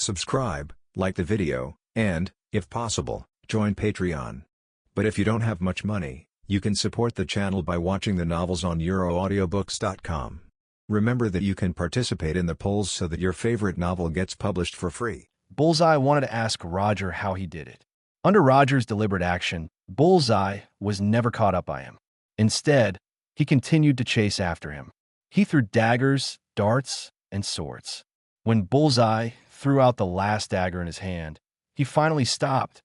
subscribe, like the video, and, if possible, join Patreon. But if you don't have much money, you can support the channel by watching the novels on euroaudiobooks.com. Remember that you can participate in the polls so that your favorite novel gets published for free. Bullseye wanted to ask Roger how he did it. Under Roger's deliberate action, Bullseye was never caught up by him. Instead, he continued to chase after him. He threw daggers, darts, and swords. When Bullseye threw out the last dagger in his hand, he finally stopped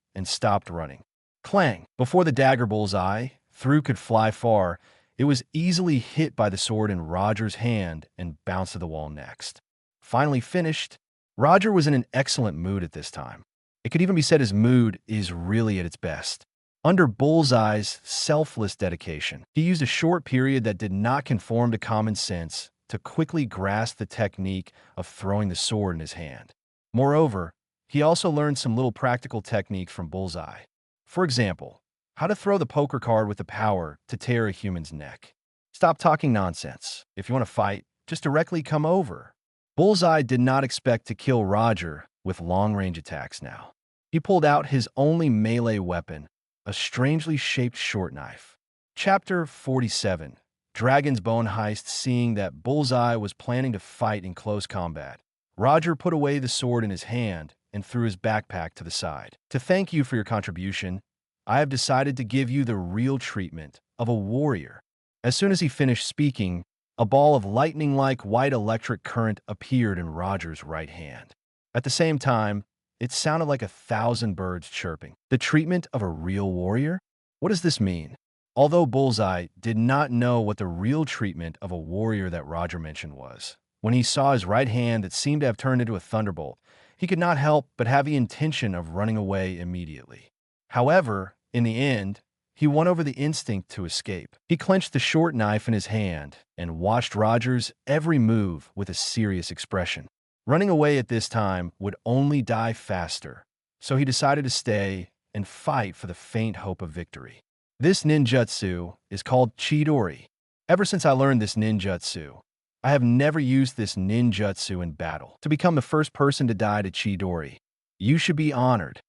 running. Clang! Before the dagger Bullseye threw could fly far, it was easily hit by the sword in Roger's hand and bounced to the wall next. Finally finished, Roger was in an excellent mood at this time. It could even be said his mood is really at its best. Under Bullseye's selfless dedication, he used a short period that did not conform to common sense to quickly grasp the technique of throwing the sword in his hand. Moreover, he also learned some little practical techniques from Bullseye. For example, how to throw the poker card with the power to tear a human's neck. Stop talking nonsense. If you want to fight, just directly come over. Bullseye did not expect to kill Roger with long-range attacks now. He pulled out his only melee weapon, a strangely shaped short knife. Chapter 47. Dragon's Bone Heist. Seeing that Bullseye was planning to fight in close combat, Roger put away the sword in his hand and threw his backpack to the side. To thank you for your contribution, I have decided to give you the real treatment of a warrior. As soon as he finished speaking, a ball of lightning-like white electric current appeared in Roger's right hand. At the same time, it sounded like 1,000 birds chirping. The treatment of a real warrior? What does this mean? Although Bullseye did not know what the real treatment of a warrior that Roger mentioned was, when he saw his right hand that seemed to have turned into a thunderbolt, he could not help but have the intention of running away immediately. However, in the end, he won over the instinct to escape. He clenched the short knife in his hand and watched Roger's every move with a serious expression. Running away at this time would only die faster, so he decided to stay and fight for the faint hope of victory. This ninjutsu is called Chidori. Ever since I learned this ninjutsu, I have never used this ninjutsu in battle. To become the first person to die to Chidori, you should be honored.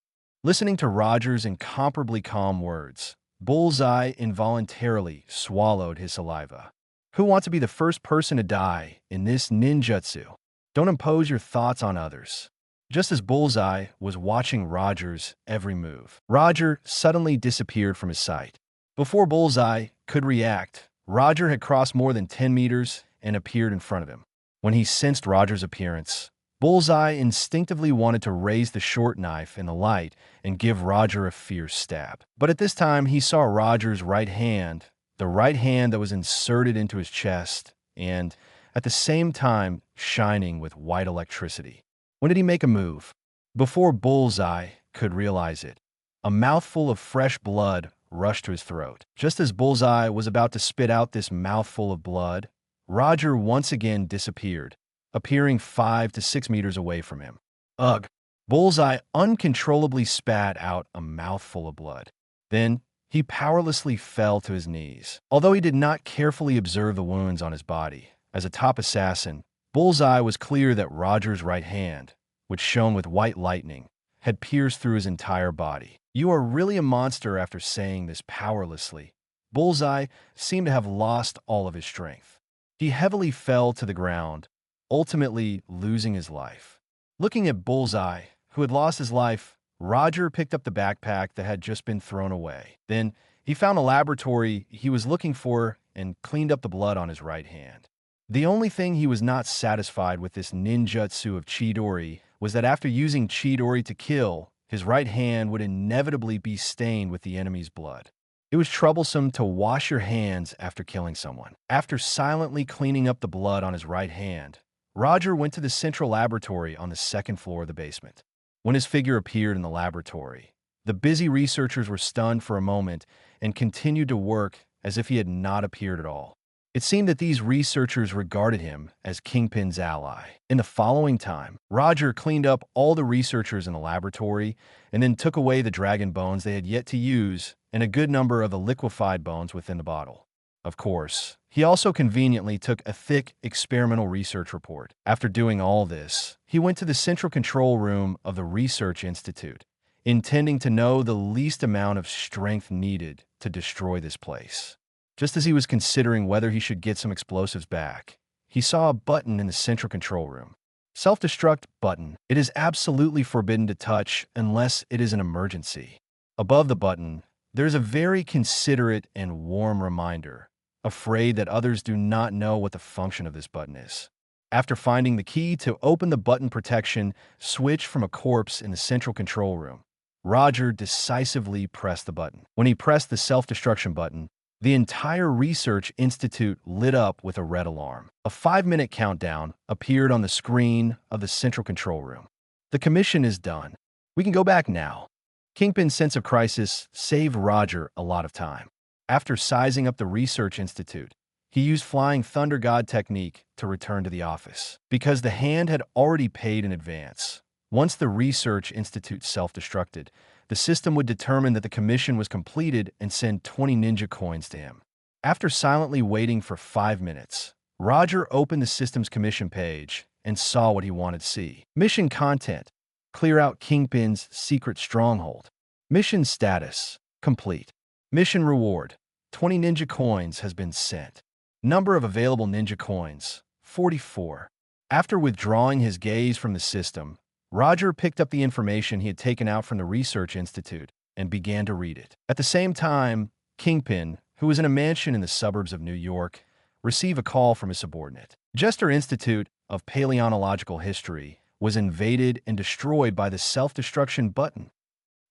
Listening to Roger's incomparably calm words, Bullseye involuntarily swallowed his saliva. Who wants to be the first person to die in this ninjutsu? Don't impose your thoughts on others. Just as Bullseye was watching Roger's every move, Roger suddenly disappeared from his sight. Before Bullseye could react, Roger had crossed more than 10 meters and appeared in front of him. When he sensed Roger's appearance, Bullseye instinctively wanted to raise the short knife in the light and give Roger a fierce stab. But at this time, he saw Roger's right hand, the right hand that was inserted into his chest, and, at the same time, shining with white electricity. When did he make a move? Before Bullseye could realize it, a mouthful of fresh blood rushed to his throat. Just as Bullseye was about to spit out this mouthful of blood, Roger once again disappeared, appearing 5 to 6 meters away from him. Ugh! Bullseye uncontrollably spat out a mouthful of blood. Then, he powerlessly fell to his knees. Although he did not carefully observe the wounds on his body, as a top assassin, Bullseye was clear that Roger's right hand, which shone with white lightning, had pierced through his entire body. You are really a monster. After saying this powerlessly, Bullseye seemed to have lost all of his strength. He heavily fell to the ground, ultimately losing his life. Looking at Bullseye, who had lost his life, Roger picked up the backpack that had just been thrown away. Then, he found the laboratory he was looking for and cleaned up the blood on his right hand. The only thing he was not satisfied with this ninjutsu of Chidori was that after using Chidori to kill, his right hand would inevitably be stained with the enemy's blood. It was troublesome to wash your hands after killing someone. After silently cleaning up the blood on his right hand, Roger went to the central laboratory on the second floor of the basement. When his figure appeared in the laboratory, the busy researchers were stunned for a moment and continued to work as if he had not appeared at all. It seemed that these researchers regarded him as Kingpin's ally. In the following time, Roger cleaned up all the researchers in the laboratory and then took away the dragon bones they had yet to use and a good number of the liquefied bones within the bottle. of course. He also conveniently took a thick experimental research report. After doing all this, he went to the central control room of the Research Institute, intending to know the least amount of strength needed to destroy this place. Just as he was considering whether he should get some explosives back, he saw a button in the central control room. Self-destruct button. It is absolutely forbidden to touch unless it is an emergency. Above the button, there is a very considerate and warm reminder, afraid that others do not know what the function of this button is. After finding the key to open the button protection switch from a corpse in the central control room, Roger decisively pressed the button. When he pressed the self-destruction button, the entire Research Institute lit up with a red alarm. A 5-minute countdown appeared on the screen of the central control room. The commission is done. We can go back now. Kingpin's sense of crisis saved Roger a lot of time. After sizing up the Research Institute, he used Flying Thunder God technique to return to the office. Because the hand had already paid in advance, once the Research Institute self-destructed, the system would determine that the commission was completed and send 20 ninja coins to him. After silently waiting for 5 minutes, Roger opened the system's commission page and saw what he wanted to see. Mission content: clear out Kingpin's secret stronghold. Mission status: complete. Mission reward: 20 ninja coins has been sent. Number of available ninja coins: 44. After withdrawing his gaze from the system, Roger picked up the information he had taken out from the Research Institute and began to read it. At the same time, Kingpin, who was in a mansion in the suburbs of New York, received a call from his subordinate. Jester Institute of Paleontological History was invaded and destroyed by the self-destruction button.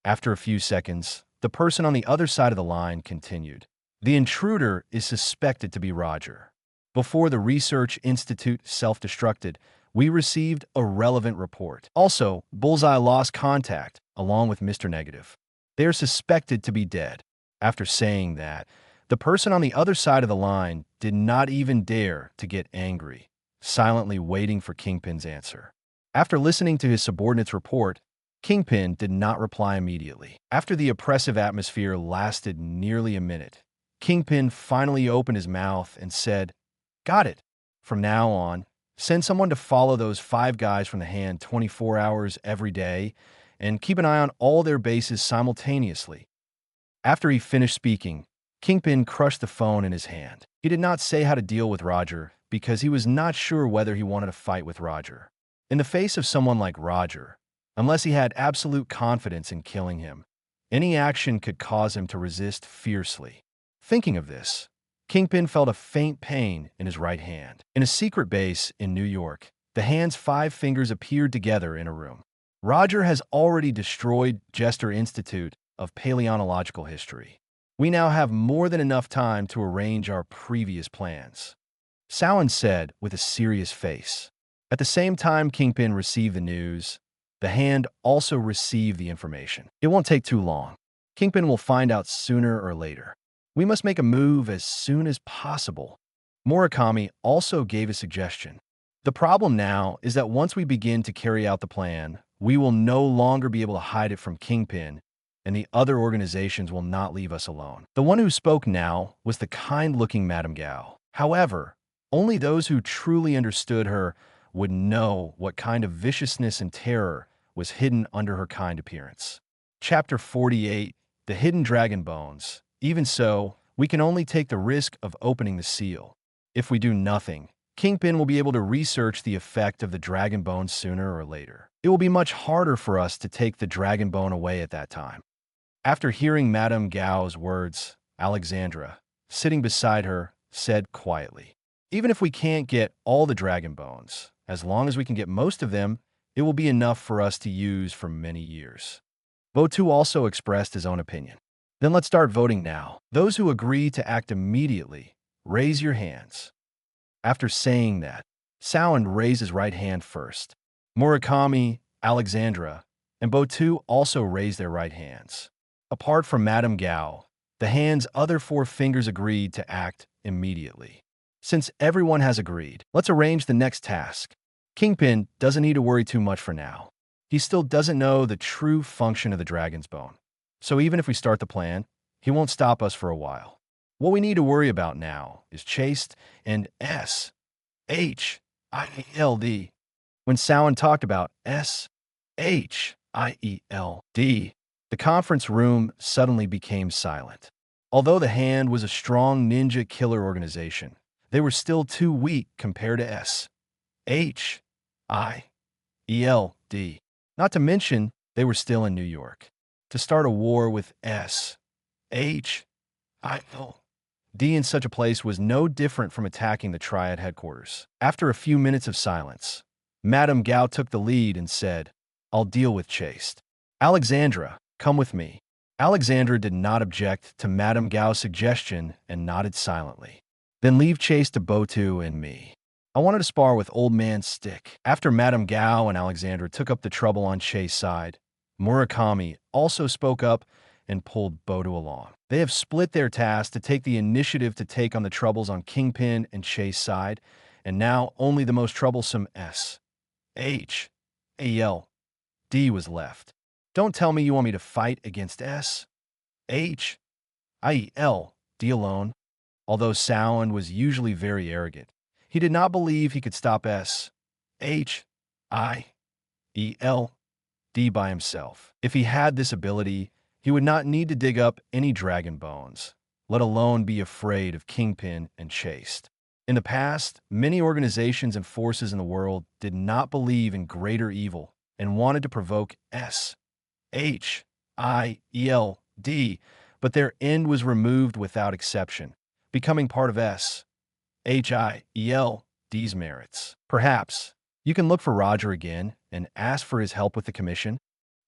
After a few seconds, the person on the other side of the line continued. The intruder is suspected to be Roger. Before the Research Institute self-destructed, we received a relevant report. Also, Bullseye lost contact, along with Mr. Negative. They are suspected to be dead. After saying that, the person on the other side of the line did not even dare to get angry, silently waiting for Kingpin's answer. After listening to his subordinate's report, Kingpin did not reply immediately. After the oppressive atmosphere lasted nearly a minute, Kingpin finally opened his mouth and said, "Got it. From now on, send someone to follow those 5 guys from the hand 24 hours every day and keep an eye on all their bases simultaneously." After he finished speaking, Kingpin crushed the phone in his hand. He did not say how to deal with Roger because he was not sure whether he wanted to fight with Roger. In the face of someone like Roger, unless he had absolute confidence in killing him, any action could cause him to resist fiercely. Thinking of this, Kingpin felt a faint pain in his right hand. In a secret base in New York, the hand's 5 fingers appeared together in a room. Roger has already destroyed Jester Institute of Paleontological History. We now have more than enough time to arrange our previous plans, Samhain said with a serious face. At the same time Kingpin received the news, the hand also received the information. It won't take too long. Kingpin will find out sooner or later. We must make a move as soon as possible. Murakami also gave a suggestion. The problem now is that once we begin to carry out the plan, we will no longer be able to hide it from Kingpin, and the other organizations will not leave us alone. The one who spoke now was the kind-looking Madame Gao. However, only those who truly understood her would know what kind of viciousness and terror was hidden under her kind appearance. Chapter 48, The Hidden Dragon Bones. Even so, we can only take the risk of opening the seal. If we do nothing, Kingpin will be able to research the effect of the dragon bone sooner or later. It will be much harder for us to take the dragon bone away at that time. After hearing Madame Gao's words, Alexandra, sitting beside her, said quietly, "Even if we can't get all the dragon bones, as long as we can get most of them, it will be enough for us to use for many years." Votu also expressed his own opinion. Then let's start voting now. Those who agree to act immediately, raise your hands. After saying that, Samhain raised his right hand first. Murakami, Alexandra, and Votu also raised their right hands. Apart from Madame Gao, the hand's other 4 fingers agreed to act immediately. Since everyone has agreed, let's arrange the next task. Kingpin doesn't need to worry too much for now. He still doesn't know the true function of the dragon's bone. So even if we start the plan, he won't stop us for a while. What we need to worry about now is Chased and S-H-I-E-L-D. When Sowen talked about S-H-I-E-L-D, the conference room suddenly became silent. Although the Hand was a strong ninja killer organization, they were still too weak compared to S-H-I-E-L-D. Not to mention, they were still in New York. To start a war with S-H-I-L-D in such a place was no different from attacking the Triad headquarters. After a few minutes of silence, Madame Gao took the lead and said, "I'll deal with Chased. Alexandra, come with me." Alexandra did not object to Madame Gao's suggestion and nodded silently. "Then leave Chased to Botu and me. I wanted to spar with Old Man Stick." After Madame Gao and Alexandra took up the trouble on Chase's side, Murakami also spoke up and pulled Botu along. They have split their task to take the initiative to take on the troubles on Kingpin and Chase's side, and now only the most troublesome S-H-A-L-D was left. Don't tell me you want me to fight against S-H-I-E-L-D alone. Although Sowen was usually very arrogant, he did not believe he could stop S-H-I-E-L-D by himself. If he had this ability, he would not need to dig up any dragon bones, let alone be afraid of Kingpin and Chased. In the past, many organizations and forces in the world did not believe in greater evil and wanted to provoke S-H-I-E-L-D, but their end was removed without exception, becoming part of S-H-I-E-L-D's merits. Perhaps you can look for Roger again and ask for his help with the commission.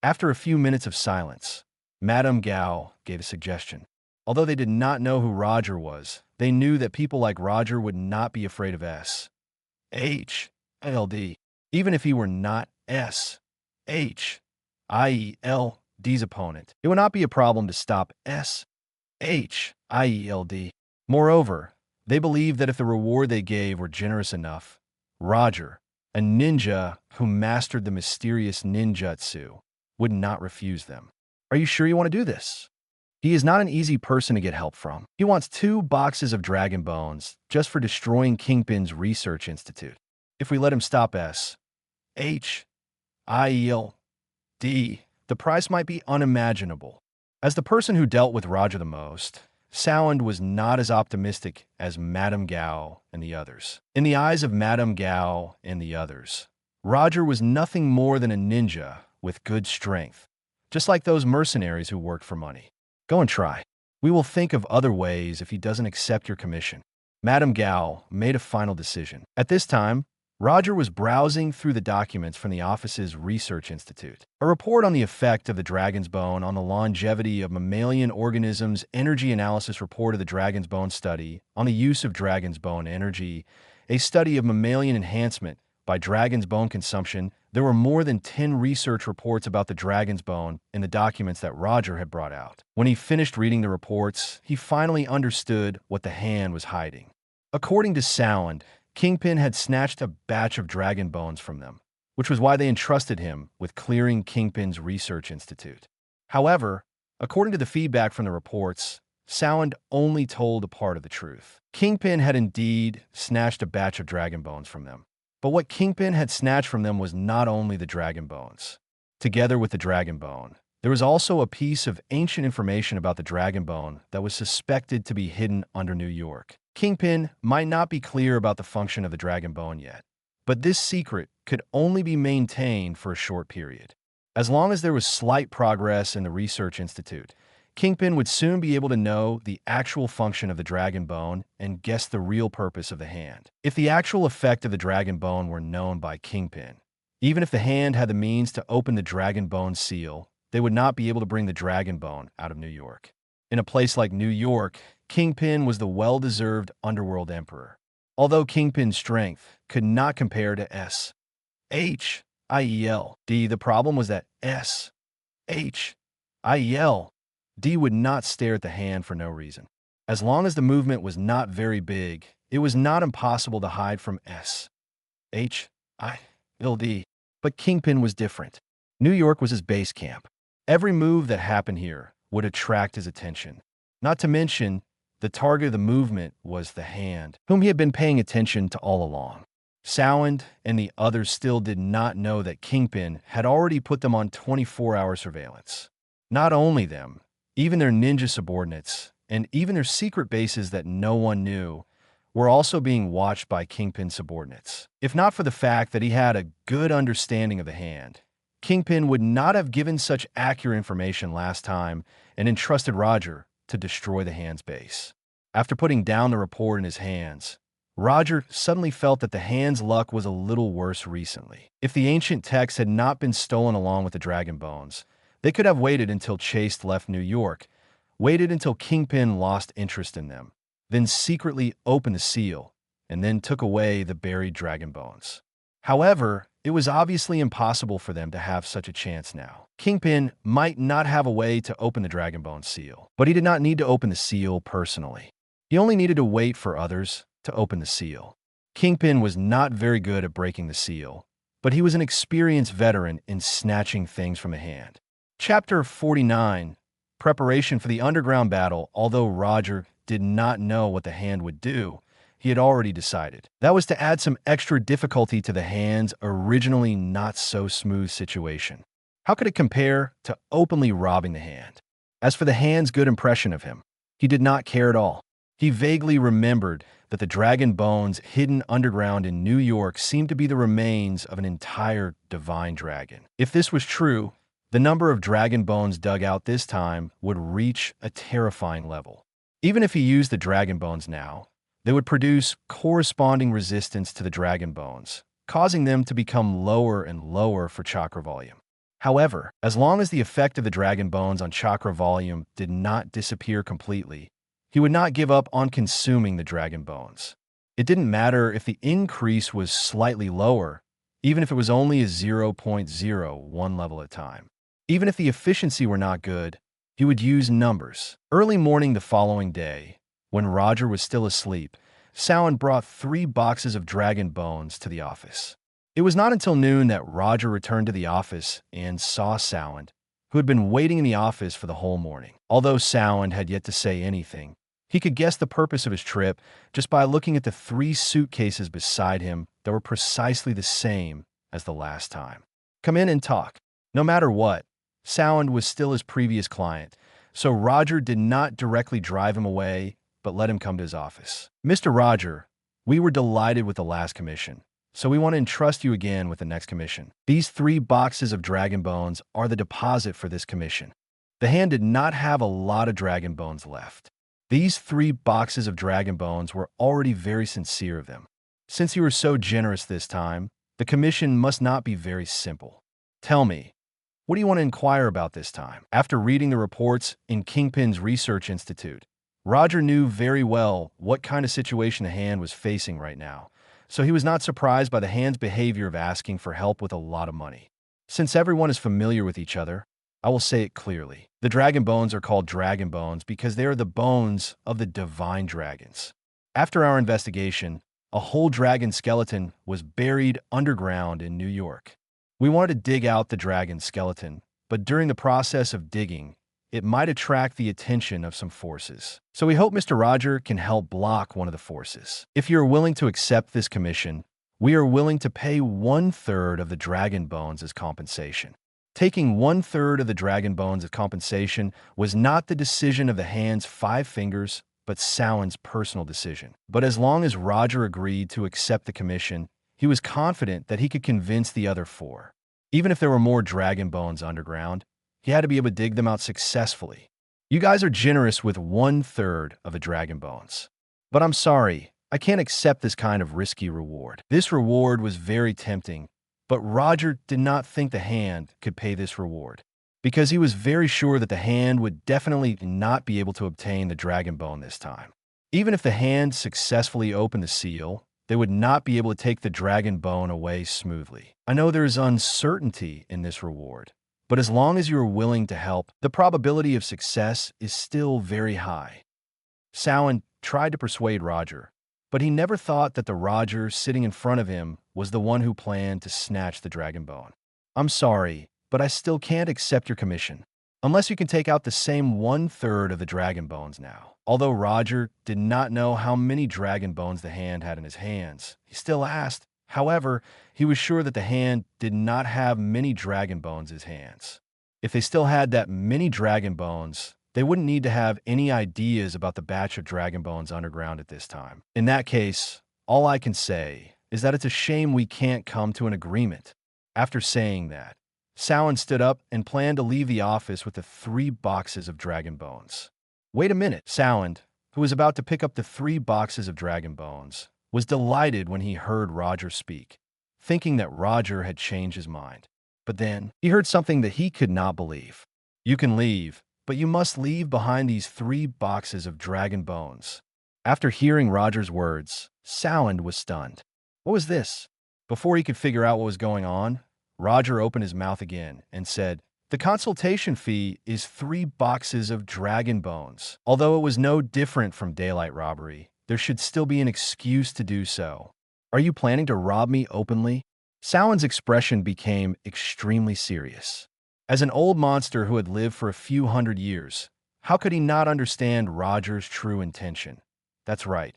After a few minutes of silence, Madame Gao gave a suggestion. Although they did not know who Roger was, they knew that people like Roger would not be afraid of S-H-I-E-L-D, even if he were not S-H-I-E-L-D's opponent. It would not be a problem to stop S-H-I-E-L-D. Moreover, they believed that if the reward they gave were generous enough, Roger, a ninja who mastered the mysterious ninjutsu, would not refuse them. Are you sure you want to do this? He is not an easy person to get help from. He wants 2 boxes of dragon bones just for destroying Kingpin's research institute. If we let him stop S-H-I-E-L-D, the price might be unimaginable. As the person who dealt with Roger the most, Sowen was not as optimistic as Madame Gao and the others. In the eyes of Madame Gao and the others, Roger was nothing more than a ninja with good strength, just like those mercenaries who worked for money. Go and try. We will think of other ways if he doesn't accept your commission. Madame Gao made a final decision. At this time, Roger was browsing through the documents from the office's research institute. A report on the effect of the dragon's bone on the longevity of mammalian organisms, energy analysis report of the dragon's bone study on the use of dragon's bone energy, a study of mammalian enhancement by dragon's bone consumption. There were more than 10 research reports about the dragon's bone in the documents that Roger had brought out. When he finished reading the reports, he finally understood what the Hand was hiding. According to Sowen, Kingpin had snatched a batch of dragon bones from them, which was why they entrusted him with clearing Kingpin's research institute. However, according to the feedback from the reports, Sowen only told a part of the truth. Kingpin had indeed snatched a batch of dragon bones from them. But what Kingpin had snatched from them was not only the dragon bones. Together with the dragon bone, there was also a piece of ancient information about the dragon bone that was suspected to be hidden under New York. Kingpin might not be clear about the function of the dragon bone yet, but this secret could only be maintained for a short period. As long as there was slight progress in the research institute, Kingpin would soon be able to know the actual function of the dragon bone and guess the real purpose of the Hand. If the actual effect of the dragon bone were known by Kingpin, even if the Hand had the means to open the dragon bone seal, they would not be able to bring the dragon bone out of New York. In a place like New York, Kingpin was the well-deserved underworld emperor. Although Kingpin's strength could not compare to S-H-I-E-L-D, the problem was that S-H-I-E-L-D would not stare at the Hand for no reason. As long as the movement was not very big, it was not impossible to hide from S-H-I-L-D. But Kingpin was different. New York was his base camp. Every move that happened here would attract his attention. Not to mention, The target of the movement was the hand, whom he had been paying attention to all along. Sound and the others still did not know that Kingpin had already put them on 24-hour surveillance. Not only them, even their ninja subordinates, and even their secret bases that no one knew, were also being watched by Kingpin's subordinates. If not for the fact that he had a good understanding of the hand, Kingpin would not have given such accurate information last time and entrusted Roger to destroy the hand's base. After putting down the report in his hands, Roger suddenly felt that the hand's luck was a little worse recently. If the ancient text had not been stolen along with the dragon bones, they could have waited until Chase left New York, waited until Kingpin lost interest in them, then secretly opened the seal, and then took away the buried dragon bones. However, it was obviously impossible for them to have such a chance now. Kingpin might not have a way to open the dragon bone seal, but he did not need to open the seal personally. He only needed to wait for others to open the seal. Kingpin was not very good at breaking the seal, but he was an experienced veteran in snatching things from a hand. Chapter 49, Preparation for the Underground Battle. Although Roger did not know what the hand would do, he had already decided. That was to add some extra difficulty to the hand's originally not-so-smooth situation. How could it compare to openly robbing the hand? As for the hand's good impression of him, he did not care at all. He vaguely remembered that the dragon bones hidden underground in New York seemed to be the remains of an entire divine dragon. If this was true, the number of dragon bones dug out this time would reach a terrifying level. Even if he used the dragon bones now, they would produce corresponding resistance to the dragon bones, causing them to become lower and lower for chakra volume. However, as long as the effect of the dragon bones on chakra volume did not disappear completely, he would not give up on consuming the dragon bones. It didn't matter if the increase was slightly lower, even if it was only a 0.01 level at a time. Even if the efficiency were not good, he would use numbers. Early morning the following day, when Roger was still asleep, Sound brought 3 boxes of dragon bones to the office. It was not until noon that Roger returned to the office and saw Sound, who had been waiting in the office for the whole morning. Although Sound had yet to say anything, he could guess the purpose of his trip just by looking at the 3 suitcases beside him that were precisely the same as the last time. Come in and talk. No matter what, Sound was still his previous client, so Roger did not directly drive him away, but let him come to his office. Mr. Roger, we were delighted with the last commission, so we want to entrust you again with the next commission. These 3 boxes of dragon bones are the deposit for this commission. The hand did not have a lot of dragon bones left. These 3 boxes of dragon bones were already very sincere of them. Since you were so generous this time, the commission must not be very simple. Tell me, what do you want to inquire about this time? After reading the reports in Kingpin's Research Institute, Roger knew very well what kind of situation the hand was facing right now, so he was not surprised by the hand's behavior of asking for help with a lot of money. Since everyone is familiar with each other, I will say it clearly. The dragon bones are called dragon bones because they are the bones of the divine dragons. After our investigation, a whole dragon skeleton was buried underground in New York. We wanted to dig out the dragon skeleton, but during the process of digging, it might attract the attention of some forces. So we hope Mr. Roger can help block one of the forces. If you're willing to accept this commission, we are willing to pay 1/3 of the dragon bones as compensation. Taking 1/3 of the dragon bones as compensation was not the decision of the hand's 5 fingers, but Sound's personal decision. But as long as Roger agreed to accept the commission, he was confident that he could convince the other 4. Even if there were more dragon bones underground, he had to be able to dig them out successfully. You guys are generous with 1/3 of the dragon bones. But I'm sorry, I can't accept this kind of risky reward. This reward was very tempting, but Roger did not think the hand could pay this reward, because he was very sure that the hand would definitely not be able to obtain the dragon bone this time. Even if the hand successfully opened the seal, they would not be able to take the dragon bone away smoothly. I know there is uncertainty in this reward, but as long as you are willing to help, the probability of success is still very high. Sound tried to persuade Roger, but he never thought that the Roger sitting in front of him was the one who planned to snatch the dragon bone. I'm sorry, but I still can't accept your commission, unless you can take out the same 1/3 of the dragon bones now. Although Roger did not know how many dragon bones the hand had in his hands, he still asked. However, he was sure that the hand did not have many dragon bones in his hands. If they still had that many dragon bones, they wouldn't need to have any ideas about the batch of dragon bones underground at this time. In that case, all I can say is that it's a shame we can't come to an agreement. After saying that, Samhain stood up and planned to leave the office with the 3 boxes of dragon bones. Wait a minute. Samhain, who was about to pick up the 3 boxes of dragon bones, was delighted when he heard Roger speak, thinking that Roger had changed his mind. But then, he heard something that he could not believe. You can leave, but you must leave behind these 3 boxes of dragon bones. After hearing Roger's words, Samhain was stunned. What was this? Before he could figure out what was going on, Roger opened his mouth again and said, "The consultation fee is 3 boxes of dragon bones. Although it was no different from daylight robbery, there should still be an excuse to do so. Are you planning to rob me openly?" Samhain's expression became extremely serious. As an old monster who had lived for a few hundred years, how could he not understand Roger's true intention? That's right.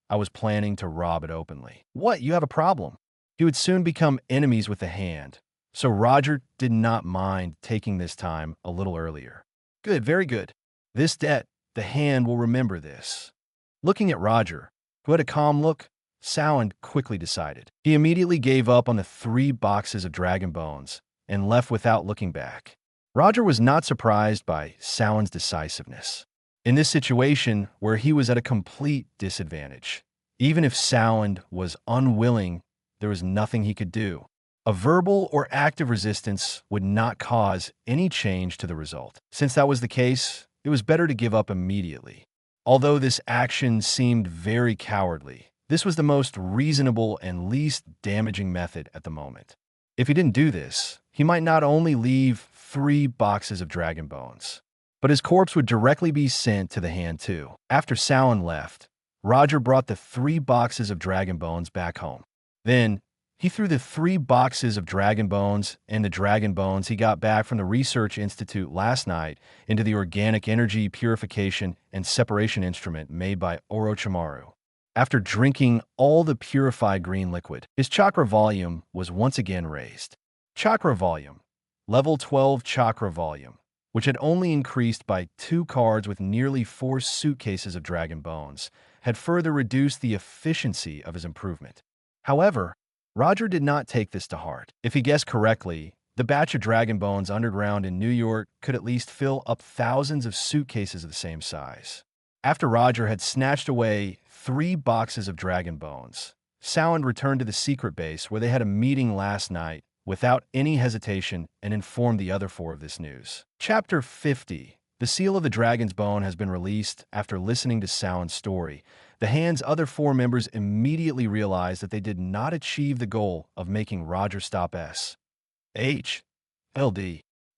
I was planning to rob it openly. What? You have a problem? He would soon become enemies with the hand, so Roger did not mind taking this time a little earlier. Good, very good. This debt, the hand will remember this. Looking at Roger, who had a calm look, Samhain quickly decided. He immediately gave up on the 3 boxes of dragon bones and left without looking back. Roger was not surprised by Samhain's decisiveness. In this situation where he was at a complete disadvantage, even if Samhain was unwilling, there was nothing he could do. A verbal or active resistance would not cause any change to the result. Since that was the case, it was better to give up immediately. Although this action seemed very cowardly, this was the most reasonable and least damaging method at the moment. If he didn't do this, he might not only leave 3 boxes of dragon bones, but his corpse would directly be sent to the hand too. After Samhain left, Roger brought the 3 boxes of dragon bones back home. Then, he threw the 3 boxes of dragon bones and the dragon bones he got back from the Research Institute last night into the organic energy purification and separation instrument made by Orochimaru. After drinking all the purified green liquid, his chakra volume was once again raised. Chakra volume, level 12 chakra volume, which had only increased by 2 cards with nearly 4 suitcases of dragon bones, had further reduced the efficiency of his improvement. However, Roger did not take this to heart. If he guessed correctly, the batch of dragon bones underground in New York could at least fill up thousands of suitcases of the same size. After Roger had snatched away 3 boxes of dragon bones, Samhain returned to the secret base where they had a meeting last night without any hesitation and informed the other 4 of this news. Chapter 50. The seal of the dragon's bone has been released. After listening to Samhain's story, the hand's other 4 members immediately realized that they did not achieve the goal of making Roger stop S.H.L.D.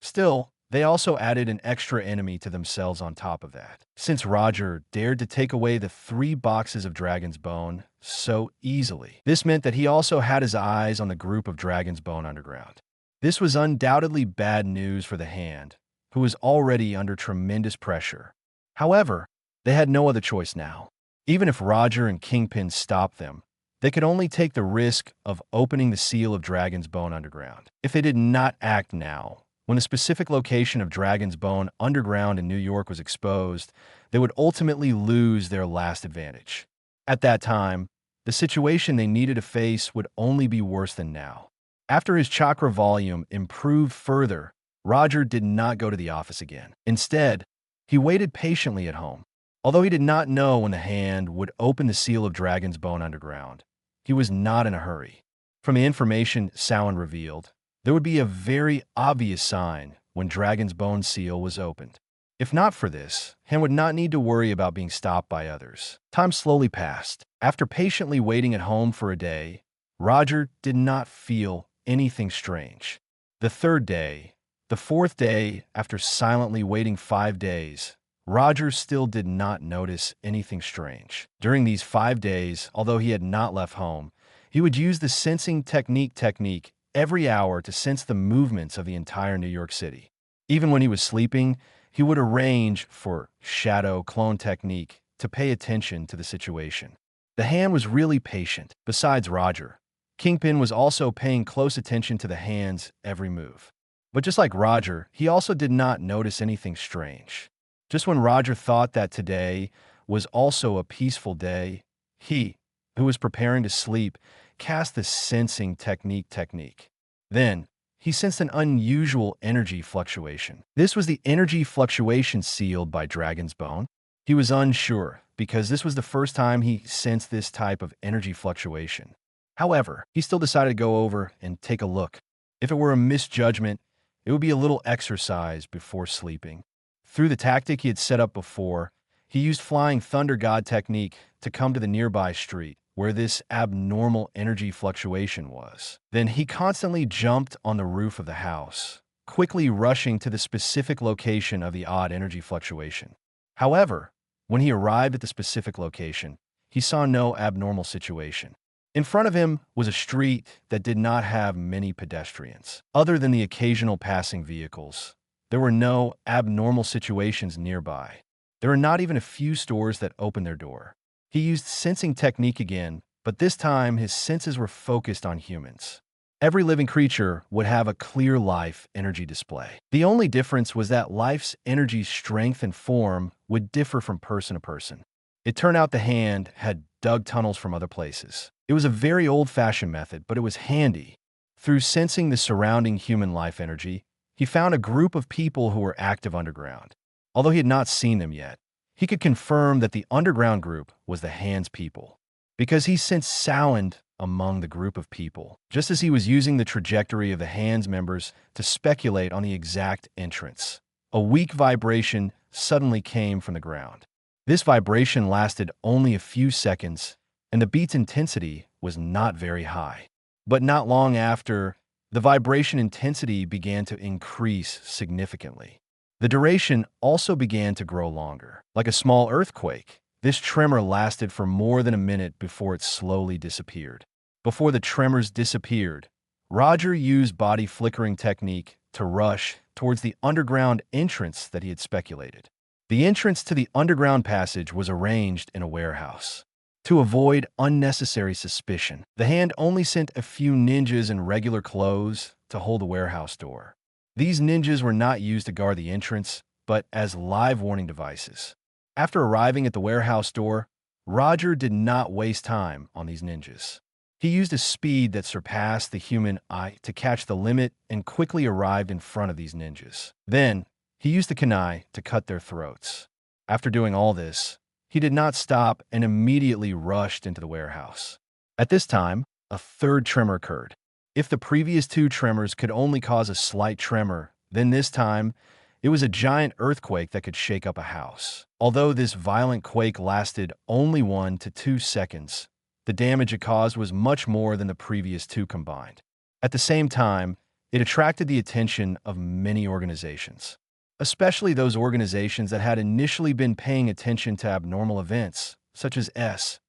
Still, they also added an extra enemy to themselves on top of that. Since Roger dared to take away the 3 boxes of dragon's bone so easily, this meant that he also had his eyes on the group of dragon's bone underground. This was undoubtedly bad news for the hand, who was already under tremendous pressure. However, they had no other choice now. Even if Roger and Kingpin stopped them, they could only take the risk of opening the seal of dragon's bone underground. If they did not act now, when the specific location of dragon's bone underground in New York was exposed, they would ultimately lose their last advantage. At that time, the situation they needed to face would only be worse than now. After his chakra volume improved further, Roger did not go to the office again. Instead, he waited patiently at home. Although he did not know when the hand would open the seal of dragon's bone underground, he was not in a hurry. From the information Samhain revealed, there would be a very obvious sign when dragon's bone seal was opened. If not for this, Han would not need to worry about being stopped by others. Time slowly passed. After patiently waiting at home for a day, Roger did not feel anything strange. The 3rd day, the 4th day, after silently waiting 5 days, Roger still did not notice anything strange. During these 5 days, although he had not left home, he would use the sensing technique every hour to sense the movements of the entire New York City. Even when he was sleeping, he would arrange for shadow clone technique to pay attention to the situation. The hand was really patient. Besides Roger, Kingpin was also paying close attention to the hand's every move. But just like Roger, he also did not notice anything strange. Just when Roger thought that today was also a peaceful day, he, who was preparing to sleep, cast the sensing technique. Then, he sensed an unusual energy fluctuation. This was the energy fluctuation sealed by Dragon's Bone. He was unsure, because this was the first time he sensed this type of energy fluctuation. However, he still decided to go over and take a look. If it were a misjudgment, it would be a little exercise before sleeping. Through the tactic he had set up before, he used Flying Thunder God technique to come to the nearby street, where this abnormal energy fluctuation was. Then he constantly jumped on the roof of the house, quickly rushing to the specific location of the odd energy fluctuation. However, when he arrived at the specific location, he saw no abnormal situation. In front of him was a street that did not have many pedestrians. Other than the occasional passing vehicles, there were no abnormal situations nearby. There were not even a few stores that opened their door. He used sensing technique again, but this time his senses were focused on humans. Every living creature would have a clear life energy display. The only difference was that life's energy strength and form would differ from person to person. It turned out the hand had dug tunnels from other places. It was a very old-fashioned method, but it was handy. Through sensing the surrounding human life energy, he found a group of people who were active underground. Although he had not seen them yet, he could confirm that the underground group was the hand's people, because he sensed sound among the group of people, just as he was using the trajectory of the hand's members to speculate on the exact entrance. A weak vibration suddenly came from the ground. This vibration lasted only a few seconds, and the beat's intensity was not very high. But not long after, the vibration intensity began to increase significantly. The duration also began to grow longer. Like a small earthquake, this tremor lasted for more than a minute before it slowly disappeared. Before the tremors disappeared, Roger used body flickering technique to rush towards the underground entrance that he had speculated. The entrance to the underground passage was arranged in a warehouse. To avoid unnecessary suspicion, the hand only sent a few ninjas in regular clothes to hold the warehouse door. These ninjas were not used to guard the entrance, but as live warning devices. After arriving at the warehouse door, Roger did not waste time on these ninjas. He used a speed that surpassed the human eye to catch the limit and quickly arrived in front of these ninjas. Then, he used the kunai to cut their throats. After doing all this, he did not stop and immediately rushed into the warehouse. At this time, a third tremor occurred. If the previous two tremors could only cause a slight tremor, then this time, it was a giant earthquake that could shake up a house. Although this violent quake lasted only 1 to 2 seconds, the damage it caused was much more than the previous two combined. At the same time, it attracted the attention of many organizations, especially those organizations that had initially been paying attention to abnormal events, such as S,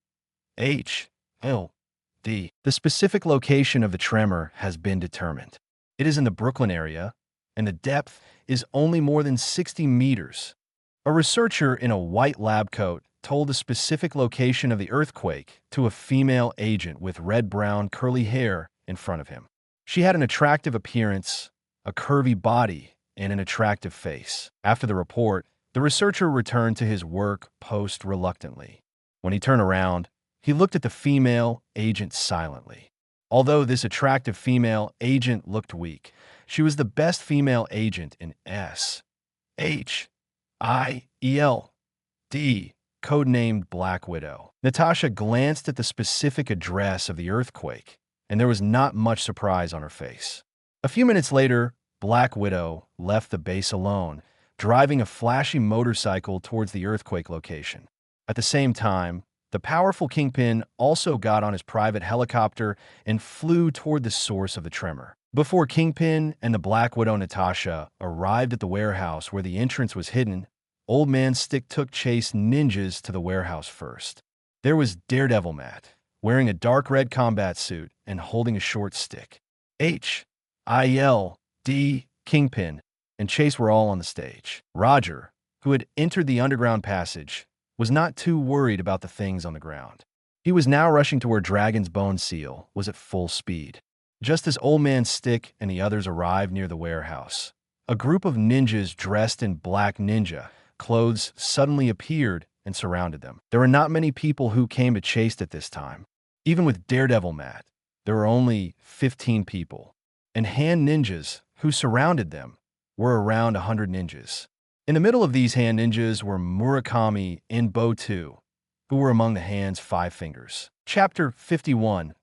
H, L, D. The specific location of the tremor has been determined. It is in the Brooklyn area, and the depth is only more than 60 meters. A researcher in a white lab coat told the specific location of the earthquake to a female agent with red-brown curly hair in front of him. She had an attractive appearance, a curvy body, and an attractive face. After the report, the researcher returned to his work post reluctantly. When he turned around, he looked at the female agent silently. Although this attractive female agent looked weak, she was the best female agent in S, H, I, E, L, D, codenamed Black Widow. Natasha glanced at the specific address of the earthquake, and there was not much surprise on her face. A few minutes later, Black Widow left the base alone, driving a flashy motorcycle towards the earthquake location. At the same time, the powerful Kingpin also got on his private helicopter and flew toward the source of the tremor. Before Kingpin and the Black Widow Natasha arrived at the warehouse where the entrance was hidden, Old Man Stick took chase ninjas to the warehouse first. There was Daredevil Matt, wearing a dark red combat suit and holding a short stick. H, I, L, D, Kingpin, and Chase were all on the stage. Roger, who had entered the underground passage, was not too worried about the things on the ground. He was now rushing to where Dragon's Bone Seal was at full speed. Just as Old Man Stick and the others arrived near the warehouse, a group of ninjas dressed in black ninja clothes suddenly appeared and surrounded them. There were not many people who came to chase at this time. Even with Daredevil Matt, there were only 15 people, and hand ninjas who surrounded them were around 100 ninjas. In the middle of these hand ninjas were Murakami and Botu, who were among the hand's 5 fingers. Chapter 51.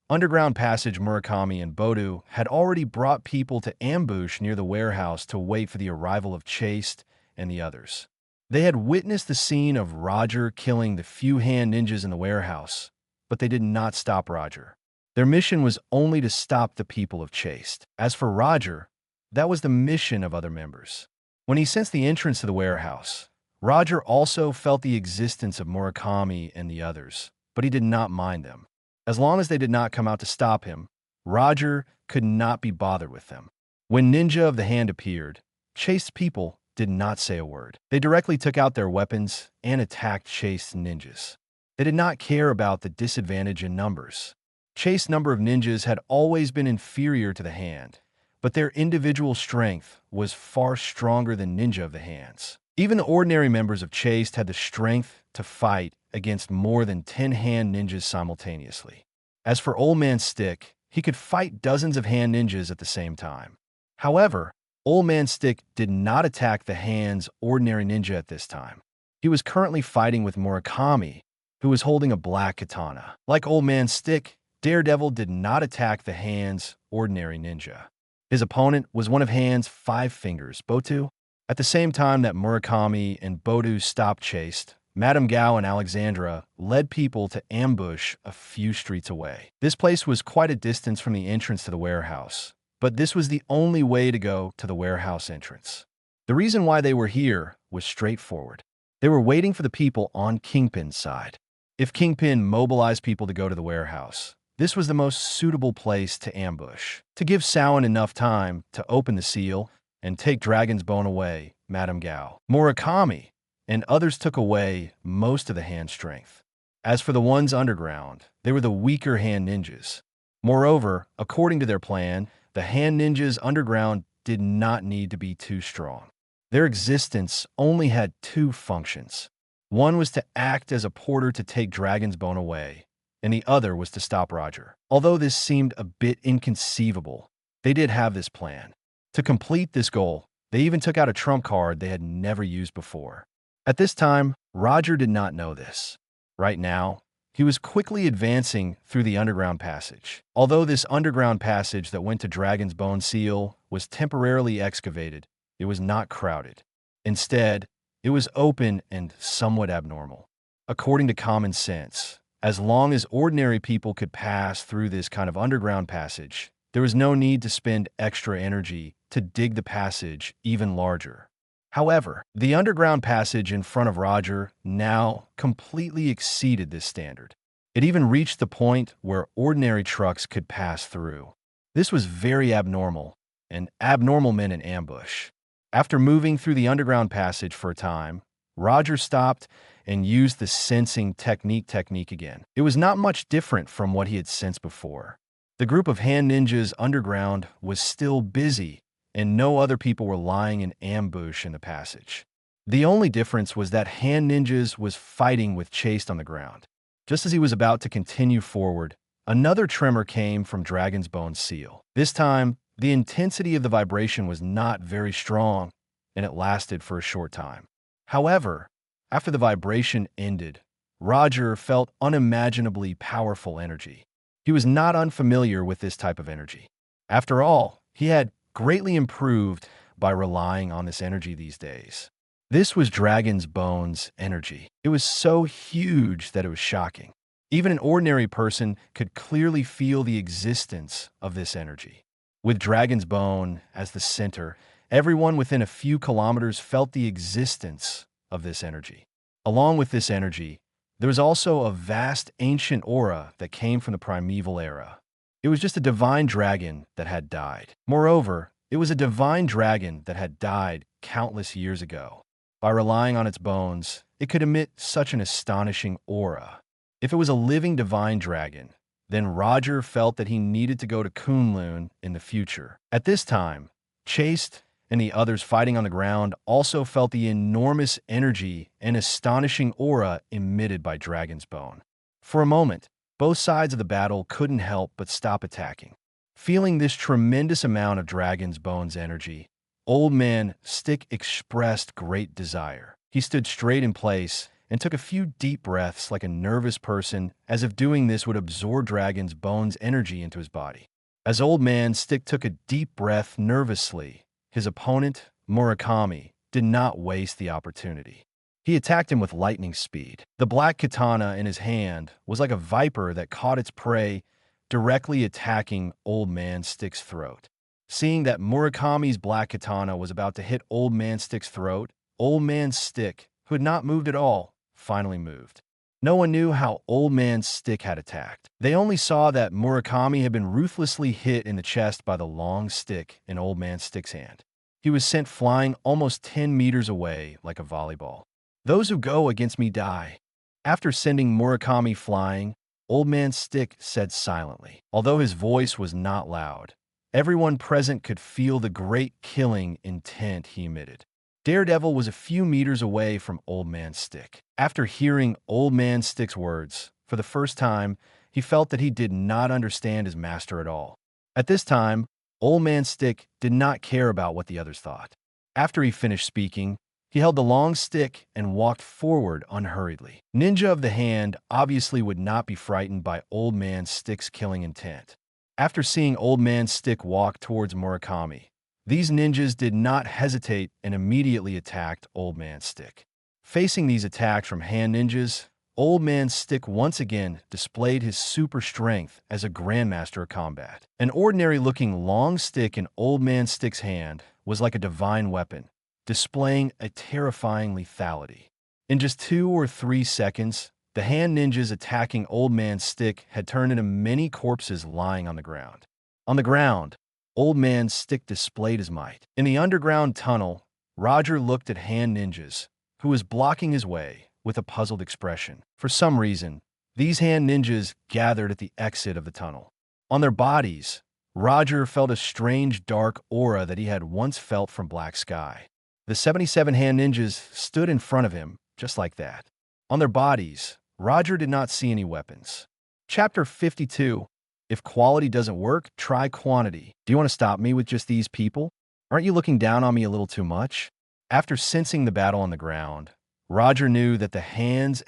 Underground Passage. Murakami and Botu had already brought people to ambush near the warehouse to wait for the arrival of Chase and the others. They had witnessed the scene of Roger killing the few hand ninjas in the warehouse, but they did not stop Roger. Their mission was only to stop the people of Chase. As for Roger, that was the mission of other members. When he sensed the entrance to the warehouse, Roger also felt the existence of Murakami and the others, but he did not mind them. As long as they did not come out to stop him, Roger could not be bothered with them. When Ninja of the Hand appeared, Chase's people did not say a word. They directly took out their weapons and attacked Chase's ninjas. They did not care about the disadvantage in numbers. Chase's number of ninjas had always been inferior to the Hand, but their individual strength was far stronger than Ninja of the Hand's. Even the ordinary members of Chase had the strength to fight against more than 10 hand ninjas simultaneously. As for Old Man Stick, he could fight dozens of hand ninjas at the same time. However, Old Man Stick did not attack the Hand's ordinary ninja at this time. He was currently fighting with Murakami, who was holding a black katana. Like Old Man Stick, Daredevil did not attack the Hand's ordinary ninja. His opponent was one of Hand's 5 fingers, Botu. At the same time that Murakami and Botu stopped Chase, Madame Gao and Alexandra led people to ambush a few streets away. This place was quite a distance from the entrance to the warehouse, but this was the only way to go to the warehouse entrance. The reason why they were here was straightforward. They were waiting for the people on Kingpin's side. If Kingpin mobilized people to go to the warehouse, this was the most suitable place to ambush. To give Samhain enough time to open the seal and take Dragon's Bone away, Madame Gao, Murakami, and others took away most of the hand strength. As for the ones underground, they were the weaker hand ninjas. Moreover, according to their plan, the hand ninjas underground did not need to be too strong. Their existence only had 2 functions. One was to act as a porter to take Dragon's Bone away, and the other was to stop Roger. Although this seemed a bit inconceivable, they did have this plan. To complete this goal, they even took out a trump card they had never used before. At this time, Roger did not know this. Right now, he was quickly advancing through the underground passage. Although this underground passage that went to Dragon's Bone Seal was temporarily excavated, it was not crowded. Instead, it was open and somewhat abnormal. According to common sense, as long as ordinary people could pass through this kind of underground passage, there was no need to spend extra energy to dig the passage even larger. However, the underground passage in front of Roger now completely exceeded this standard. It even reached the point where ordinary trucks could pass through. This was very abnormal, and abnormal meant an ambush. After moving through the underground passage for a time, Roger stopped and used the sensing technique again. It was not much different from what he had sensed before. The group of hand ninjas underground was still busy, and no other people were lying in ambush in the passage. The only difference was that hand ninjas was fighting with Chase on the ground. Just as he was about to continue forward, another tremor came from Dragon's Bone Seal. This time, the intensity of the vibration was not very strong, and it lasted for a short time. However, after the vibration ended, Roger felt unimaginably powerful energy. He was not unfamiliar with this type of energy. After all, he had greatly improved by relying on this energy these days. This was Dragon's Bone's energy. It was so huge that it was shocking. Even an ordinary person could clearly feel the existence of this energy. With Dragon's Bone as the center, everyone within a few kilometers felt the existence of this energy. Along with this energy, there was also a vast ancient aura that came from the primeval era. It was just a divine dragon that had died. Moreover, it was a divine dragon that had died countless years ago. By relying on its bones, it could emit such an astonishing aura. If it was a living divine dragon, then Roger felt that he needed to go to Kunlun in the future. At this time, Chased and the others fighting on the ground also felt the enormous energy and astonishing aura emitted by Dragon's Bone. For a moment, both sides of the battle couldn't help but stop attacking. Feeling this tremendous amount of Dragon's Bone's energy, Old Man Stick expressed great desire. He stood straight in place and took a few deep breaths like a nervous person, as if doing this would absorb Dragon's Bone's energy into his body. As Old Man Stick took a deep breath nervously, his opponent, Murakami, did not waste the opportunity. He attacked him with lightning speed. The black katana in his hand was like a viper that caught its prey, directly attacking Old Man Stick's throat. Seeing that Murakami's black katana was about to hit Old Man Stick's throat, Old Man Stick, who had not moved at all, finally moved. No one knew how Old Man Stick had attacked. They only saw that Murakami had been ruthlessly hit in the chest by the long stick in Old Man Stick's hand. He was sent flying almost 10 meters away like a volleyball. "Those who go against me die." After sending Murakami flying, Old Man Stick said silently. Although his voice was not loud, everyone present could feel the great killing intent he emitted. Daredevil was a few meters away from Old Man Stick. After hearing Old Man Stick's words, for the first time, he felt that he did not understand his master at all. At this time, Old Man Stick did not care about what the others thought. After he finished speaking, he held the long stick and walked forward unhurriedly. Ninja of the Hand obviously would not be frightened by Old Man Stick's killing intent. After seeing Old Man Stick walk towards Murakami, these ninjas did not hesitate and immediately attacked Old Man Stick. Facing these attacks from hand ninjas, Old Man Stick once again displayed his super strength as a grandmaster of combat. An ordinary-looking long stick in Old Man Stick's hand was like a divine weapon, displaying a terrifying lethality. In just 2 or 3 seconds, the hand ninjas attacking Old Man Stick had turned into many corpses lying on the ground. On the ground, Old Man Stick displayed his might. In the underground tunnel, Roger looked at hand ninjas, who was blocking his way, with a puzzled expression. For some reason, these hand ninjas gathered at the exit of the tunnel. On their bodies, Roger felt a strange dark aura that he had once felt from Black Sky. The 77 hand ninjas stood in front of him, just like that. On their bodies, Roger did not see any weapons. Chapter 52. If quality doesn't work, try quantity. Do you want to stop me with just these people? Aren't you looking down on me a little too much? After sensing the battle on the ground, Roger knew that the hands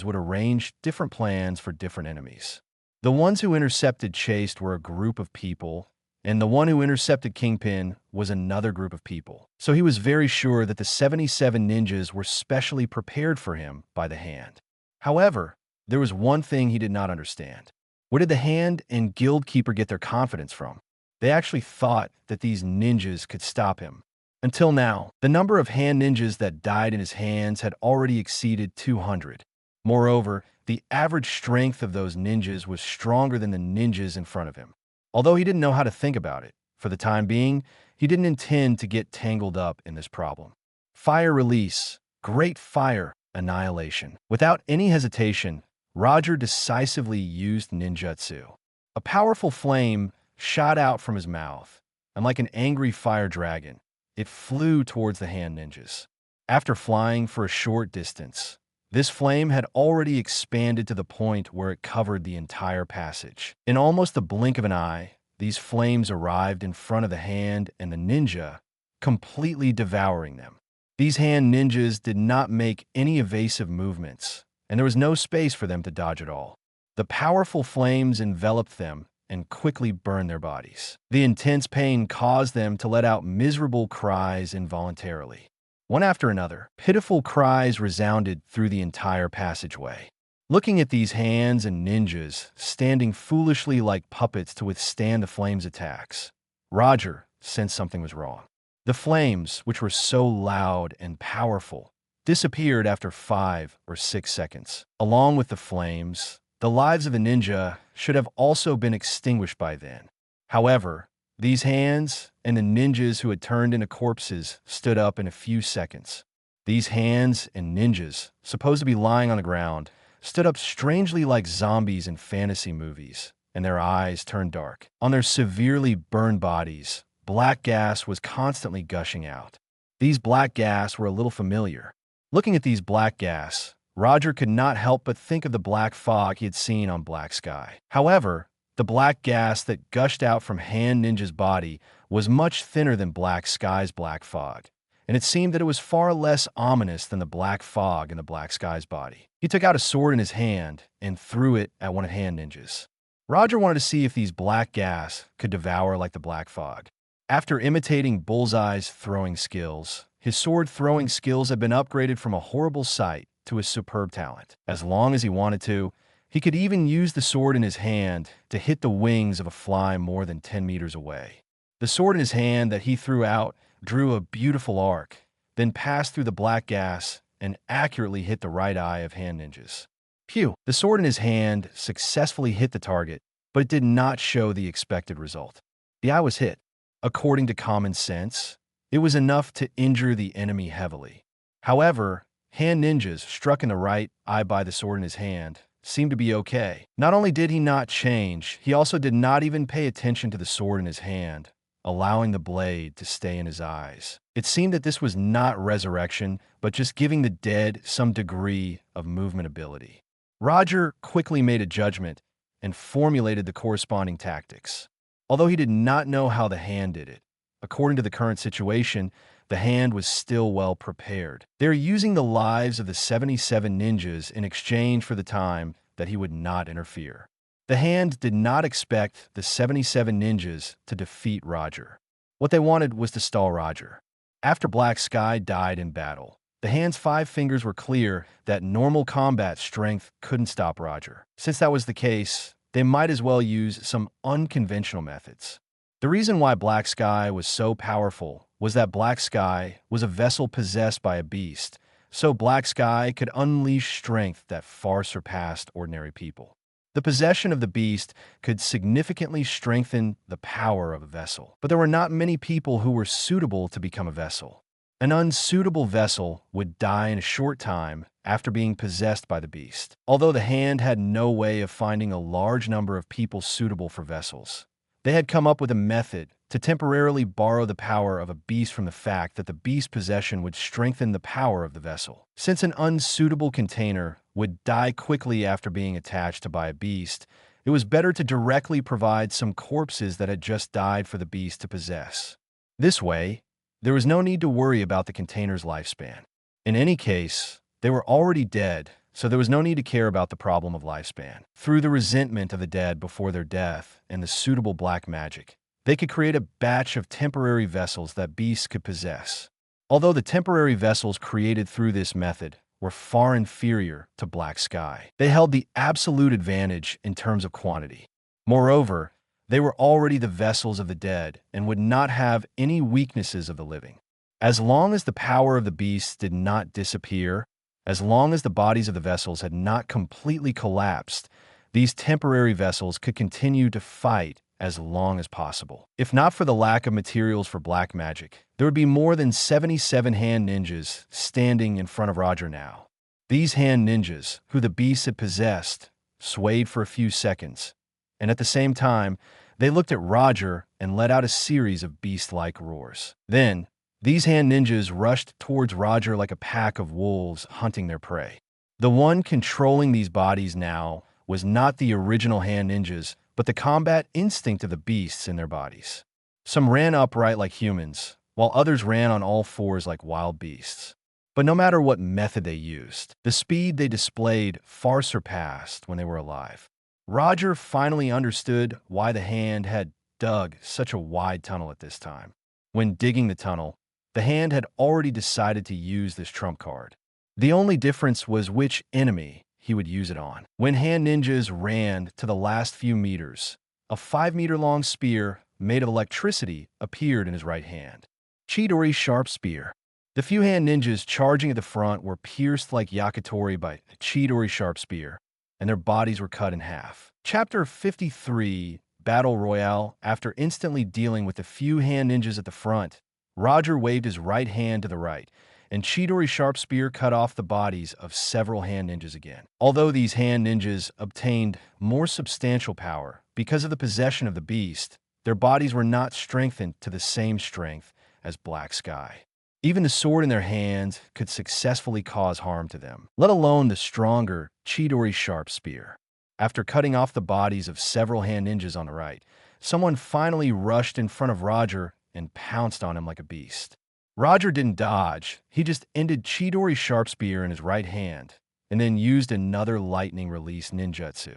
would arrange different plans for different enemies. The ones who intercepted Chased were a group of people, and the one who intercepted Kingpin was another group of people. So he was very sure that the 77 ninjas were specially prepared for him by the hand. However, there was one thing he did not understand. Where did the hand and guild keeper get their confidence from? They actually thought that these ninjas could stop him. Until now, the number of hand ninjas that died in his hands had already exceeded 200. Moreover, the average strength of those ninjas was stronger than the ninjas in front of him. Although he didn't know how to think about it, for the time being, he didn't intend to get tangled up in this problem. Fire release, great fire, annihilation. Without any hesitation, Roger decisively used ninjutsu. A powerful flame shot out from his mouth, and like an angry fire dragon, it flew towards the hand ninjas. After flying for a short distance, this flame had already expanded to the point where it covered the entire passage. In almost the blink of an eye, these flames arrived in front of the hand and the ninja, completely devouring them. These hand ninjas did not make any evasive movements, and there was no space for them to dodge at all. The powerful flames enveloped them and quickly burned their bodies. The intense pain caused them to let out miserable cries involuntarily. One after another, pitiful cries resounded through the entire passageway. Looking at these hands and ninjas standing foolishly like puppets to withstand the flames' attacks, Roger sensed something was wrong. The flames, which were so loud and powerful, disappeared after 5 or 6 seconds. Along with the flames, the lives of the ninja should have also been extinguished by then. However, these hands and the ninjas who had turned into corpses stood up in a few seconds. These hands and ninjas, supposed to be lying on the ground, stood up strangely like zombies in fantasy movies, and their eyes turned dark. On their severely burned bodies, black gas was constantly gushing out. These black gas were a little familiar. Looking at these black gas, Roger could not help but think of the black fog he had seen on Black Sky. However, the black gas that gushed out from Hand Ninja's body was much thinner than Black Sky's black fog, and it seemed that it was far less ominous than the black fog in the Black Sky's body. He took out a sword in his hand and threw it at one of Hand Ninja's. Roger wanted to see if these black gas could devour like the black fog. After imitating Bullseye's throwing skills, his sword throwing skills had been upgraded from a horrible sight to a superb talent. As long as he wanted to, he could even use the sword in his hand to hit the wings of a fly more than 10 meters away. The sword in his hand that he threw out drew a beautiful arc, then passed through the black gas and accurately hit the right eye of Hand Ninja's. Phew! The sword in his hand successfully hit the target, but it did not show the expected result. The eye was hit. According to common sense, it was enough to injure the enemy heavily. However, Hand Ninja's, struck in the right eye by the sword in his hand, seemed to be okay. Not only did he not change, he also did not even pay attention to the sword in his hand, allowing the blade to stay in his eyes. It seemed that this was not resurrection, but just giving the dead some degree of movement ability. Roger quickly made a judgment and formulated the corresponding tactics. Although he did not know how the hand did it, according to the current situation, the hand was still well prepared. They were using the lives of the 77 ninjas in exchange for the time that he would not interfere. The hand did not expect the 77 ninjas to defeat Roger. What they wanted was to stall Roger. After Black Sky died in battle, the hand's 5 fingers were clear that normal combat strength couldn't stop Roger. Since that was the case, they might as well use some unconventional methods. The reason why Black Sky was so powerful was that Black Sky was a vessel possessed by a beast, so Black Sky could unleash strength that far surpassed ordinary people. The possession of the beast could significantly strengthen the power of a vessel, but there were not many people who were suitable to become a vessel. An unsuitable vessel would die in a short time after being possessed by the beast. Although the hand had no way of finding a large number of people suitable for vessels, they had come up with a method to temporarily borrow the power of a beast from the fact that the beast's possession would strengthen the power of the vessel. Since an unsuitable container would die quickly after being attached to by a beast, it was better to directly provide some corpses that had just died for the beast to possess. This way, there was no need to worry about the container's lifespan. In any case, they were already dead, so there was no need to care about the problem of lifespan. Through the resentment of the dead before their death and the suitable black magic, they could create a batch of temporary vessels that beasts could possess. Although the temporary vessels created through this method were far inferior to Black Sky, they held the absolute advantage in terms of quantity. Moreover, they were already the vessels of the dead and would not have any weaknesses of the living. As long as the power of the beasts did not disappear, as long as the bodies of the vessels had not completely collapsed, these temporary vessels could continue to fight as long as possible. If not for the lack of materials for black magic, there would be more than 77 hand ninjas standing in front of Roger now. These hand ninjas, who the beasts had possessed, swayed for a few seconds, and at the same time, they looked at Roger and let out a series of beast-like roars. Then, these hand ninjas rushed towards Roger like a pack of wolves hunting their prey. The one controlling these bodies now was not the original hand ninjas, but the combat instinct of the beasts in their bodies. Some ran upright like humans, while others ran on all fours like wild beasts. But no matter what method they used, the speed they displayed far surpassed when they were alive. Roger finally understood why the hand had dug such a wide tunnel at this time. When digging the tunnel, the hand had already decided to use this trump card. The only difference was which enemy he would use it on. When hand ninjas ran to the last few meters, a 5-meter-long spear made of electricity appeared in his right hand. Chidori's sharp spear. The few hand ninjas charging at the front were pierced like Yakitori by Chidori's sharp spear, and their bodies were cut in half. Chapter 53, Battle Royale. After instantly dealing with the few hand ninjas at the front, Roger waved his right hand to the right, and Chidori's sharp spear cut off the bodies of several hand ninjas again. Although these hand ninjas obtained more substantial power because of the possession of the beast, their bodies were not strengthened to the same strength as Black Sky. Even the sword in their hands could successfully cause harm to them, let alone the stronger Chidori's sharp spear. After cutting off the bodies of several hand ninjas on the right, someone finally rushed in front of Roger and pounced on him like a beast. Roger didn't dodge, he just ended Chidori's sharp spear in his right hand, and then used another lightning release ninjutsu.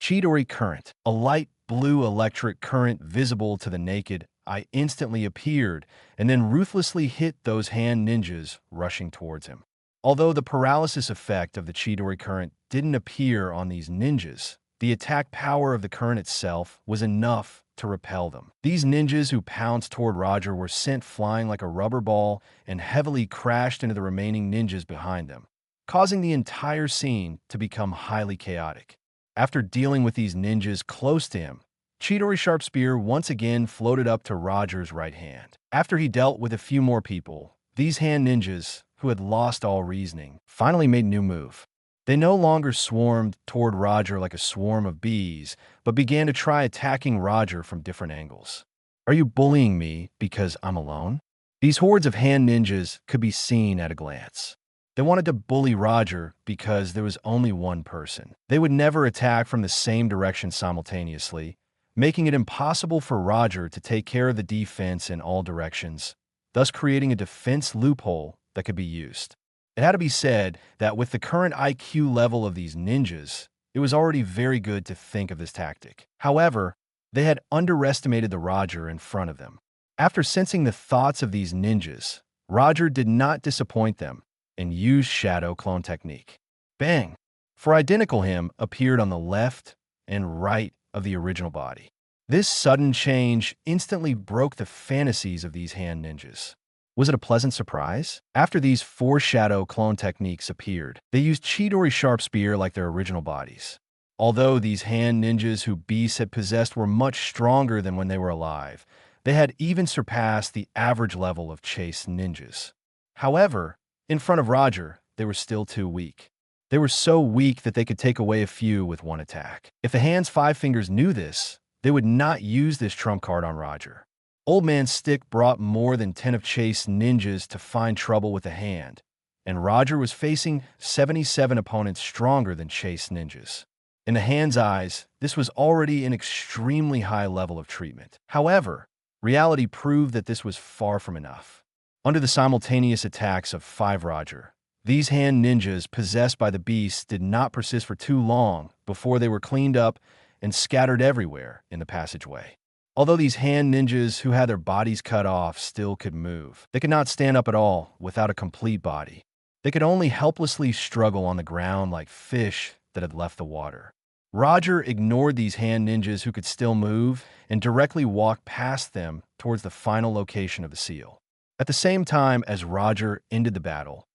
Chidori Current, a light blue electric current visible to the naked eye, instantly appeared and then ruthlessly hit those hand ninjas rushing towards him. Although the paralysis effect of the Chidori current didn't appear on these ninjas, the attack power of the current itself was enough to repel them. These ninjas who pounced toward Roger were sent flying like a rubber ball and heavily crashed into the remaining ninjas behind them, causing the entire scene to become highly chaotic. After dealing with these ninjas close to him, Chidori's sharp spear once again floated up to Roger's right hand. After he dealt with a few more people, these hand ninjas, who had lost all reasoning, finally made a new move. They no longer swarmed toward Roger like a swarm of bees, but began to try attacking Roger from different angles. Are you bullying me because I'm alone? These hordes of hand ninjas could be seen at a glance. They wanted to bully Roger because there was only one person. They would never attack from the same direction simultaneously, making it impossible for Roger to take care of the defense in all directions, thus creating a defense loophole that could be used. It had to be said that with the current IQ level of these ninjas, it was already very good to think of this tactic. However, they had underestimated the Roger in front of them. After sensing the thoughts of these ninjas, Roger did not disappoint them and used Shadow Clone technique. Bang! For identical him appeared on the left and right of the original body. This sudden change instantly broke the fantasies of these hand ninjas. Was it a pleasant surprise? After these 4 Shadow Clone techniques appeared, they used Chidori's sharp spear like their original bodies. Although these hand ninjas who Beast had possessed were much stronger than when they were alive, they had even surpassed the average level of chase ninjas. However, in front of Roger, they were still too weak. They were so weak that they could take away a few with one attack. If the hand's 5 fingers knew this, they would not use this trump card on Roger. Old Man Stick brought more than 10 of Chase ninjas to find trouble with the hand, and Roger was facing 77 opponents stronger than Chase ninjas. In the hand's eyes, this was already an extremely high level of treatment. However, reality proved that this was far from enough. Under the simultaneous attacks of 5 Roger, these hand ninjas possessed by the beast did not persist for too long before they were cleaned up and scattered everywhere in the passageway. Although these hand ninjas who had their bodies cut off still could move, they could not stand up at all without a complete body. They could only helplessly struggle on the ground like fish that had left the water. Roger ignored these hand ninjas who could still move and directly walked past them towards the final location of the seal. At the same time as Roger ended the battle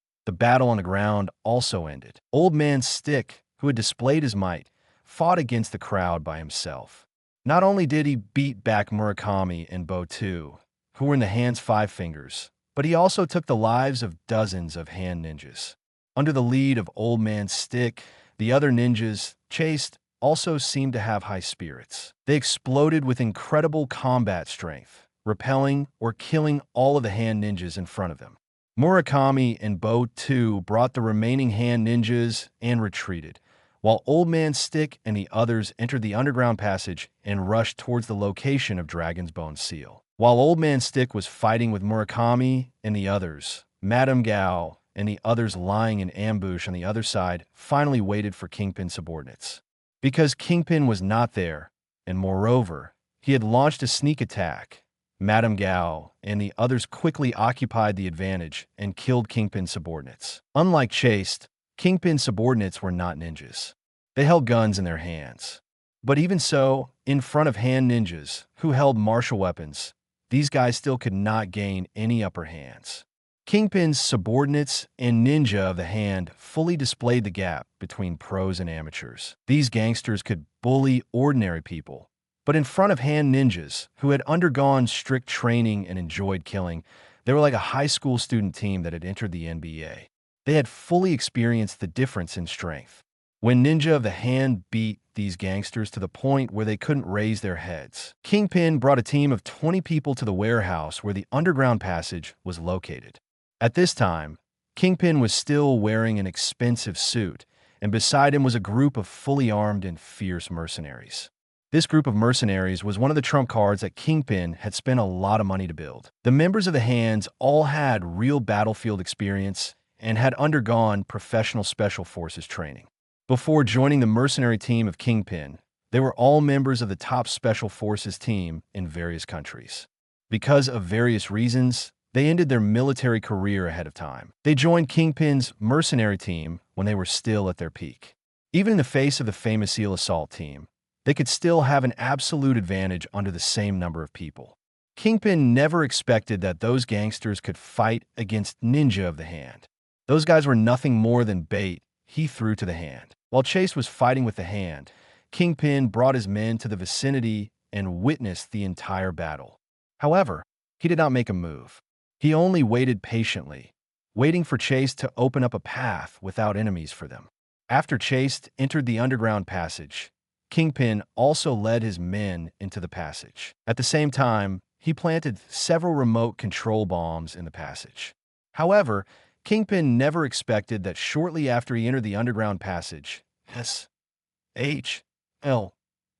on the ground also ended. Old Man Stick, who had displayed his might, fought against the crowd by himself. Not only did he beat back Murakami and Bo2, who were in the hand's 5 fingers, but he also took the lives of dozens of hand ninjas. Under the lead of Old Man Stick, the other ninjas, chased, also seemed to have high spirits. They exploded with incredible combat strength, repelling or killing all of the hand ninjas in front of them. Murakami and Bo2 brought the remaining hand ninjas and retreated, while Old Man Stick and the others entered the underground passage and rushed towards the location of Dragon's Bone Seal. While Old Man Stick was fighting with Murakami and the others, Madame Gao and the others lying in ambush on the other side finally waited for Kingpin's subordinates. Because Kingpin was not there, and moreover, he had launched a sneak attack, Madame Gao and the others quickly occupied the advantage and killed Kingpin's subordinates. Unlike Chased, Kingpin's subordinates were not ninjas. They held guns in their hands. But even so, in front of hand ninjas, who held martial weapons, these guys still could not gain any upper hands. Kingpin's subordinates and ninja of the hand fully displayed the gap between pros and amateurs. These gangsters could bully ordinary people, but in front of hand ninjas, who had undergone strict training and enjoyed killing, They were like a high school student team that had entered the NBA. They had fully experienced the difference in strength. When Ninja of the Hand beat these gangsters to the point where they couldn't raise their heads, Kingpin brought a team of 20 people to the warehouse where the underground passage was located. At this time, Kingpin was still wearing an expensive suit, and beside him was a group of fully armed and fierce mercenaries. This group of mercenaries was one of the trump cards that Kingpin had spent a lot of money to build. The members of the Hands all had real battlefield experience and had undergone professional special forces training. Before joining the mercenary team of Kingpin, they were all members of the top special forces team in various countries. Because of various reasons, they ended their military career ahead of time. They joined Kingpin's mercenary team when they were still at their peak. Even in the face of the famous SEAL assault team, they could still have an absolute advantage under the same number of people. Kingpin never expected that those gangsters could fight against Ninja of the Hand. Those guys were nothing more than bait he threw to the Hand. While Chase was fighting with the Hand, Kingpin brought his men to the vicinity and witnessed the entire battle. However, he did not make a move. He only waited patiently, waiting for Chase to open up a path without enemies for them. After Chase entered the underground passage, Kingpin also led his men into the passage. At the same time, he planted several remote control bombs in the passage. However, Kingpin never expected that shortly after he entered the underground passage,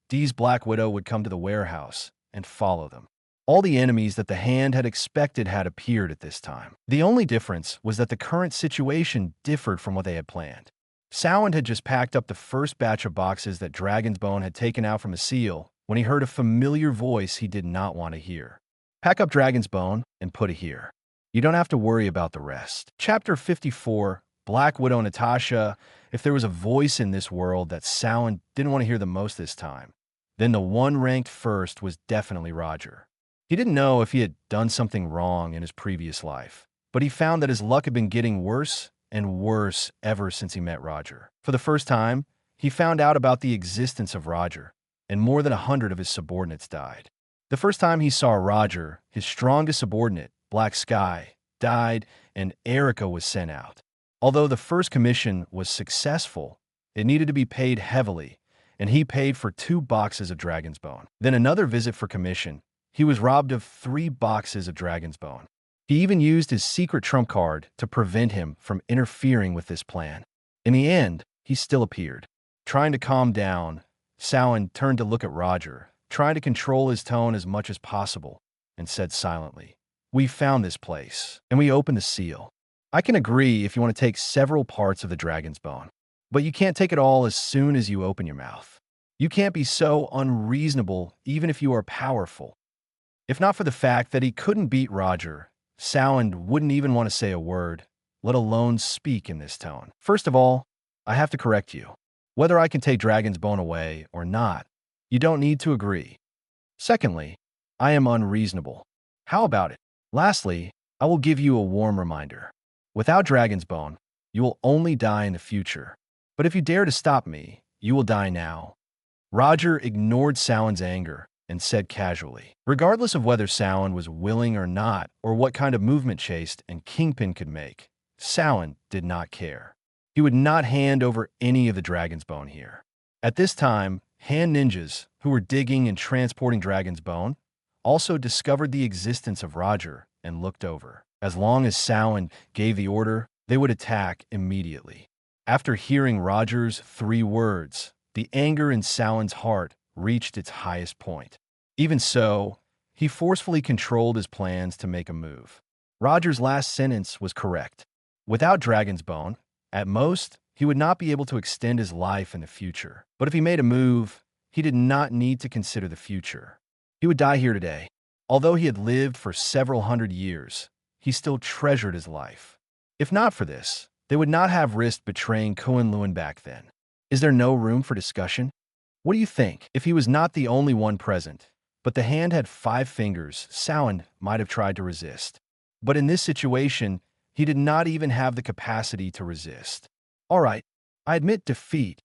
D's Black Widow would come to the warehouse and follow them. All the enemies that the Hand had expected had appeared at this time. The only difference was that the current situation differed from what they had planned. Sound had just packed up the first batch of boxes that Dragon's Bone had taken out from a seal when he heard a familiar voice he did not want to hear. Pack up Dragon's Bone and put it here. You don't have to worry about the rest. Chapter 54, Black Widow Natasha. If there was a voice in this world that Sound didn't want to hear the most this time, then the one ranked first was definitely Roger. He didn't know if he had done something wrong in his previous life, but he found that his luck had been getting worse and worse ever since he met Roger. For the first time, he found out about the existence of Roger, and more than 100 of his subordinates died. The first time he saw Roger, his strongest subordinate, Black Sky, died, and Erica was sent out. Although the first commission was successful, it needed to be paid heavily, and he paid for 2 boxes of Dragon's Bone. Then another visit for commission. He was robbed of 3 boxes of Dragon's Bone. He even used his secret trump card to prevent him from interfering with this plan. In the end, he still appeared. Trying to calm down, Sound turned to look at Roger, trying to control his tone as much as possible, and said silently, "We found this place, and we opened the seal. I can agree if you want to take several parts of the Dragon's Bone, but you can't take it all as soon as you open your mouth. You can't be so unreasonable even if you are powerful." If not for the fact that he couldn't beat Roger, Sound wouldn't even want to say a word, let alone speak in this tone. First of all, I have to correct you. Whether I can take Dragon's Bone away or not, you don't need to agree. Secondly, I am unreasonable. How about it? Lastly, I will give you a warm reminder. Without Dragon's Bone, you will only die in the future. But if you dare to stop me, you will die now. Roger ignored Sound's anger and said casually, regardless of whether Sound was willing or not, or what kind of movement Chase and Kingpin could make, Sound did not care. He would not hand over any of the Dragon's Bone here. At this time, hand ninjas, who were digging and transporting Dragon's Bone, also discovered the existence of Roger and looked over. As long as Sound gave the order, they would attack immediately. After hearing Roger's 3 words, the anger in Sound's heart reached its highest point. Even so, he forcefully controlled his plans to make a move. Roger's last sentence was correct. Without Dragon's Bone, at most, he would not be able to extend his life in the future. But if he made a move, he did not need to consider the future. He would die here today. Although he had lived for several hundred years, he still treasured his life. If not for this, they would not have risked betraying Cohen-Lewin back then. Is there no room for discussion? What do you think? If he was not the only one present, but the hand had 5 fingers, Sound might have tried to resist. But in this situation, he did not even have the capacity to resist. All right, I admit defeat.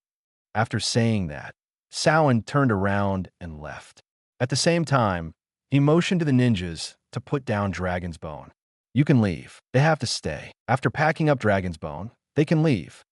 After saying that, Sound turned around and left. At the same time, he motioned to the ninjas to put down Dragon's Bone. You can leave. They have to stay. After packing up Dragon's Bone, they can leave.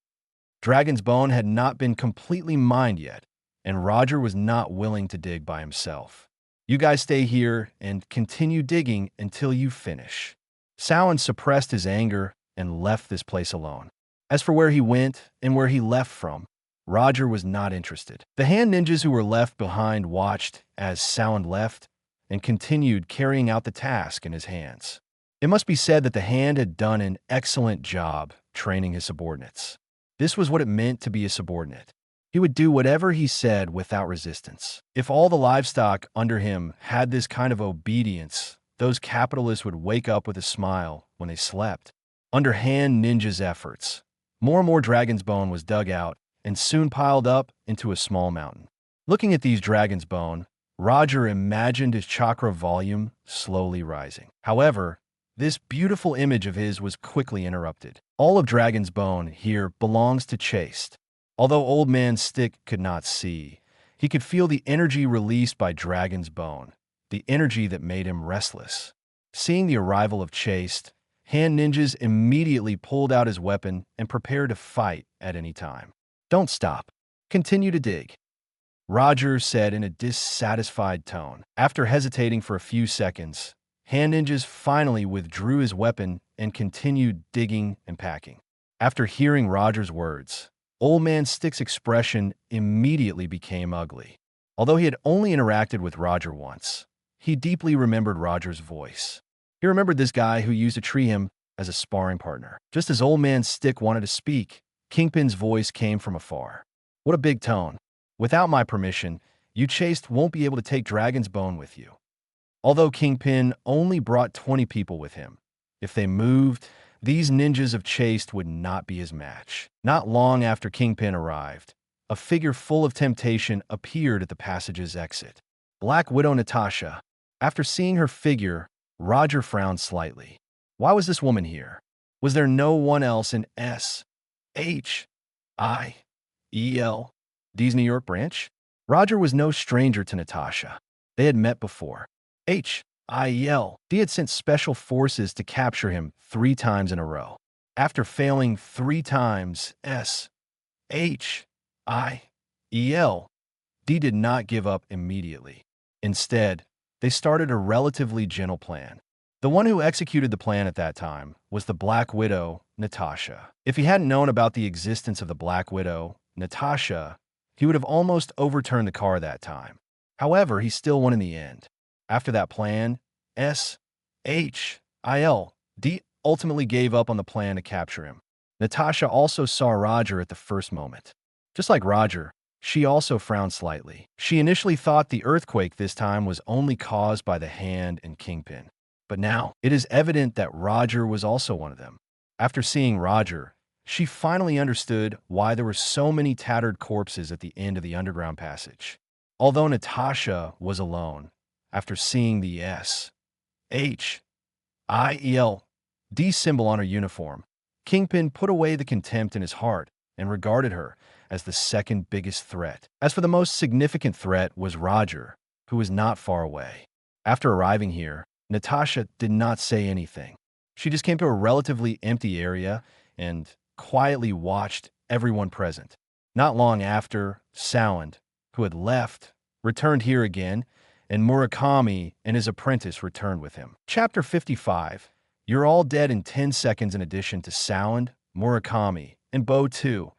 Dragon's Bone had not been completely mined yet, and Roger was not willing to dig by himself. You guys stay here and continue digging until you finish. Samhain suppressed his anger and left this place alone. As for where he went and where he left from, Roger was not interested. The hand ninjas who were left behind watched as Samhain left and continued carrying out the task in his hands. It must be said that the hand had done an excellent job training his subordinates. This was what it meant to be a subordinate. He would do whatever he said without resistance. If all the livestock under him had this kind of obedience, those capitalists would wake up with a smile when they slept. Under hand ninjas' efforts, more and more Dragon's Bone was dug out and soon piled up into a small mountain. Looking at these Dragon's Bone, Roger imagined his chakra volume slowly rising. However, this beautiful image of his was quickly interrupted. All of Dragon's Bone here belongs to Chaste. Although Old Man Stick could not see, he could feel the energy released by Dragon's Bone, the energy that made him restless. Seeing the arrival of Chaste, hand ninjas immediately pulled out his weapon and prepared to fight at any time. Don't stop. Continue to dig, Roger said in a dissatisfied tone. After hesitating for a few seconds, hand ninjas finally withdrew his weapon and continued digging and packing. After hearing Roger's words, Old Man Stick's expression immediately became ugly. Although he had only interacted with Roger once, he deeply remembered Roger's voice. He remembered this guy who used to treat him as a sparring partner. Just as Old Man Stick wanted to speak, Kingpin's voice came from afar. What a big tone. Without my permission, you Chaste won't be able to take Dragon's Bone with you. Although Kingpin only brought 20 people with him, if they moved, these ninjas of Chaste would not be his match. Not long after Kingpin arrived, a figure full of temptation appeared at the passage's exit. Black Widow Natasha. After seeing her figure, Roger frowned slightly. Why was this woman here? Was there no one else in D's New York branch? Roger was no stranger to Natasha. They had met before. D had sent special forces to capture him 3 times in a row. After failing 3 times, D did not give up immediately. Instead, they started a relatively gentle plan. The one who executed the plan at that time was the Black Widow, Natasha. If he hadn't known about the existence of the Black Widow, Natasha, he would have almost overturned the car that time. However, he still won in the end. After that plan, D ultimately gave up on the plan to capture him. Natasha also saw Roger at the first moment. Just like Roger, she also frowned slightly. She initially thought the earthquake this time was only caused by the hand and Kingpin. But now, it is evident that Roger was also one of them. After seeing Roger, she finally understood why there were so many tattered corpses at the end of the underground passage. Although Natasha was alone, after seeing the D symbol on her uniform, Kingpin put away the contempt in his heart and regarded her as the second biggest threat. As for the most significant threat was Roger, who was not far away. After arriving here, Natasha did not say anything. She just came to a relatively empty area and quietly watched everyone present. Not long after, Sound, who had left, returned here again, and Murakami and his apprentice returned with him. Chapter 55. You're all dead in 10 seconds in addition to Sound, Murakami, and Bo too.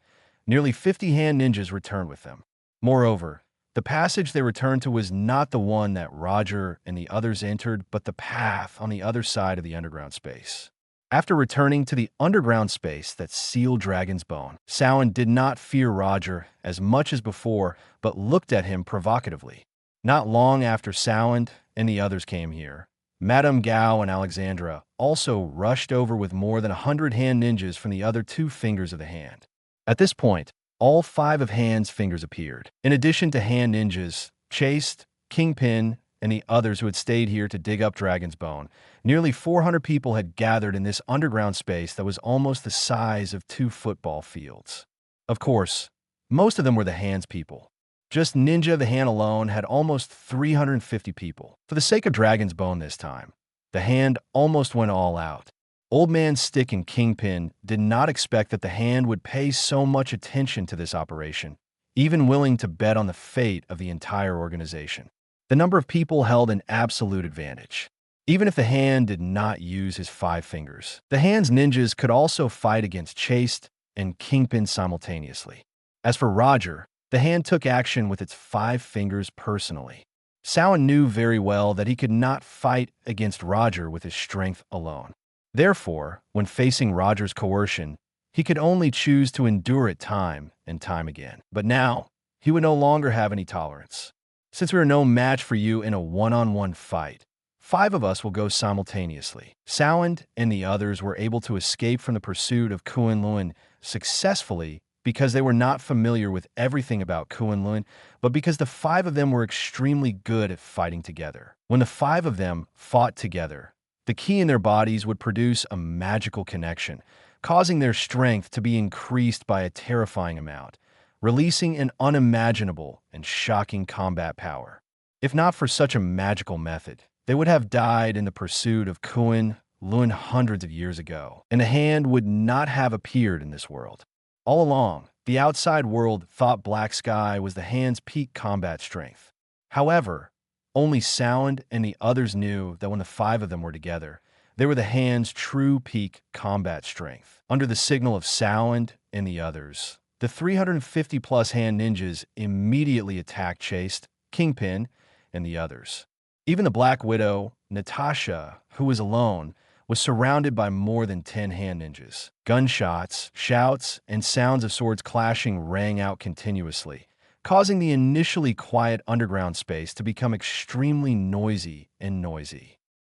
Nearly 50 hand ninjas returned with them. Moreover, the passage they returned to was not the one that Roger and the others entered, but the path on the other side of the underground space. After returning to the underground space that sealed Dragon's Bone, Sound did not fear Roger as much as before, but looked at him provocatively. Not long after Sound and the others came here, Madame Gao and Alexandra also rushed over with more than 100 hand ninjas from the other 2 fingers of the hand. At this point, all 5 of Hand's fingers appeared. In addition to hand ninjas, Chaste, Kingpin, and the others who had stayed here to dig up Dragon's Bone, nearly 400 people had gathered in this underground space that was almost the size of 2 football fields. Of course, most of them were the Hand's people. Just Ninja the Hand alone had almost 350 people. For the sake of Dragon's Bone this time, the Hand almost went all out. Old Man Stick and Kingpin did not expect that the hand would pay so much attention to this operation, even willing to bet on the fate of the entire organization. The number of people held an absolute advantage. Even if the hand did not use his 5 fingers, the hand's ninjas could also fight against Chased and Kingpin simultaneously. As for Roger, the hand took action with its 5 fingers personally. Samhain knew very well that he could not fight against Roger with his strength alone. Therefore, when facing Roger's coercion, he could only choose to endure it time and time again. But now, he would no longer have any tolerance. Since we are no match for you in a one-on-one fight, 5 of us will go simultaneously. Samhain and the others were able to escape from the pursuit of Kunlun successfully because they were not familiar with everything about Kunlun, but because the 5 of them were extremely good at fighting together. When the 5 of them fought together, the ki in their bodies would produce a magical connection, causing their strength to be increased by a terrifying amount, releasing an unimaginable and shocking combat power. If not for such a magical method, they would have died in the pursuit of Kunlun hundreds of years ago, and the hand would not have appeared in this world. All along, the outside world thought Black Sky was the hand's peak combat strength. However, only Sound and the others knew that when the 5 of them were together, they were the hand's true peak combat strength. Under the signal of Sound and the others, the 350-plus hand ninjas immediately attacked Chased, Kingpin, and the others. Even the Black Widow, Natasha, who was alone, was surrounded by more than 10 hand ninjas. Gunshots, shouts, and sounds of swords clashing rang out continuously, causing the initially quiet underground space to become extremely noisy.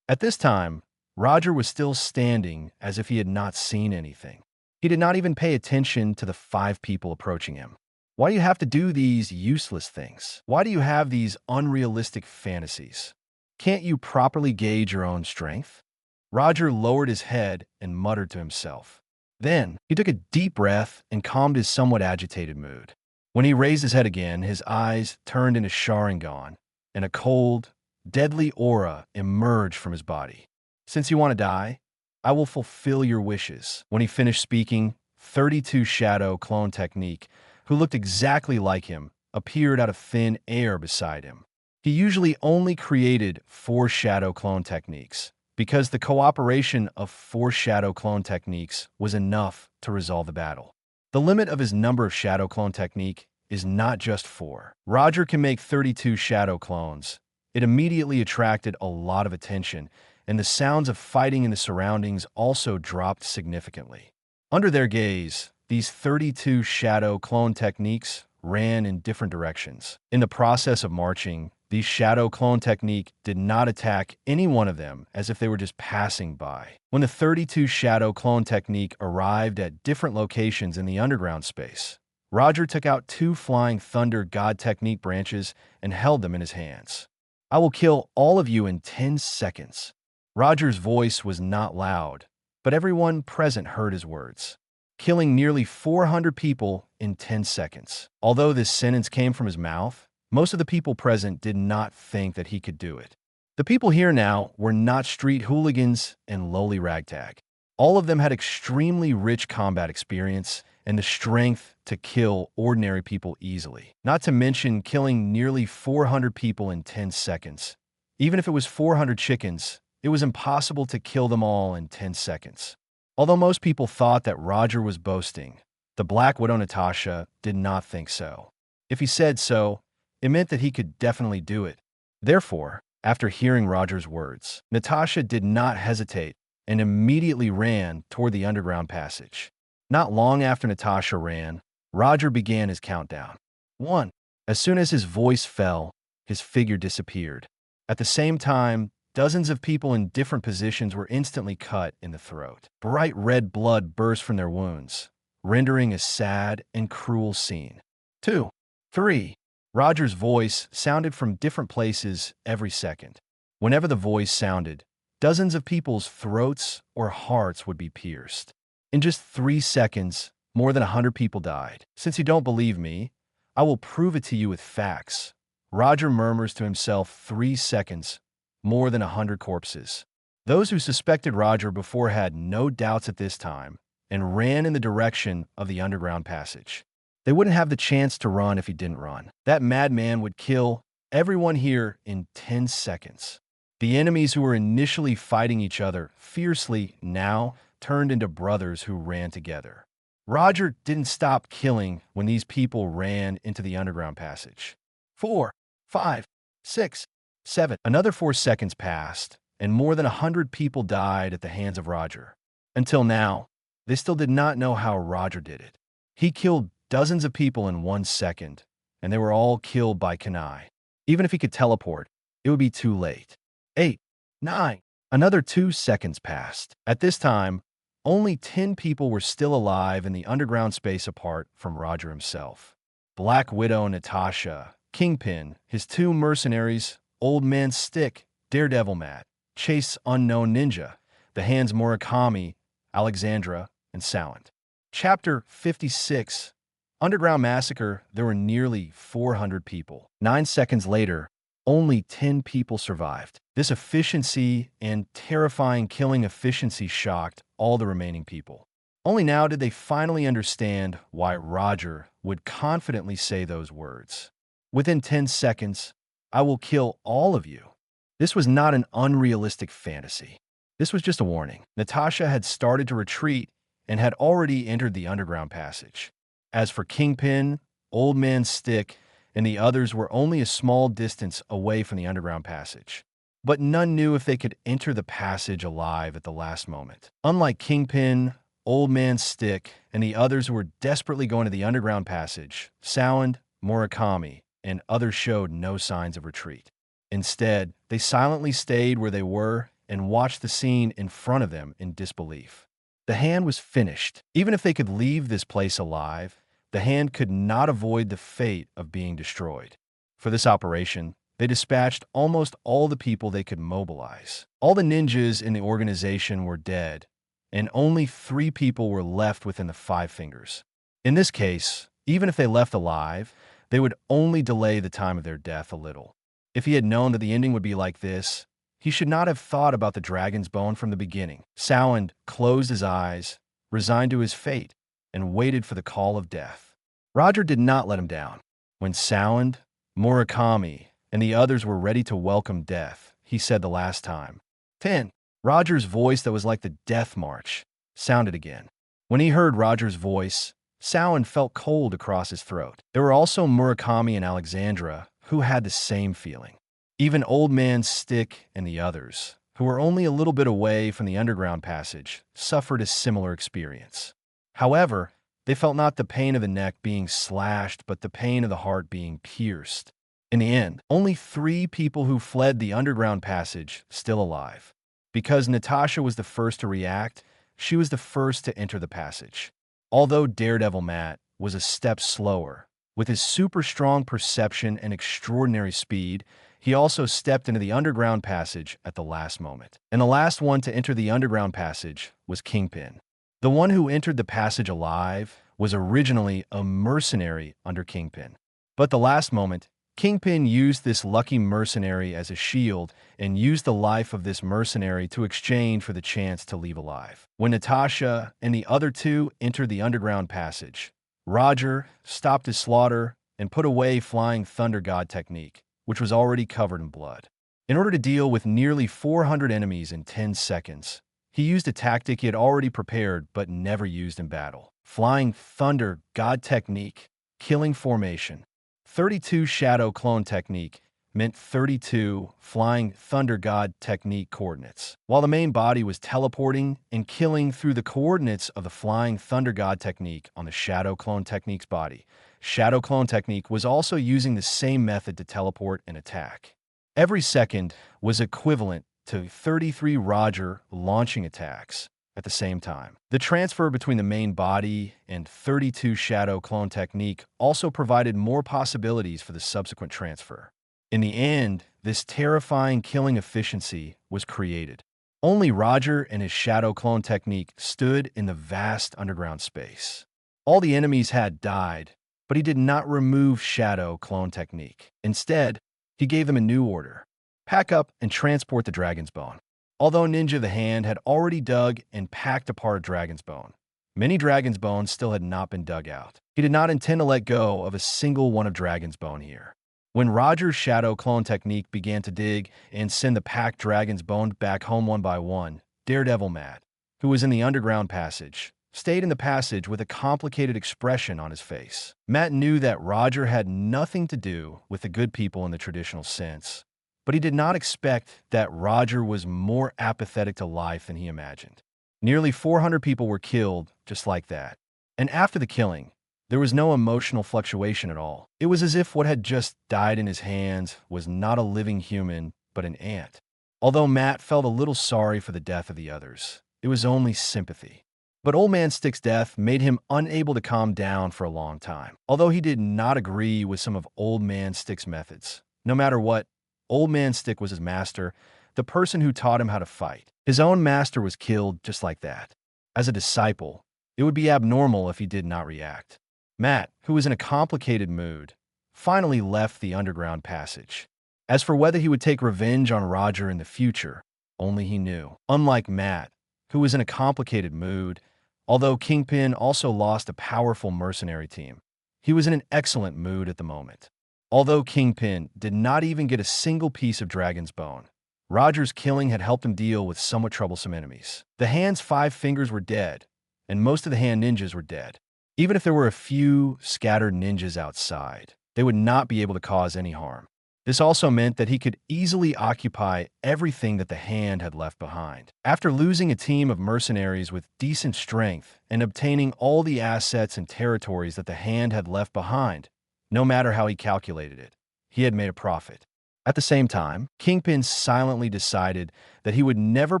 At this time, Roger was still standing as if he had not seen anything. He did not even pay attention to the 5 people approaching him. Why do you have to do these useless things? Why do you have these unrealistic fantasies? Can't you properly gauge your own strength? Roger lowered his head and muttered to himself. Then, he took a deep breath and calmed his somewhat agitated mood. When he raised his head again, his eyes turned into Sharingan, and a cold, deadly aura emerged from his body. Since you want to die, I will fulfill your wishes. When he finished speaking, 32 Shadow Clone Technique, who looked exactly like him, appeared out of thin air beside him. He usually only created 4 Shadow Clone Techniques, because the cooperation of 4 Shadow Clone Techniques was enough to resolve the battle. The limit of his number of Shadow Clone Technique is not just 4. Roger can make 32 Shadow Clones. It immediately attracted a lot of attention, and the sounds of fighting in the surroundings also dropped significantly. Under their gaze, these 32 Shadow Clone Techniques ran in different directions. In the process of marching, these Shadow Clone Technique did not attack any one of them as if they were just passing by. When the 32 Shadow Clone Technique arrived at different locations in the underground space, Roger took out 2 Flying Thunder God Technique branches and held them in his hands. I will kill all of you in 10 seconds. Roger's voice was not loud, but everyone present heard his words. Killing nearly 400 people in 10 seconds. Although this sentence came from his mouth, most of the people present did not think that he could do it. The people here now were not street hooligans and lowly ragtag. All of them had extremely rich combat experience and the strength to kill ordinary people easily. Not to mention killing nearly 400 people in 10 seconds. Even if it was 400 chickens, it was impossible to kill them all in 10 seconds. Although most people thought that Roger was boasting, the Black Widow Natasha did not think so. If he said so, it meant that he could definitely do it. Therefore, after hearing Roger's words, Natasha did not hesitate and immediately ran toward the underground passage. Not long after Natasha ran, Roger began his countdown. 1. As soon as his voice fell, his figure disappeared. At the same time, dozens of people in different positions were instantly cut in the throat. Bright red blood burst from their wounds, rendering a sad and cruel scene. 2. 3. Roger's voice sounded from different places every second. Whenever the voice sounded, dozens of people's throats or hearts would be pierced. In just 3 seconds, more than 100 people died. Since you don't believe me, I will prove it to you with facts. Roger murmurs to himself. 3 seconds, more than 100 corpses. Those who suspected Roger before had no doubts at this time and ran in the direction of the underground passage. They wouldn't have the chance to run if he didn't run. That madman would kill everyone here in 10 seconds. The enemies who were initially fighting each other fiercely now turned into brothers who ran together. Roger didn't stop killing when these people ran into the underground passage. 4, 5, 6, 7. Another 4 seconds passed, and more than 100 people died at the hands of Roger. Until now, they still did not know how Roger did it. He killed dozens of people in 1 second, and they were all killed by Kunai. Even if he could teleport, it would be too late. 8, 9. Another 2 seconds passed. At this time, only 10 people were still alive in the underground space apart from Roger himself. Black Widow Natasha, Kingpin, his 2 mercenaries, Old Man Stick, Daredevil Matt, Chase Unknown Ninja, the Hands Murakami, Alexandra, and Sound. Chapter 56. Underground Massacre. There were nearly 400 people. 9 seconds later, only 10 people survived. This efficiency and terrifying killing efficiency shocked all the remaining people. Only now did they finally understand why Roger would confidently say those words. Within 10 seconds, I will kill all of you. This was not an unrealistic fantasy. This was just a warning. Natasha had started to retreat and had already entered the underground passage. As for Kingpin, Old Man Stick, and the others were only a small distance away from the underground passage. But none knew if they could enter the passage alive at the last moment. Unlike Kingpin, Old Man Stick, and the others who were desperately going to the underground passage, Sound, Murakami, and others showed no signs of retreat. Instead, they silently stayed where they were and watched the scene in front of them in disbelief. The hand was finished. Even if they could leave this place alive, the hand could not avoid the fate of being destroyed. For this operation, they dispatched almost all the people they could mobilize. All the ninjas in the organization were dead, and only 3 people were left within the 5 fingers. In this case, even if they left alive, they would only delay the time of their death a little. If he had known that the ending would be like this, he should not have thought about the dragon's bone from the beginning. Sound closed his eyes, resigned to his fate, and waited for the call of death. Roger did not let him down. When Sound, Murakami, and the others were ready to welcome death, he said the last time. 10. Roger's voice that was like the death march sounded again. When he heard Roger's voice, Sound felt cold across his throat. There were also Murakami and Alexandra, who had the same feeling. Even Old Man Stick and the others, who were only a little bit away from the underground passage, suffered a similar experience. However, they felt not the pain of the neck being slashed, but the pain of the heart being pierced. In the end, only 3 people who fled the underground passage still alive. Because Natasha was the first to react, she was the first to enter the passage. Although Daredevil Matt was a step slower, with his super strong perception and extraordinary speed, he also stepped into the underground passage at the last moment. And the last one to enter the underground passage was Kingpin. The one who entered the passage alive was originally a mercenary under Kingpin. But the last moment, Kingpin used this lucky mercenary as a shield and used the life of this mercenary to exchange for the chance to leave alive. When Natasha and the other 2 entered the underground passage, Roger stopped his slaughter and put away Flying Thunder God technique, which was already covered in blood. In order to deal with nearly 400 enemies in 10 seconds, he used a tactic he had already prepared but never used in battle. Flying Thunder God technique, killing formation. 32 Shadow Clone technique meant 32 Flying Thunder God technique coordinates. While the main body was teleporting and killing through the coordinates of the Flying Thunder God technique on the Shadow Clone technique's body, Shadow Clone technique was also using the same method to teleport and attack. Every second was equivalent to 33 Roger launching attacks at the same time. The transfer between the main body and 32 Shadow Clone technique also provided more possibilities for the subsequent transfer. In the end, this terrifying killing efficiency was created. Only Roger and his Shadow Clone technique stood in the vast underground space. All the enemies had died, but he did not remove Shadow Clone technique. Instead, he gave them a new order. Pack up and transport the dragon's bone. Although Ninja the Hand had already dug and packed apart Dragon's Bone, many Dragon's Bones still had not been dug out. He did not intend to let go of a single one of Dragon's Bone here. When Roger's shadow clone technique began to dig and send the packed Dragon's Bone back home one by one, Daredevil Matt, who was in the underground passage, stayed in the passage with a complicated expression on his face. Matt knew that Roger had nothing to do with the good people in the traditional sense, but he did not expect that Roger was more apathetic to life than he imagined. Nearly 400 people were killed just like that. And after the killing, there was no emotional fluctuation at all. It was as if what had just died in his hands was not a living human, but an ant. Although Matt felt a little sorry for the death of the others, it was only sympathy. But Old Man Stick's death made him unable to calm down for a long time. Although he did not agree with some of Old Man Stick's methods, no matter what, Old Man Stick was his master, the person who taught him how to fight. His own master was killed just like that. As a disciple, it would be abnormal if he did not react. Matt, who was in a complicated mood, finally left the underground passage. As for whether he would take revenge on Roger in the future, only he knew. Unlike Matt, who was in a complicated mood, although Kingpin also lost a powerful mercenary team, he was in an excellent mood at the moment. Although Kingpin did not even get a single piece of Dragon's Bone, Roger's killing had helped him deal with somewhat troublesome enemies. The Hand's 5 fingers were dead, and most of the Hand ninjas were dead. Even if there were a few scattered ninjas outside, they would not be able to cause any harm. This also meant that he could easily occupy everything that the Hand had left behind. After losing a team of mercenaries with decent strength and obtaining all the assets and territories that the Hand had left behind, no matter how he calculated it, he had made a profit. At the same time, Kingpin silently decided that he would never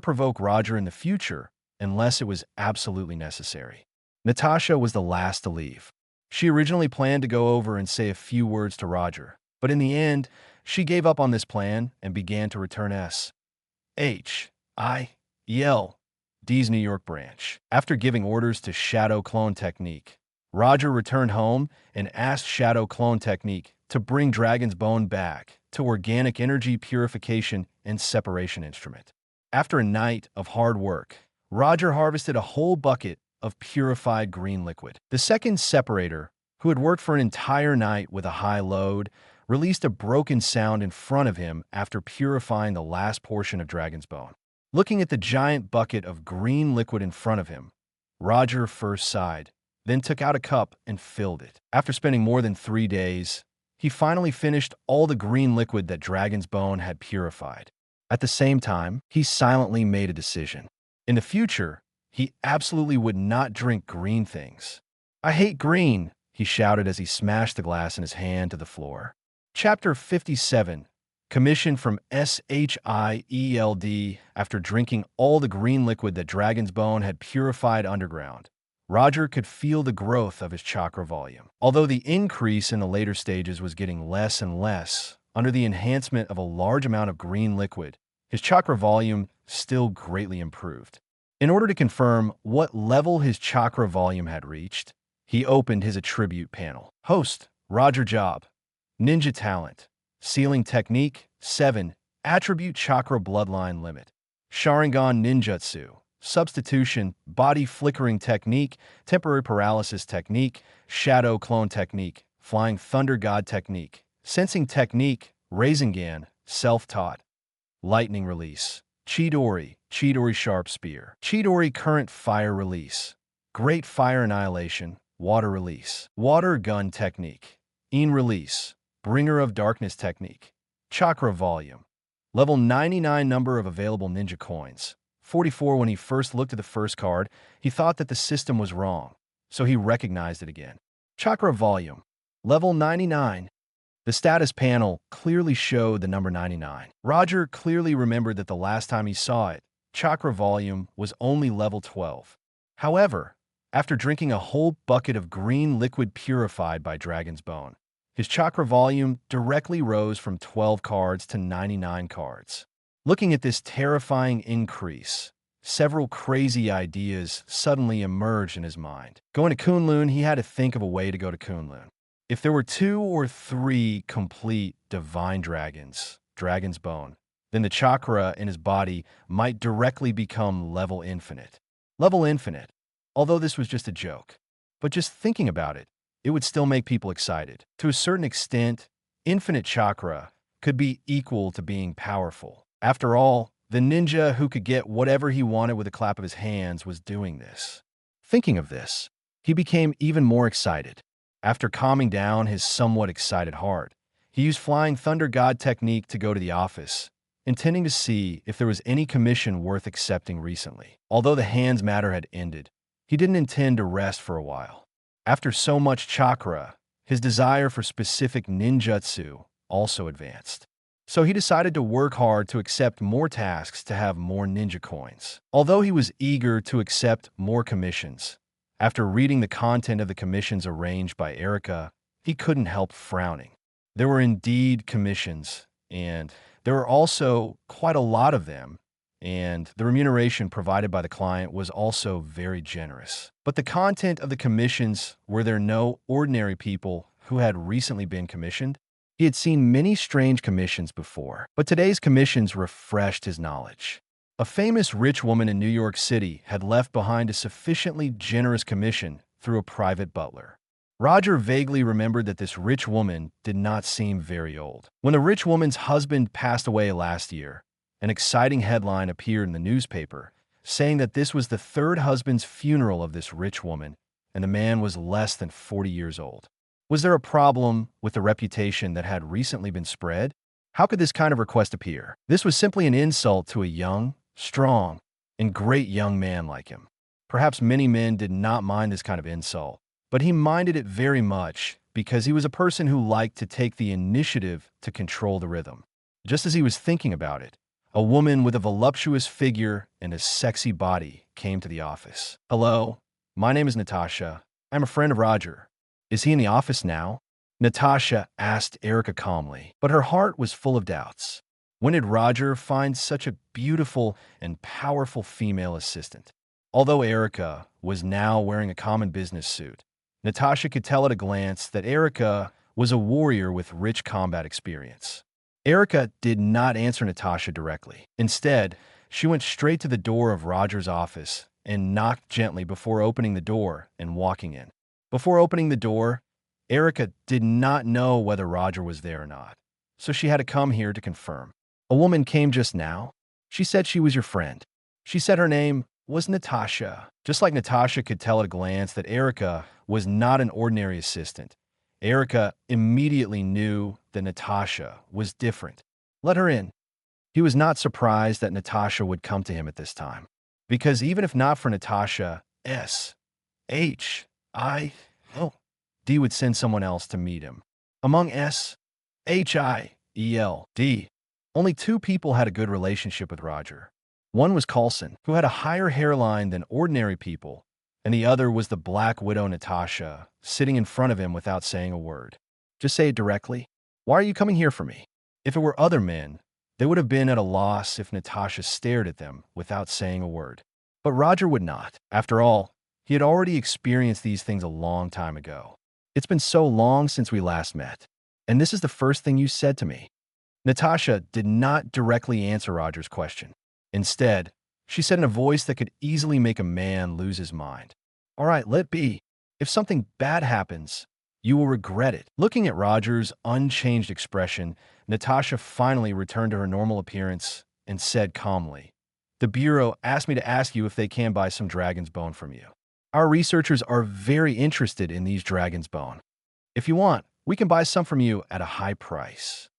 provoke Roger in the future unless it was absolutely necessary. Natasha was the last to leave. She originally planned to go over and say a few words to Roger, but in the end, she gave up on this plan and began to return D's New York branch. After giving orders to Shadow Clone Technique, Roger returned home and asked Shadow Clone Technique to bring Dragon's Bone back to Organic Energy Purification and Separation Instrument. After a night of hard work, Roger harvested a whole bucket of purified green liquid. The second separator, who had worked for an entire night with a high load, released a broken sound in front of him after purifying the last portion of Dragon's Bone. Looking at the giant bucket of green liquid in front of him, Roger first sighed, then took out a cup and filled it. After spending more than 3 days, he finally finished all the green liquid that Dragon's Bone had purified. At the same time, he silently made a decision. In the future, he absolutely would not drink green things. "I hate green," he shouted as he smashed the glass in his hand to the floor. Chapter 57, commissioned from SHIELD. After drinking all the green liquid that Dragon's Bone had purified underground, Roger could feel the growth of his chakra volume. Although the increase in the later stages was getting less and less, under the enhancement of a large amount of green liquid, his chakra volume still greatly improved. In order to confirm what level his chakra volume had reached, he opened his attribute panel. Host, Roger Job. Ninja Talent. Sealing Technique, 7. Attribute Chakra Bloodline Limit. Sharingan Ninjutsu. Substitution, Body Flickering Technique, Temporary Paralysis Technique, Shadow Clone Technique, Flying Thunder God Technique, Sensing Technique, Rasengan, Self-Taught. Lightning Release. Chidori Sharp Spear. Chidori Current Fire Release. Great Fire Annihilation, Water Release. Water Gun Technique. Een Release. Bringer of Darkness Technique. Chakra Volume. Level 99 number of available ninja coins. 44. When he first looked at the first card, he thought that the system was wrong, so he recognized it again. Chakra Volume. Level 99. The status panel clearly showed the number 99. Roger clearly remembered that the last time he saw it, chakra volume was only level 12. However, after drinking a whole bucket of green liquid purified by Dragon's Bone, his chakra volume directly rose from 12 cards to 99 cards. Looking at this terrifying increase, several crazy ideas suddenly emerged in his mind. Going to Kunlun, he had to think of a way to go to Kunlun. If there were 2 or 3 complete divine dragons, Dragon's Bone, then the chakra in his body might directly become level infinite. Level infinite, although this was just a joke. But just thinking about it, it would still make people excited. To a certain extent, infinite chakra could be equal to being powerful. After all, the ninja who could get whatever he wanted with a clap of his hands was doing this. Thinking of this, he became even more excited. After calming down his somewhat excited heart, he used Flying Thunder God technique to go to the office, intending to see if there was any commission worth accepting recently. Although the hands matter had ended, he didn't intend to rest for a while. After so much chakra, his desire for specific ninjutsu also advanced. So he decided to work hard to accept more tasks to have more ninja coins. Although he was eager to accept more commissions, after reading the content of the commissions arranged by Erica, he couldn't help frowning. There were indeed commissions, and there were also quite a lot of them, and the remuneration provided by the client was also very generous. But the content of the commissions, were there no ordinary people who had recently been commissioned? He had seen many strange commissions before, but today's commissions refreshed his knowledge. A famous rich woman in New York City had left behind a sufficiently generous commission through a private butler. Roger vaguely remembered that this rich woman did not seem very old. When the rich woman's husband passed away last year, an exciting headline appeared in the newspaper saying that this was the third husband's funeral of this rich woman, and the man was less than 40 years old. Was there a problem with the reputation that had recently been spread? How could this kind of request appear? This was simply an insult to a young, strong, and great young man like him. Perhaps many men did not mind this kind of insult, but he minded it very much because he was a person who liked to take the initiative to control the rhythm. Just as he was thinking about it, a woman with a voluptuous figure and a sexy body came to the office. "Hello, my name is Natasha. I'm a friend of Roger. Is he in the office now?" Natasha asked Erica calmly, but her heart was full of doubts. When did Roger find such a beautiful and powerful female assistant? Although Erica was now wearing a common business suit, Natasha could tell at a glance that Erica was a warrior with rich combat experience. Erica did not answer Natasha directly. Instead, she went straight to the door of Roger's office and knocked gently before opening the door and walking in. Before opening the door, Erica did not know whether Roger was there or not, so she had to come here to confirm. "A woman came just now. She said she was your friend. She said her name was Natasha." Just like Natasha could tell at a glance that Erica was not an ordinary assistant, Erica immediately knew that Natasha was different. "Let her in." He was not surprised that Natasha would come to him at this time, because even if not for Natasha, D would send someone else to meet him. Among SHIELD, only two people had a good relationship with Roger. One was Coulson, who had a higher hairline than ordinary people, and the other was the Black Widow Natasha, sitting in front of him without saying a word. Just say it directly. "Why are you coming here for me?" If it were other men, they would have been at a loss if Natasha stared at them without saying a word. But Roger would not. After all, he had already experienced these things a long time ago. "It's been so long since we last met, and this is the first thing you said to me." Natasha did not directly answer Roger's question. Instead, she said in a voice that could easily make a man lose his mind, "All right, let be. If something bad happens, you will regret it." Looking at Roger's unchanged expression, Natasha finally returned to her normal appearance and said calmly, "The Bureau asked me to ask you if they can buy some dragon's bone from you. Our researchers are very interested in these dragon's bone. If you want, we can buy some from you at a high price."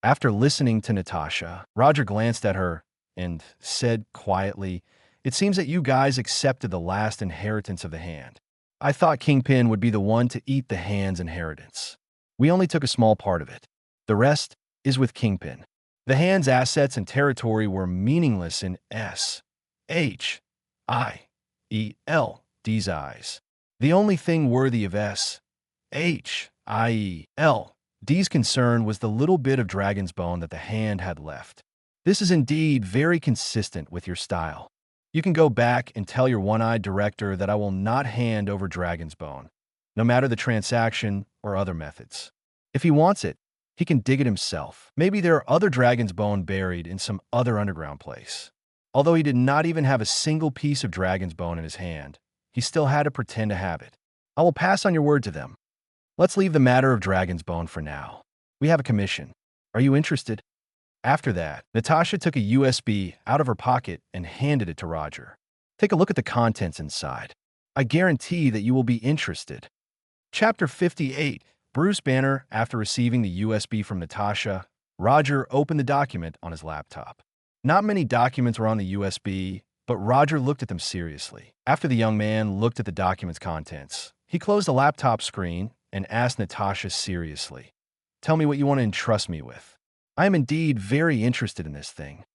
After listening to Natasha, Roger glanced at her and said quietly, "It seems that you guys accepted the last inheritance of the hand. I thought Kingpin would be the one to eat the hand's inheritance. We only took a small part of it. The rest is with Kingpin." The hand's assets and territory were meaningless in SHIELD's eyes. The only thing worthy of SHIELD's concern was the little bit of dragon's bone that the hand had left. "This is indeed very consistent with your style. You can go back and tell your one-eyed director that I will not hand over dragon's bone, no matter the transaction or other methods. If he wants it, He can dig it himself. Maybe there are other dragon's bone buried in some other underground place. Although he did not even have a single piece of dragon's bone in his hand, he still had to pretend to have it. I will pass on your word to them. Let's leave the matter of dragon's bone for now. We have a commission. Are you interested? After that, Natasha took a USB out of her pocket and handed it to Roger. Take a look at the contents inside. I guarantee that you will be interested. Chapter 58. Bruce Banner. After receiving the USB from Natasha, Roger opened the document on his laptop. Not many documents were on the USB, but Roger looked at them seriously. After the young man looked at the document's contents, he closed the laptop screen and asked Natasha seriously, "Tell me what you want to entrust me with. I am indeed very interested in this thing."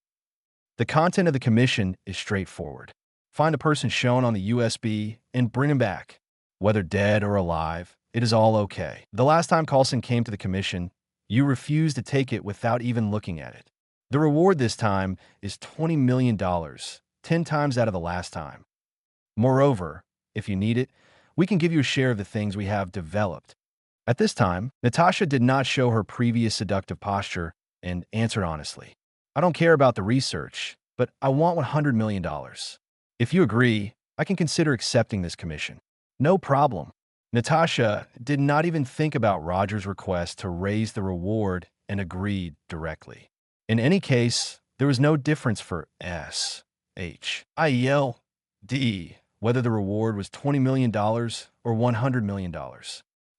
The content of the commission is straightforward. Find the person shown on the USB and bring him back. Whether dead or alive, it is all okay. The last time Carlson came to the commission, you refused to take it without even looking at it. The reward this time is $20 million, 10 times that of the last time. Moreover, if you need it, we can give you a share of the things we have developed. At this time, Natasha did not show her previous seductive posture and answered honestly, "I don't care about the research, but I want $100 million. If you agree, I can consider accepting this commission." No problem. Natasha did not even think about Roger's request to raise the reward and agreed directly. In any case, there was no difference for SHIELD whether the reward was $20 million or $100 million.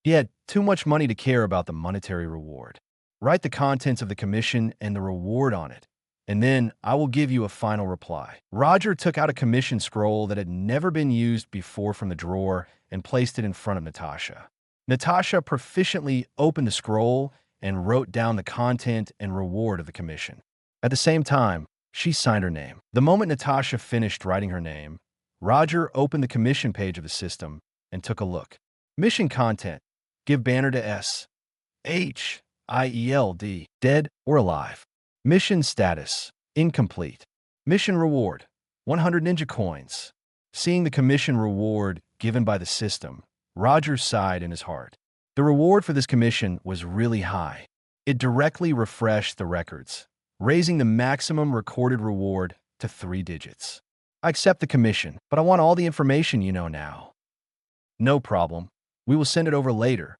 He had too much money to care about the monetary reward. Write the contents of the commission and the reward on it, and then I will give you a final reply. Roger took out a commission scroll that had never been used before from the drawer and placed it in front of Natasha. Natasha proficiently opened the scroll and wrote down the content and reward of the commission. At the same time, she signed her name. The moment Natasha finished writing her name, Roger opened the commission page of the system and took a look. Mission content: give Banner to SHIELD, dead or alive. Mission status: incomplete. Mission reward: 100 ninja coins. Seeing the commission reward given by the system, Roger sighed in his heart. The reward for this commission was really high. It directly refreshed the records, raising the maximum recorded reward to 3 digits. I accept the commission, but I want all the information you know now. No problem. We will send it over later.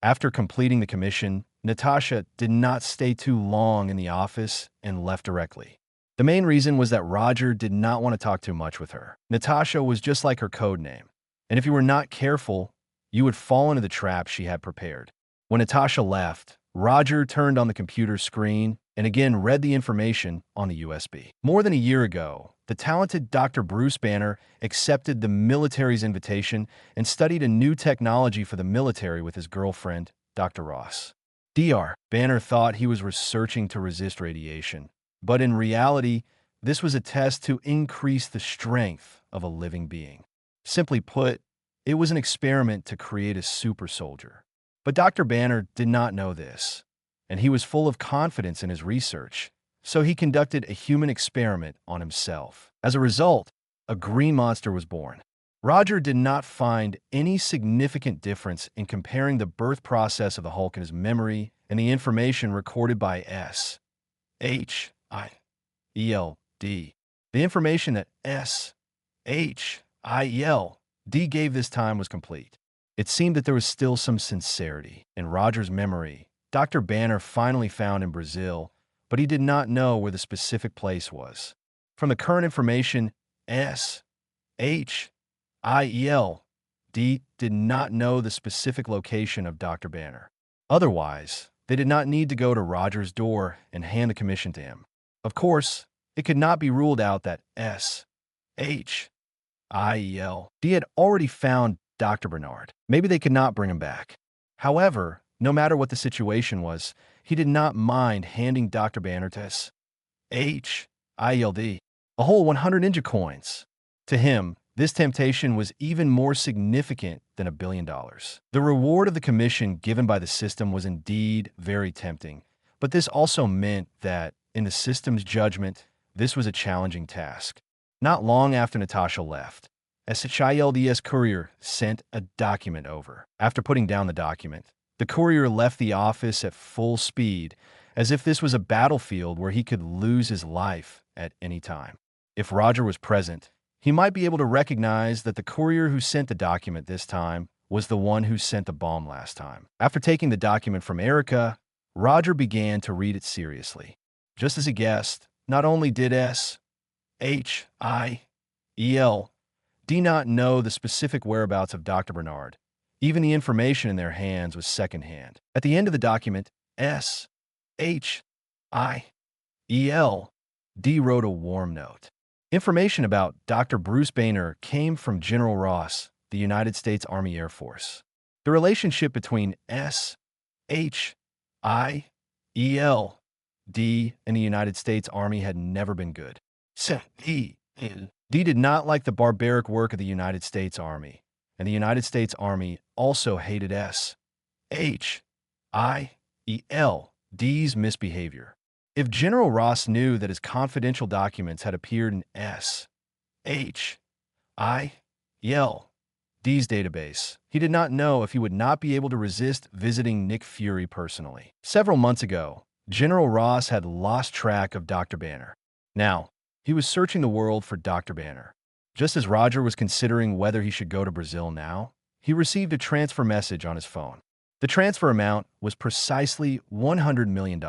After completing the commission, Natasha did not stay too long in the office and left directly. The main reason was that Roger did not want to talk too much with her. Natasha was just like her code name, and if you were not careful, you would fall into the trap she had prepared. When Natasha left, Roger turned on the computer screen and again read the information on the USB. More than a year ago, the talented Dr. Bruce Banner accepted the military's invitation and studied a new technology for the military with his girlfriend, Dr. Ross. Dr. Banner thought he was researching to resist radiation, but in reality, this was a test to increase the strength of a living being. Simply put, it was an experiment to create a super soldier. But Dr. Banner did not know this, and he was full of confidence in his research, so he conducted a human experiment on himself. As a result, a green monster was born. Roger did not find any significant difference in comparing the birth process of the Hulk in his memory and the information recorded by SHIELD. The information that SHIELD gave this time was complete. It seemed that there was still some sincerity in Roger's memory. Dr. Banner finally found in Brazil, but he did not know where the specific place was. From the current information, SHIELD did not know the specific location of Dr. Banner. Otherwise, they did not need to go to Roger's door and hand the commission to him. Of course, it could not be ruled out that SHIELD had already found Dr. Bernard. Maybe they could not bring him back. However, no matter what the situation was, he did not mind handing Dr. Banner to SHIELD a whole 100 ninja coins. To him, this temptation was even more significant than $1 billion. The reward of the commission given by the system was indeed very tempting, but this also meant that, in the system's judgment, this was a challenging task. Not long after Natasha left, SHIELD's courier sent a document over. After putting down the document, The courier left the office at full speed, as if this was a battlefield where he could lose his life at any time. If Roger was present, he might be able to recognize that the courier who sent the document this time was the one who sent the bomb last time. After taking the document from Erica, Roger began to read it seriously. Just as he guessed, not only did S.H.I.E.L.D. not know the specific whereabouts of Dr. Bernard, even the information in their hands was secondhand. At the end of the document, S.H.I.E.L.D. wrote a warm note. Information about Dr. Bruce Banner came from General Ross, the United States Army Air Force. The relationship between S.H.I.E.L.D. and the United States Army had never been good. D did not like the barbaric work of the United States Army, and the United States Army also hated S.H.I.E.L.D.'s misbehavior. If General Ross knew that his confidential documents had appeared in S.H.I.E.L.D.'s database, he did not know if he would not be able to resist visiting Nick Fury personally. Several months ago, General Ross had lost track of Dr. Banner. Now, he was searching the world for Dr. Banner. Just as Roger was considering whether he should go to Brazil now, he received a transfer message on his phone. The transfer amount was precisely $100 million.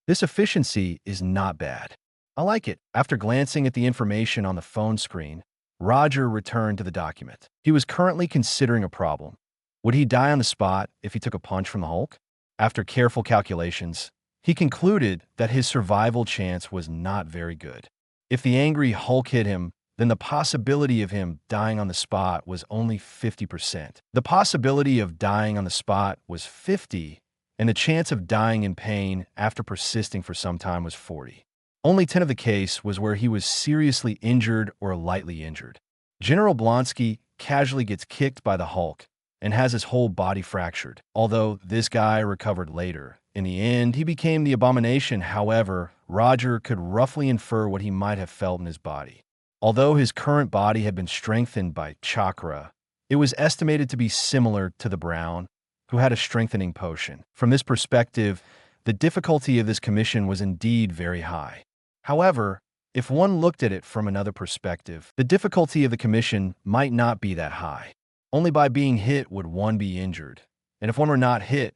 This efficiency is not bad. I like it. After glancing at the information on the phone screen, Roger returned to the document. He was currently considering a problem. Would he die on the spot if he took a punch from the Hulk? After careful calculations, he concluded that his survival chance was not very good. If the angry Hulk hit him, then the possibility of him dying on the spot was only 50%. The possibility of dying on the spot was 50, and the chance of dying in pain after persisting for some time was 40. Only 10 of the case was where he was seriously injured or lightly injured. General Blonsky casually gets kicked by the Hulk and has his whole body fractured, although this guy recovered later. In the end, he became the Abomination. However, Roger could roughly infer what he might have felt in his body. Although his current body had been strengthened by chakra, it was estimated to be similar to the Brown, who had a strengthening potion. From this perspective, the difficulty of this commission was indeed very high. However, if one looked at it from another perspective, the difficulty of the commission might not be that high. Only by being hit would one be injured, and if one were not hit,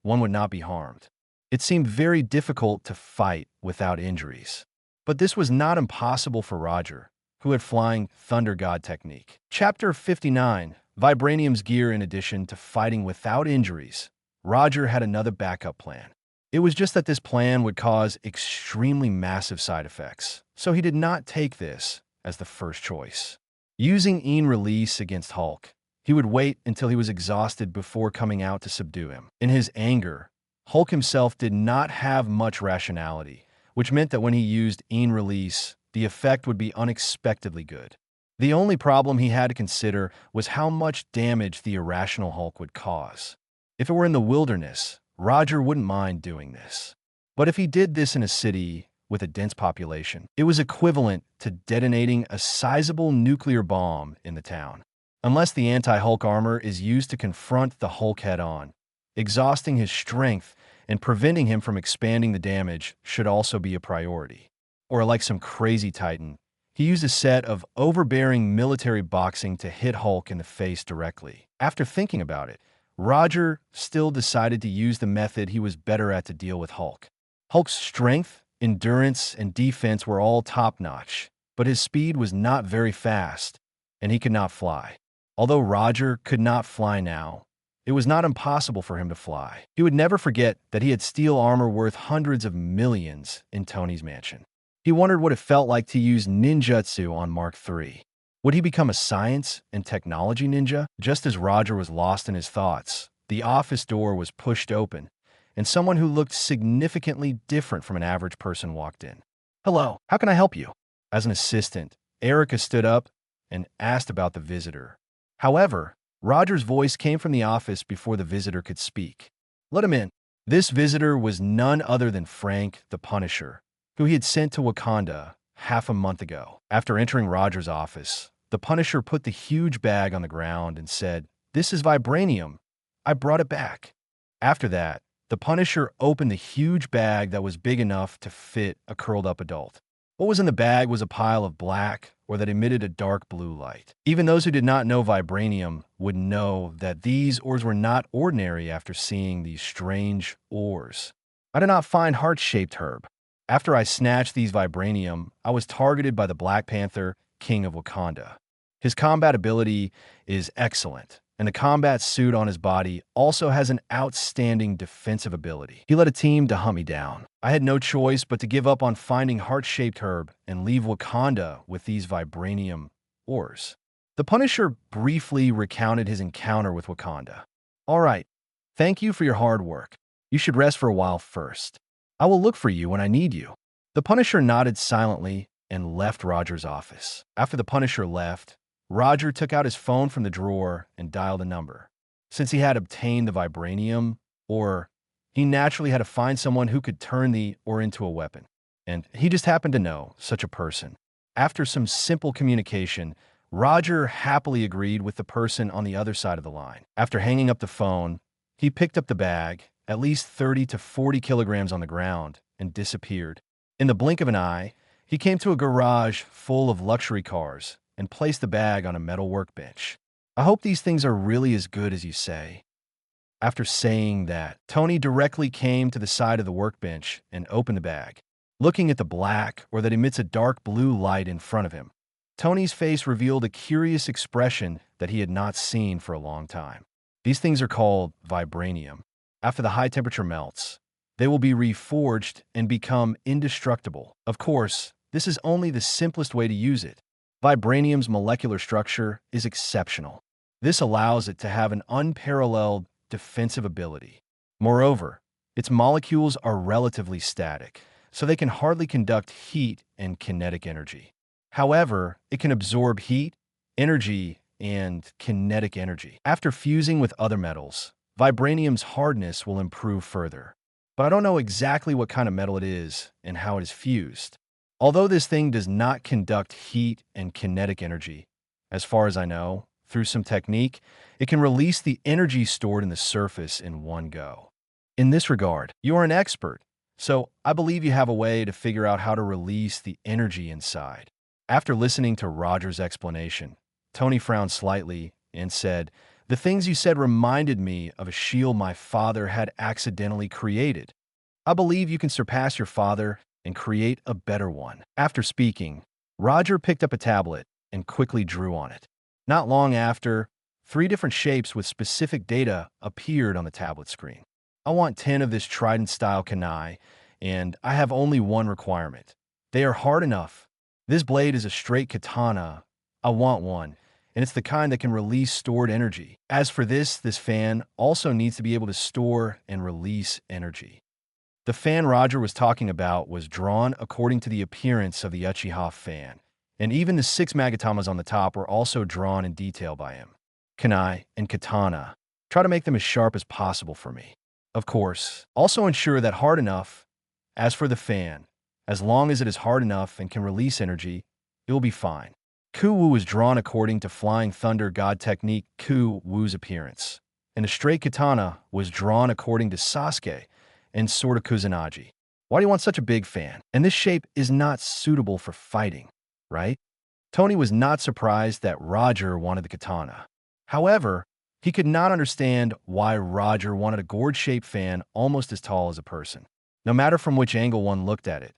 one would not be harmed. It seemed very difficult to fight without injuries. But this was not impossible for Roger, who had Flying Thunder God technique. Chapter 59, Vibranium's gear. In addition to fighting without injuries, Roger had another backup plan. It was just that this plan would cause extremely massive side effects, so he did not take this as the first choice. Using Een release against Hulk, he would wait until he was exhausted before coming out to subdue him. In his anger, Hulk himself did not have much rationality, which meant that when he used Een release, the effect would be unexpectedly good. The only problem he had to consider was how much damage the irrational Hulk would cause. If it were in the wilderness, Roger wouldn't mind doing this. But if he did this in a city with a dense population, it was equivalent to detonating a sizable nuclear bomb in the town. Unless the anti-Hulk armor is used to confront the Hulk head-on, exhausting his strength and preventing him from expanding the damage should also be a priority. Or like some crazy titan, he used a set of overbearing military boxing to hit Hulk in the face directly. After thinking about it, Roger still decided to use the method he was better at to deal with Hulk. Hulk's strength, endurance, and defense were all top-notch, but his speed was not very fast, and he could not fly. Although Roger could not fly now, it was not impossible for him to fly. He would never forget that he had steel armor worth hundreds of millions in Tony's mansion. He wondered what it felt like to use ninjutsu on Mark III. Would he become a science and technology ninja? Just as Roger was lost in his thoughts, the office door was pushed open, and someone who looked significantly different from an average person walked in. "Hello, how can I help you?" As an assistant, Erica stood up and asked about the visitor. However, Roger's voice came from the office before the visitor could speak. "Let him in." This visitor was none other than Frank the Punisher, who he had sent to Wakanda half a month ago. After entering Roger's office, the Punisher put the huge bag on the ground and said, "This is vibranium. I brought it back." After that, the Punisher opened the huge bag that was big enough to fit a curled-up adult. What was in the bag was a pile of black, or that emitted a dark blue light. Even those who did not know vibranium would know that these ores were not ordinary after seeing these strange ores. I did not find heart-shaped herb. After I snatched these vibranium, I was targeted by the Black Panther, King of Wakanda. His combat ability is excellent, and the combat suit on his body also has an outstanding defensive ability. He led a team to hunt me down. I had no choice but to give up on finding heart-shaped herb and leave Wakanda with these vibranium ores. The Punisher briefly recounted his encounter with Wakanda. "All right, thank you for your hard work. You should rest for a while first. I will look for you when I need you." The Punisher nodded silently and left Roger's office. After the Punisher left, Roger took out his phone from the drawer and dialed a number. Since he had obtained the vibranium ore, he naturally had to find someone who could turn the ore into a weapon. And he just happened to know such a person. After some simple communication, Roger happily agreed with the person on the other side of the line. After hanging up the phone, he picked up the bag, at least 30 to 40 kilograms on the ground, and disappeared. In the blink of an eye, he came to a garage full of luxury cars and placed the bag on a metal workbench. "I hope these things are really as good as you say." After saying that, Tony directly came to the side of the workbench and opened the bag. Looking at the black, or that emits a dark blue light in front of him, Tony's face revealed a curious expression that he had not seen for a long time. These things are called vibranium. After the high temperature melts, they will be reforged and become indestructible. Of course, this is only the simplest way to use it. Vibranium's molecular structure is exceptional. This allows it to have an unparalleled defensive ability. Moreover, its molecules are relatively static, so they can hardly conduct heat and kinetic energy. However, it can absorb heat, energy, and kinetic energy. After fusing with other metals, vibranium's hardness will improve further. But I don't know exactly what kind of metal it is and how it is fused. Although this thing does not conduct heat and kinetic energy, as far as I know, through some technique, it can release the energy stored in the surface in one go. In this regard, you are an expert, so I believe you have a way to figure out how to release the energy inside. After listening to Roger's explanation, Tony frowned slightly and said, "The things you said reminded me of a shield my father had accidentally created. I believe you can surpass your father and create a better one." After speaking, Roger picked up a tablet and quickly drew on it. Not long after, 3 different shapes with specific data appeared on the tablet screen. "I want 10 of this trident-style kunai, and I have only one requirement. They are hard enough. This blade is a straight katana. I want one, and it's the kind that can release stored energy. As for this fan also needs to be able to store and release energy." The fan Roger was talking about was drawn according to the appearance of the Uchiha fan, and even the 6 magatamas on the top were also drawn in detail by him. "Kunai and katana. Try to make them as sharp as possible for me. Of course, also ensure that hard enough. As for the fan, as long as it is hard enough and can release energy, it will be fine." Ku-Wu was drawn according to Flying Thunder God technique Ku-Wu's appearance, and a straight katana was drawn according to Sasuke and Sword of Kusanagi. "Why do you want such a big fan? And this shape is not suitable for fighting, right?" Tony was not surprised that Roger wanted the katana. However, he could not understand why Roger wanted a gourd-shaped fan almost as tall as a person. No matter from which angle one looked at it,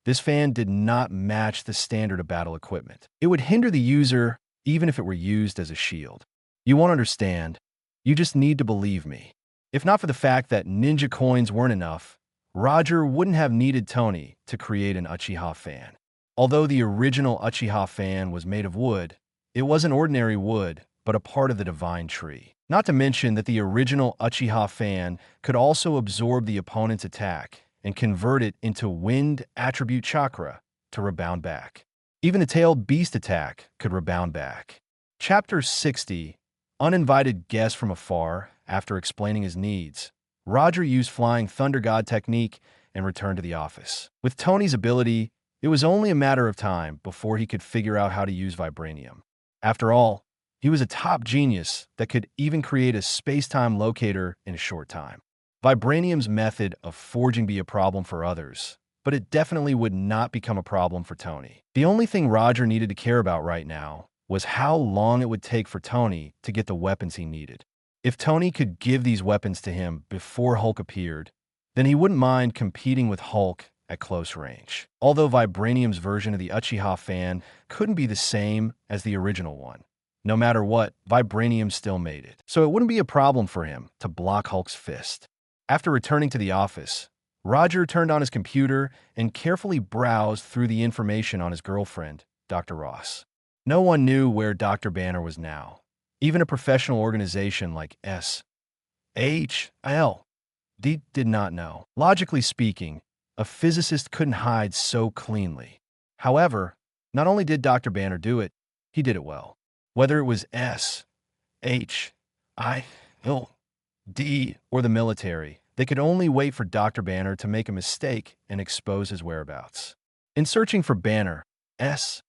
this fan did not match the standard of battle equipment. It would hinder the user even if it were used as a shield. You won't understand. You just need to believe me. If not for the fact that ninja coins weren't enough, Roger wouldn't have needed Tony to create an Uchiha fan. Although the original Uchiha fan was made of wood, it wasn't ordinary wood, but a part of the divine tree. Not to mention that the original Uchiha fan could also absorb the opponent's attack and convert it into wind attribute chakra to rebound back. Even the tailed beast attack could rebound back. Chapter 60, Uninvited Guest from Afar. After explaining his needs, Roger used Flying Thunder God technique and returned to the office. With Tony's ability, it was only a matter of time before he could figure out how to use vibranium. After all, he was a top genius that could even create a space-time locator in a short time. Vibranium's method of forging be a problem for others, but it definitely would not become a problem for Tony. The only thing Roger needed to care about right now was how long it would take for Tony to get the weapons he needed. If Tony could give these weapons to him before Hulk appeared, then he wouldn't mind competing with Hulk at close range. Although Vibranium's version of the Uchiha fan couldn't be the same as the original one, no matter what, Vibranium still made it. So it wouldn't be a problem for him to block Hulk's fist. After returning to the office, Roger turned on his computer and carefully browsed through the information on his girlfriend, Dr. Ross. No one knew where Dr. Banner was now. Even a professional organization like SHL did not know. Logically speaking, a physicist couldn't hide so cleanly. However, not only did Dr. Banner do it, he did it well. Whether it was SHIL or the military, they could only wait for Dr. Banner to make a mistake and expose his whereabouts. In searching for Banner, SHIELD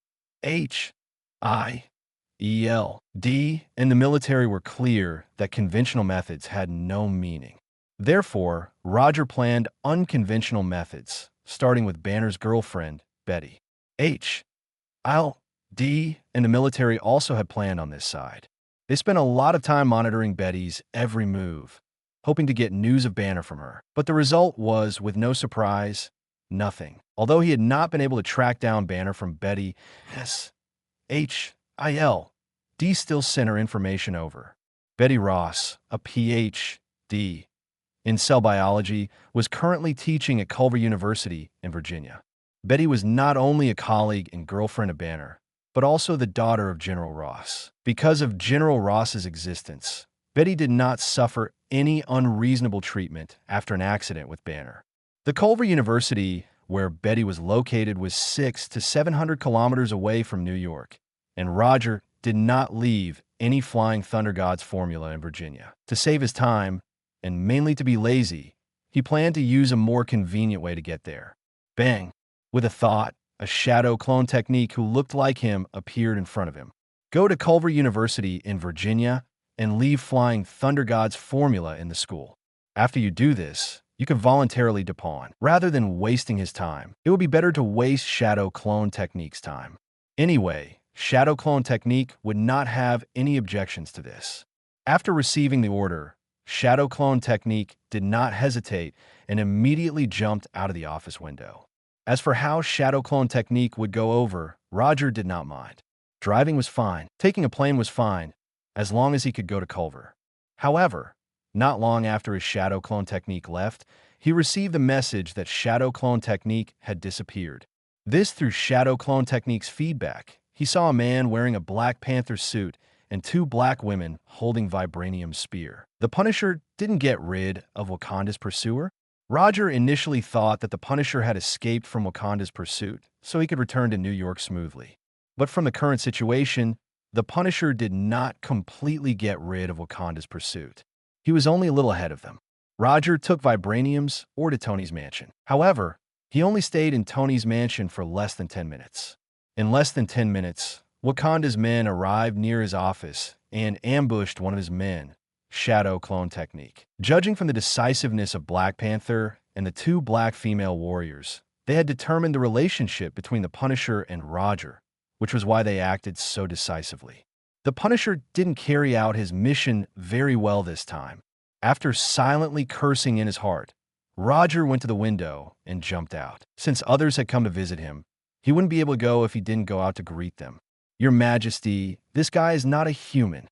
and the military were clear that conventional methods had no meaning. Therefore, Roger planned unconventional methods, starting with Banner's girlfriend, Betty. HILD and the military also had planned on this side. They spent a lot of time monitoring Betty's every move, hoping to get news of Banner from her. But the result was, with no surprise, nothing. Although he had not been able to track down Banner from Betty, SHILD still sent her information over. Betty Ross, a Ph.D. in cell biology, was currently teaching at Culver University in Virginia. Betty was not only a colleague and girlfriend of Banner, but also the daughter of General Ross. Because of General Ross's existence, Betty did not suffer any unreasonable treatment after an accident with Banner. The Culver University, where Betty was located, was 600 to 700 kilometers away from New York, and Roger did not leave any Flying Thunder Gods formula in Virginia. To save his time, and mainly to be lazy, he planned to use a more convenient way to get there. Bang! With a thought, a shadow clone technique who looked like him appeared in front of him. Go to Culver University in Virginia and leave Flying Thunder Gods formula in the school. After you do this, you can voluntarily depawn. Rather than wasting his time, it would be better to waste Shadow Clone Technique's time. Anyway, Shadow Clone Technique would not have any objections to this. After receiving the order, Shadow Clone Technique did not hesitate and immediately jumped out of the office window. As for how Shadow Clone Technique would go over, Roger did not mind. Driving was fine, taking a plane was fine, as long as he could go to Culver. However, not long after his Shadow Clone Technique left, he received a message that Shadow Clone Technique had disappeared. This through Shadow Clone Technique's feedback. He saw a man wearing a Black Panther suit and 2 black women holding Vibranium's spear. The Punisher didn't get rid of Wakanda's pursuer. Roger initially thought that the Punisher had escaped from Wakanda's pursuit, so he could return to New York smoothly. But from the current situation, the Punisher did not completely get rid of Wakanda's pursuit. He was only a little ahead of them. Roger took Vibranium's or to Tony's mansion. However, he only stayed in Tony's mansion for less than 10 minutes. In less than 10 minutes, Wakanda's men arrived near his office and ambushed one of his men, Shadow Clone Technique. Judging from the decisiveness of Black Panther and the 2 black female warriors, they had determined the relationship between the Punisher and Roger, which was why they acted so decisively. The Punisher didn't carry out his mission very well this time. After silently cursing in his heart, Roger went to the window and jumped out. Since others had come to visit him, he wouldn't be able to go if he didn't go out to greet them. Your Majesty, this guy is not a human.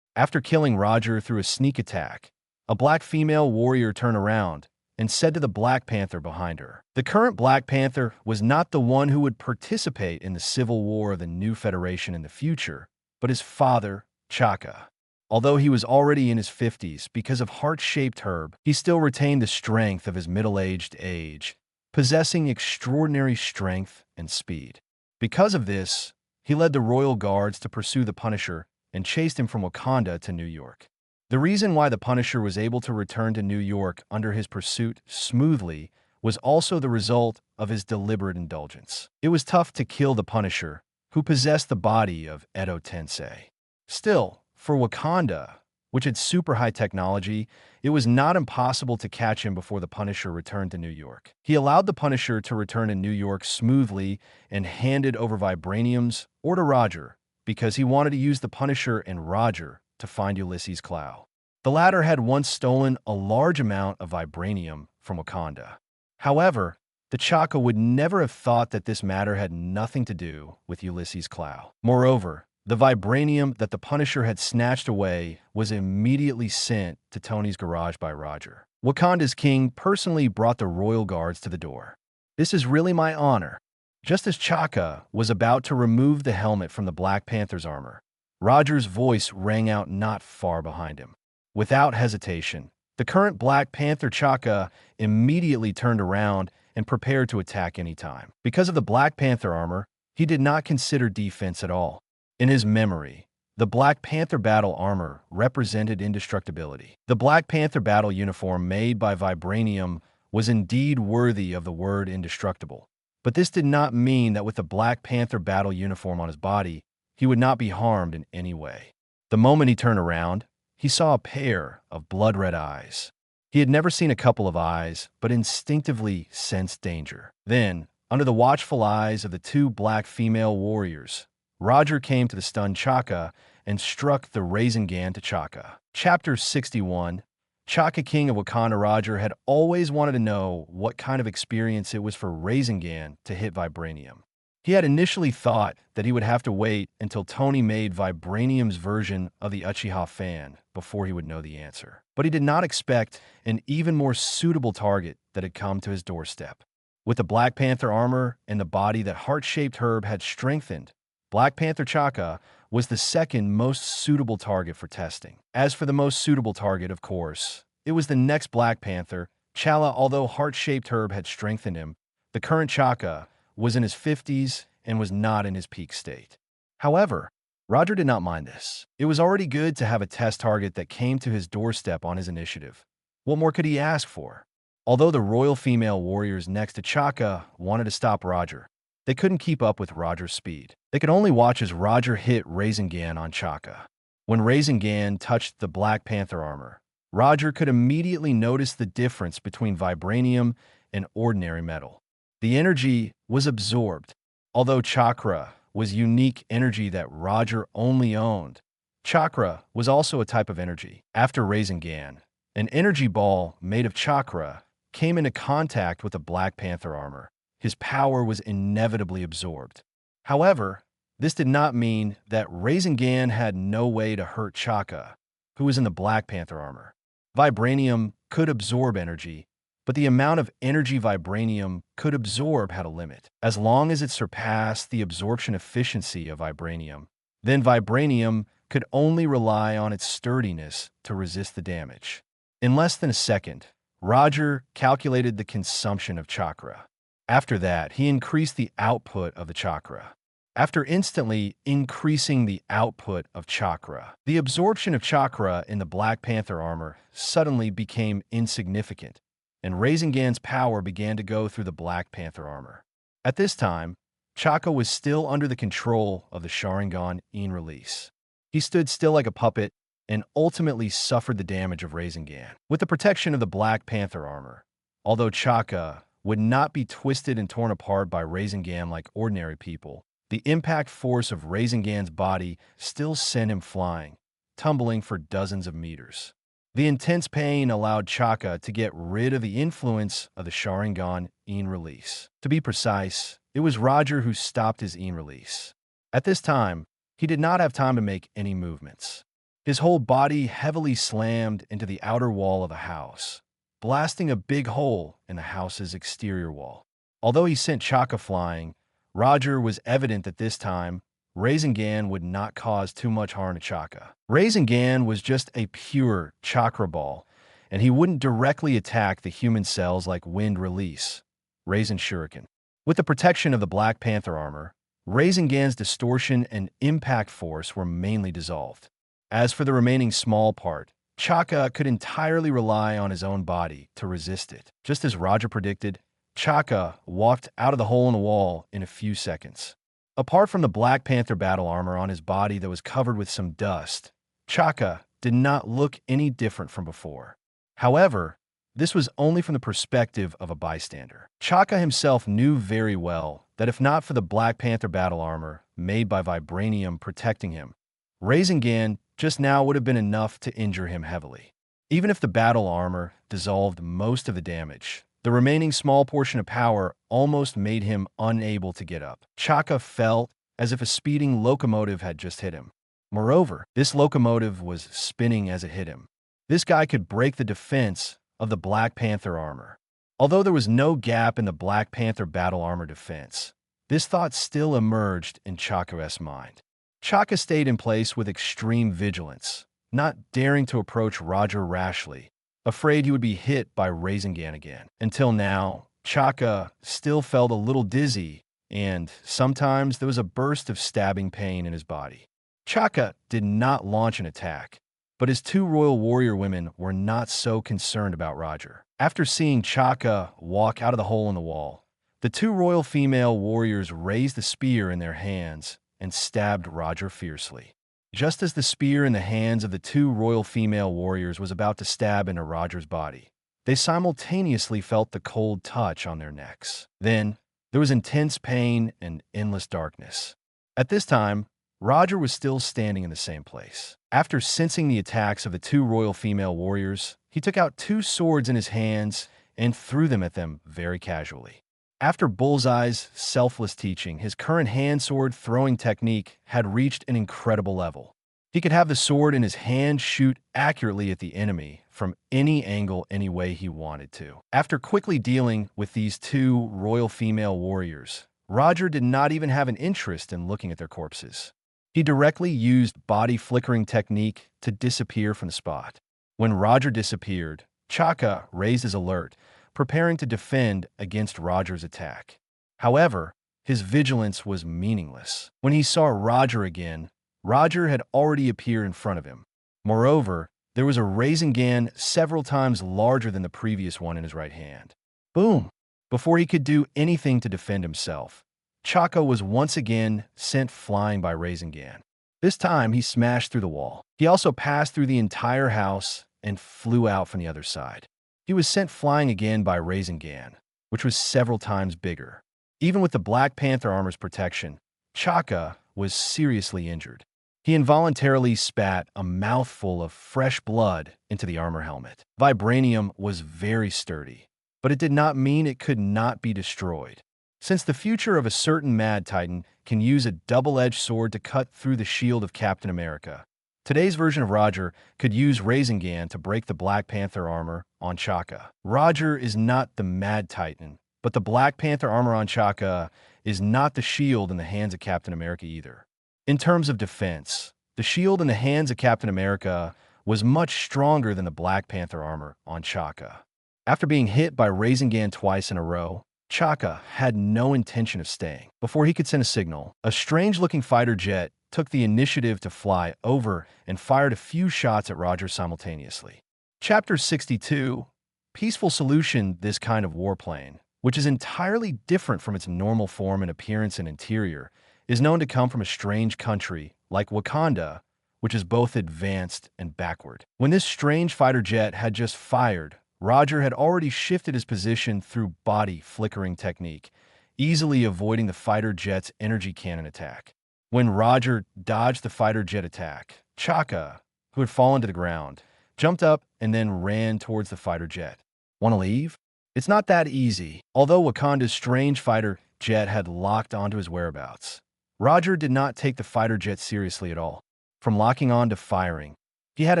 After killing Roger through a sneak attack, a black female warrior turned around and said to the Black Panther behind her. The current Black Panther was not the one who would participate in the civil war of the new Federation in the future, but his father, Chaka. Although he was already in his 50s because of heart-shaped herb, he still retained the strength of his middle-aged age, possessing extraordinary strength and speed. Because of this, he led the royal guards to pursue the Punisher and chased him from Wakanda to New York. The reason why the Punisher was able to return to New York under his pursuit smoothly was also the result of his deliberate indulgence. It was tough to kill the Punisher, who possessed the body of Edo Tensei. Still, for Wakanda, which had super high technology, it was not impossible to catch him before the Punisher returned to New York. He allowed the Punisher to return to New York smoothly and handed over vibraniums or to Roger, because he wanted to use the Punisher and Roger to find Ulysses Clow. The latter had once stolen a large amount of vibranium from Wakanda. However, T'Chaka would never have thought that this matter had nothing to do with Ulysses Clow. Moreover, the vibranium that the Punisher had snatched away was immediately sent to Tony's garage by Roger. Wakanda's king personally brought the royal guards to the door. "This is really my honor." Just as Chaka was about to remove the helmet from the Black Panther's armor, Roger's voice rang out not far behind him. Without hesitation, the current Black Panther Chaka immediately turned around and prepared to attack any time. Because of the Black Panther armor, he did not consider defense at all. In his memory, the Black Panther battle armor represented indestructibility. The Black Panther battle uniform made by vibranium was indeed worthy of the word indestructible. But this did not mean that with the Black Panther battle uniform on his body, he would not be harmed in any way. The moment he turned around, he saw a pair of blood-red eyes. He had never seen a couple of eyes, but instinctively sensed danger. Then, under the watchful eyes of the two black female warriors, Roger came to the stunned Chaka and struck the Rasengan to Chaka. Chapter 61. Chaka, king of Wakanda. Roger had always wanted to know what kind of experience it was for Rasengan to hit vibranium. He had initially thought that he would have to wait until Tony made vibranium's version of the Uchiha fan before he would know the answer. But he did not expect an even more suitable target that had come to his doorstep. With the Black Panther armor and the body that heart-shaped herb had strengthened, Black Panther Chaka was the second most suitable target for testing. As for the most suitable target, of course, it was the next Black Panther, Chala. Although heart-shaped herb had strengthened him, the current Chaka was in his 50s and was not in his peak state. However, Roger did not mind this. It was already good to have a test target that came to his doorstep on his initiative. What more could he ask for? Although the royal female warriors next to Chaka wanted to stop Roger, they couldn't keep up with Roger's speed. They could only watch as Roger hit Rasengan on Chaka. When Rasengan touched the Black Panther armor, Roger could immediately notice the difference between vibranium and ordinary metal. The energy was absorbed. Although chakra was unique energy that Roger only owned, chakra was also a type of energy. After Rasengan, an energy ball made of chakra came into contact with the Black Panther armor. His power was inevitably absorbed. However, this did not mean that Rasengan had no way to hurt Chaka, who was in the Black Panther armor. Vibranium could absorb energy, but the amount of energy vibranium could absorb had a limit. As long as it surpassed the absorption efficiency of vibranium, then vibranium could only rely on its sturdiness to resist the damage. In less than a second, Roger calculated the consumption of chakra. After that, he increased the output of the chakra. After instantly increasing the output of chakra, the absorption of chakra in the Black Panther armor suddenly became insignificant, and Rasengan's power began to go through the Black Panther armor. At this time, Chaka was still under the control of the Sharingan in release. He stood still like a puppet and ultimately suffered the damage of Rasengan. With the protection of the Black Panther armor, although Chaka would not be twisted and torn apart by Rasengan like ordinary people, the impact force of Rasengan's body still sent him flying, tumbling for dozens of meters. The intense pain allowed Chaka to get rid of the influence of the Sharingan in release. To be precise, it was Roger who stopped his in release. At this time, he did not have time to make any movements. His whole body heavily slammed into the outer wall of the house, blasting a big hole in the house's exterior wall. Although he sent Chaka flying, Roger was evident that this time, Rasengan would not cause too much harm to Chaka. Rasengan was just a pure chakra ball, and he wouldn't directly attack the human cells like wind release, Rasen Shuriken. With the protection of the Black Panther armor, Rasengan's distortion and impact force were mainly dissolved. As for the remaining small part, Chaka could entirely rely on his own body to resist it. Just as Roger predicted, Chaka walked out of the hole in the wall in a few seconds. Apart from the Black Panther battle armor on his body that was covered with some dust, Chaka did not look any different from before. However, this was only from the perspective of a bystander. Chaka himself knew very well that if not for the Black Panther battle armor made by vibranium protecting him, Reencarnacion just now would have been enough to injure him heavily. Even if the battle armor dissolved most of the damage, the remaining small portion of power almost made him unable to get up. Chaka felt as if a speeding locomotive had just hit him. Moreover, this locomotive was spinning as it hit him. This guy could break the defense of the Black Panther armor. Although there was no gap in the Black Panther battle armor defense, this thought still emerged in Chaka's mind. Chaka stayed in place with extreme vigilance, not daring to approach Roger rashly, afraid he would be hit by Reencarnacion again. Until now, Chaka still felt a little dizzy, and sometimes there was a burst of stabbing pain in his body. Chaka did not launch an attack, but his two royal warrior women were not so concerned about Roger. After seeing Chaka walk out of the hole in the wall, the two royal female warriors raised the spear in their hands and stabbed Roger fiercely. Just as the spear in the hands of the two royal female warriors was about to stab into Roger's body, they simultaneously felt the cold touch on their necks. Then, there was intense pain and endless darkness. At this time, Roger was still standing in the same place. After sensing the attacks of the two royal female warriors, he took out two swords in his hands and threw them at them very casually. After Bullseye's selfless teaching, his current hand sword throwing technique had reached an incredible level. He could have the sword in his hand shoot accurately at the enemy from any angle any way he wanted to. After quickly dealing with these two royal female warriors, Roger did not even have an interest in looking at their corpses. He directly used body flickering technique to disappear from the spot. When Roger disappeared, Chaka raised his alert, preparing to defend against Roger's attack. However, his vigilance was meaningless. When he saw Roger again, Roger had already appeared in front of him. Moreover, there was a Reencarnacion several times larger than the previous one in his right hand. Boom! Before he could do anything to defend himself, Chaka was once again sent flying by Reencarnacion. This time, he smashed through the wall. He also passed through the entire house and flew out from the other side. He was sent flying again by Reencarnacion, which was several times bigger. Even with the Black Panther armor's protection, Chaka was seriously injured. He involuntarily spat a mouthful of fresh blood into the armor helmet. Vibranium was very sturdy, but it did not mean it could not be destroyed. Since the future of a certain Mad Titan can use a double-edged sword to cut through the shield of Captain America, today's version of Roger could use Reencarnacion to break the Black Panther armor on Chaka. Roger is not the Mad Titan, but the Black Panther armor on Chaka is not the shield in the hands of Captain America either. In terms of defense, the shield in the hands of Captain America was much stronger than the Black Panther armor on Chaka. After being hit by Reencarnacion twice in a row, Chaka had no intention of staying. Before he could send a signal, a strange-looking fighter jet took the initiative to fly over and fired a few shots at Roger simultaneously. Chapter 62, Peaceful Solution. This kind of warplane, which is entirely different from its normal form and appearance and interior, is known to come from a strange country like Wakanda, which is both advanced and backward. When this strange fighter jet had just fired, Roger had already shifted his position through body flickering technique, easily avoiding the fighter jet's energy cannon attack. When Roger dodged the fighter jet attack, Chaka, who had fallen to the ground, jumped up and then ran towards the fighter jet. Want to leave? It's not that easy. Although Wakanda's strange fighter jet had locked onto his whereabouts, Roger did not take the fighter jet seriously at all. From locking on to firing, he had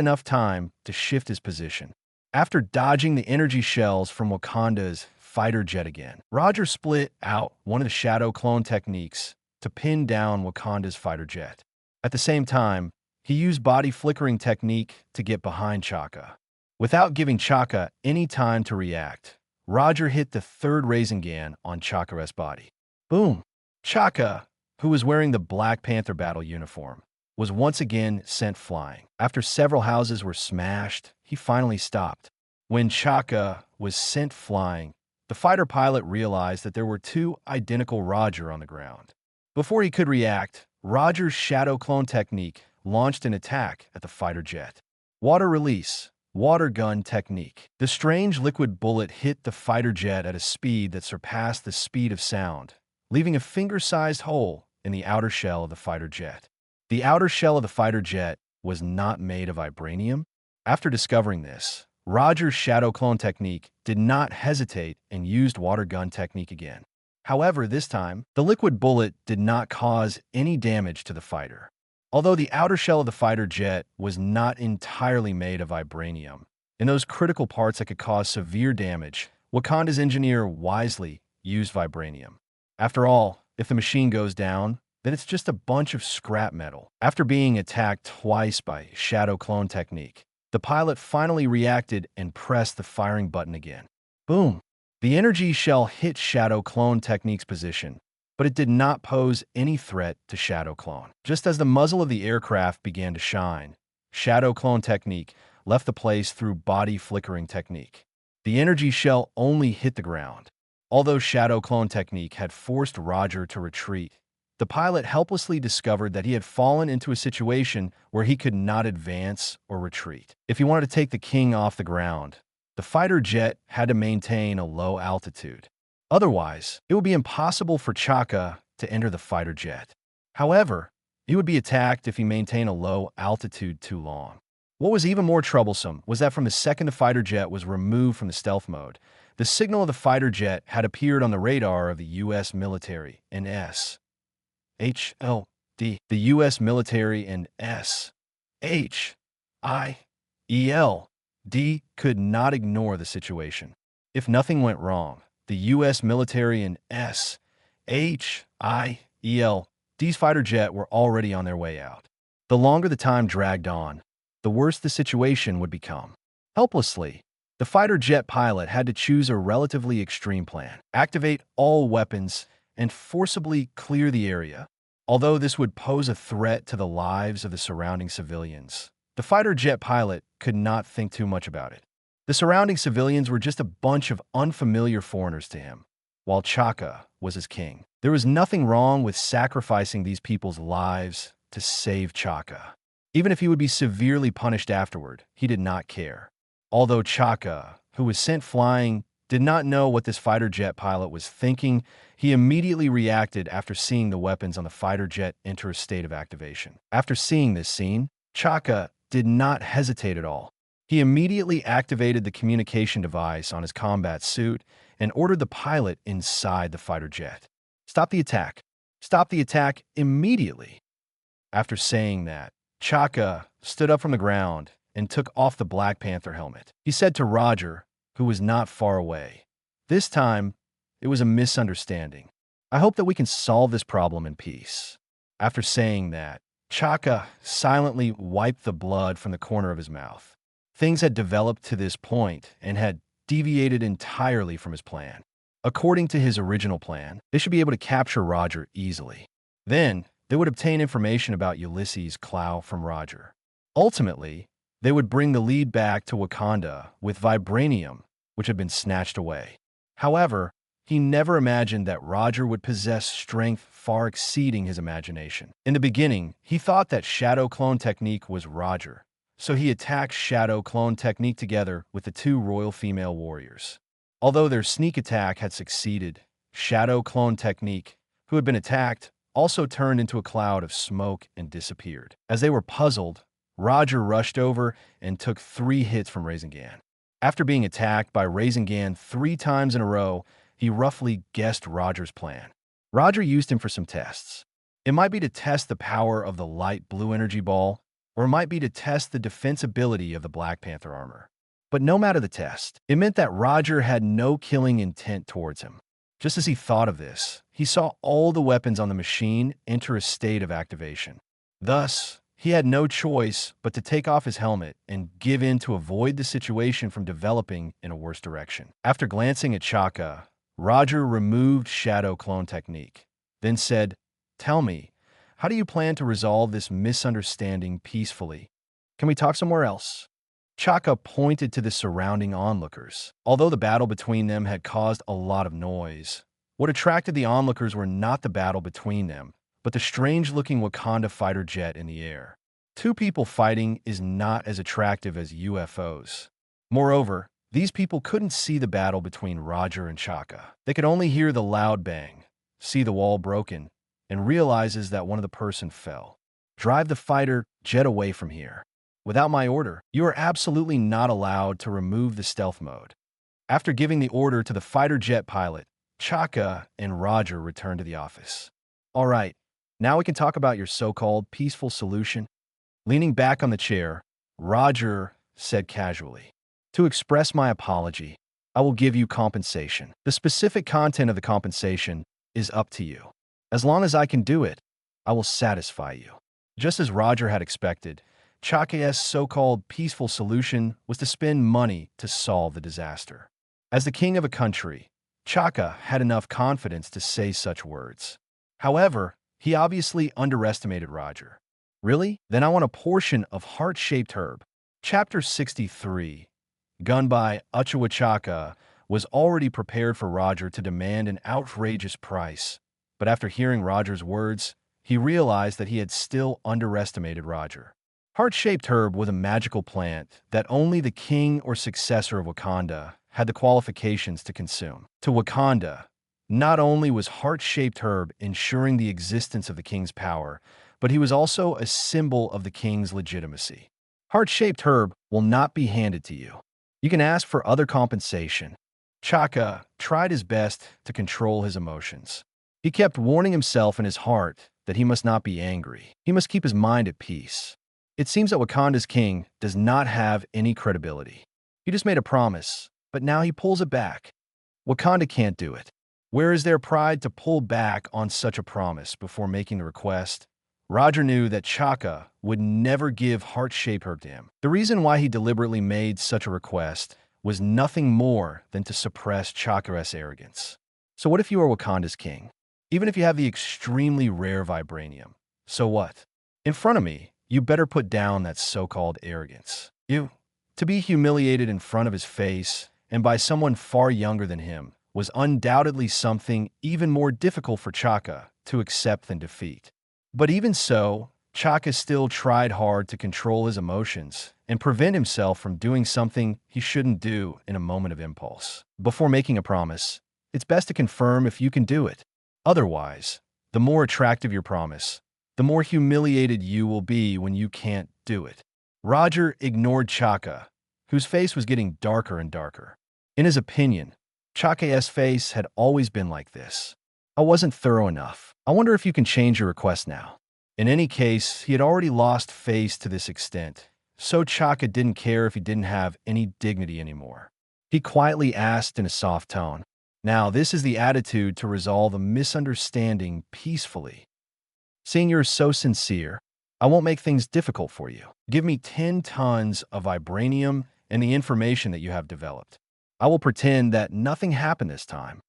enough time to shift his position. After dodging the energy shells from Wakanda's fighter jet again, Roger split out one of the shadow clone techniques to pin down Wakanda's fighter jet. At the same time, he used body flickering technique to get behind Chaka. Without giving Chaka any time to react, Roger hit the third Reencarnacion on Chaka's body. Boom! Chaka, who was wearing the Black Panther battle uniform, was once again sent flying. After several houses were smashed, he finally stopped. When Chaka was sent flying, the fighter pilot realized that there were two identical Roger on the ground. Before he could react, Roger's shadow clone technique launched an attack at the fighter jet. Water release. Water gun technique. The strange liquid bullet hit the fighter jet at a speed that surpassed the speed of sound, leaving a finger-sized hole in the outer shell of the fighter jet. The outer shell of the fighter jet was not made of vibranium. After discovering this, Roger's shadow clone technique did not hesitate and used water gun technique again. However, this time, the liquid bullet did not cause any damage to the fighter. Although the outer shell of the fighter jet was not entirely made of vibranium, in those critical parts that could cause severe damage, Wakanda's engineer wisely used vibranium. After all, if the machine goes down, then it's just a bunch of scrap metal. After being attacked twice by shadow clone technique, the pilot finally reacted and pressed the firing button again. Boom! The energy shell hit shadow clone technique's position, but it did not pose any threat to shadow clone. Just as the muzzle of the aircraft began to shine, shadow clone technique left the place through body flickering technique. The energy shell only hit the ground. Although shadow clone technique had forced Roger to retreat, the pilot helplessly discovered that he had fallen into a situation where he could not advance or retreat. If he wanted to take the king off the ground, the fighter jet had to maintain a low altitude. Otherwise, it would be impossible for Chaka to enter the fighter jet. However, he would be attacked if he maintained a low altitude too long. What was even more troublesome was that from the second the fighter jet was removed from the stealth mode, the signal of the fighter jet had appeared on the radar of the U.S. military and S.H.L.D. The U.S. military and S.H.I.E.L.D. could not ignore the situation. If nothing went wrong, the U.S. military and S.H.I.E.L.'s fighter jet were already on their way out. The longer the time dragged on, the worse the situation would become. Helplessly, the fighter jet pilot had to choose a relatively extreme plan: activate all weapons and forcibly clear the area. Although this would pose a threat to the lives of the surrounding civilians, the fighter jet pilot could not think too much about it. The surrounding civilians were just a bunch of unfamiliar foreigners to him, while Chaka was his king. There was nothing wrong with sacrificing these people's lives to save Chaka. Even if he would be severely punished afterward, he did not care. Although Chaka, who was sent flying, did not know what this fighter jet pilot was thinking, he immediately reacted after seeing the weapons on the fighter jet enter a state of activation. After seeing this scene, Chaka did not hesitate at all. He immediately activated the communication device on his combat suit and ordered the pilot inside the fighter jet. Stop the attack. Stop the attack immediately. After saying that, Chaka stood up from the ground and took off the Black Panther helmet. He said to Roger, who was not far away, "This time, it was a misunderstanding. I hope that we can solve this problem in peace." After saying that, Chaka silently wiped the blood from the corner of his mouth. Things had developed to this point and had deviated entirely from his plan. According to his original plan, they should be able to capture Roger easily. Then, they would obtain information about Ulysses' Clow from Roger. Ultimately, they would bring the lead back to Wakanda with vibranium, which had been snatched away. However, he never imagined that Roger would possess strength far exceeding his imagination. In the beginning, he thought that shadow clone technique was Roger, so he attacked shadow clone technique together with the two royal female warriors. Although their sneak attack had succeeded, shadow clone technique, who had been attacked, also turned into a cloud of smoke and disappeared. As they were puzzled, Roger rushed over and took 3 hits from Reencarnacion. After being attacked by Reencarnacion 3 times in a row, he roughly guessed Roger's plan. Roger used him for some tests. It might be to test the power of the light blue energy ball, or it might be to test the defensibility of the Black Panther armor. But no matter the test, it meant that Roger had no killing intent towards him. Just as he thought of this, he saw all the weapons on the machine enter a state of activation. Thus, he had no choice but to take off his helmet and give in to avoid the situation from developing in a worse direction. After glancing at Chaka, Roger removed shadow clone technique, then said, "Tell me, how do you plan to resolve this misunderstanding peacefully? Can we talk somewhere else?" Chaka pointed to the surrounding onlookers. Although the battle between them had caused a lot of noise, what attracted the onlookers were not the battle between them, but the strange-looking Wakanda fighter jet in the air. Two people fighting is not as attractive as UFOs. Moreover, these people couldn't see the battle between Roger and Chaka. They could only hear the loud bang, see the wall broken, and realizes that one of the person fell. Drive the fighter jet away from here. Without my order, you are absolutely not allowed to remove the stealth mode. After giving the order to the fighter jet pilot, Chaka and Roger returned to the office. All right, now we can talk about your so-called peaceful solution. Leaning back on the chair, Roger said casually, "To express my apology, I will give you compensation. The specific content of the compensation is up to you. As long as I can do it, I will satisfy you." Just as Roger had expected, Chaka's so-called peaceful solution was to spend money to solve the disaster. As the king of a country, Chaka had enough confidence to say such words. However, he obviously underestimated Roger. Really? Then I want a portion of heart-shaped herb. Chapter 63, Gun by Uchiwa Chaka, was already prepared for Roger to demand an outrageous price. But after hearing Roger's words, he realized that he had still underestimated Roger. Heart-shaped herb was a magical plant that only the king or successor of Wakanda had the qualifications to consume. To Wakanda, not only was heart-shaped herb ensuring the existence of the king's power, but he was also a symbol of the king's legitimacy. Heart-shaped herb will not be handed to you. You can ask for other compensation. Chaka tried his best to control his emotions. He kept warning himself in his heart that he must not be angry. He must keep his mind at peace. It seems that Wakanda's king does not have any credibility. He just made a promise, but now he pulls it back. Wakanda can't do it. Where is their pride to pull back on such a promise before making the request? Roger knew that Chaka would never give heart-shaped herb to him. The reason why he deliberately made such a request was nothing more than to suppress Chaka's arrogance. So what if you are Wakanda's king? Even if you have the extremely rare vibranium, so what? In front of me, you better put down that so-called arrogance. To be humiliated in front of his face and by someone far younger than him was undoubtedly something even more difficult for Chaka to accept than defeat. But even so, Chaka still tried hard to control his emotions and prevent himself from doing something he shouldn't do in a moment of impulse. Before making a promise, it's best to confirm if you can do it. Otherwise, the more attractive your promise, the more humiliated you will be when you can't do it. Roger ignored Chaka, whose face was getting darker and darker. In his opinion, Chaka's face had always been like this. I wasn't thorough enough. I wonder if you can change your request now. In any case, he had already lost face to this extent, so Chaka didn't care if he didn't have any dignity anymore. He quietly asked in a soft tone, "Now, this is the attitude to resolve a misunderstanding peacefully. Seeing you're so sincere, I won't make things difficult for you. Give me 10 tons of vibranium and the information that you have developed. I will pretend that nothing happened this time."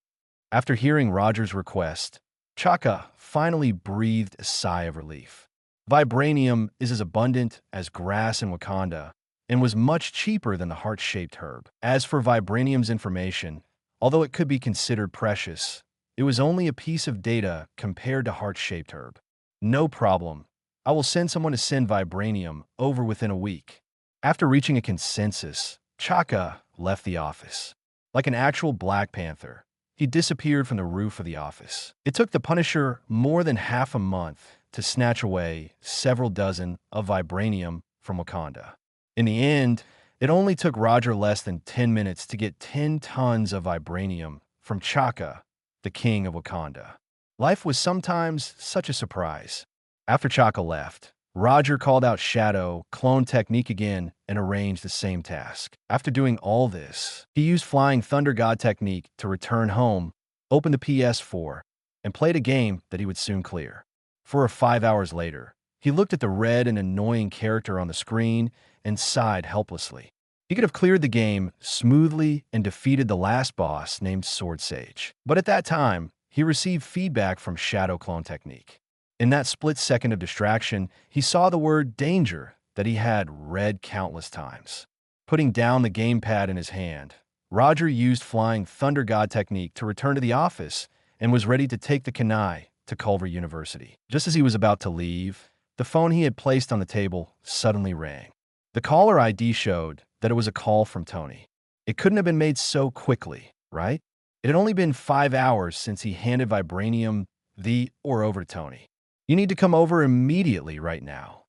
After hearing Roger's request, Chaka finally breathed a sigh of relief. Vibranium is as abundant as grass in Wakanda and was much cheaper than the heart-shaped herb. As for vibranium's information, although it could be considered precious, it was only a piece of data compared to heart-shaped herb. No problem. I will send someone to send vibranium over within a week. After reaching a consensus, Chaka left the office. Like an actual Black Panther, he disappeared from the roof of the office. It took the Punisher more than half a month to snatch away several dozen of vibranium from Wakanda. In the end, it only took Roger less than 10 minutes to get 10 tons of vibranium from Chaka, the king of Wakanda. Life was sometimes such a surprise. After Chaka left, Roger called out Shadow Clone Technique again and arranged the same task. After doing all this, he used Flying Thunder God Technique to return home, open the PS4, and played a game that he would soon clear. 4 or 5 hours later, he looked at the red and annoying character on the screen and sighed helplessly. He could have cleared the game smoothly and defeated the last boss named Sword Sage. But at that time, he received feedback from Shadow Clone Technique. In that split second of distraction, he saw the word danger that he had read countless times. Putting down the gamepad in his hand, Roger used Flying Thunder God Technique to return to the office and was ready to take the Kanai to Culver University. Just as he was about to leave, The phone he had placed on the table suddenly rang. The caller ID showed that it was a call from Tony. It couldn't have been made so quickly, right? It had only been 5 hours since he handed Vibranium over to Tony. You need to come over immediately right now.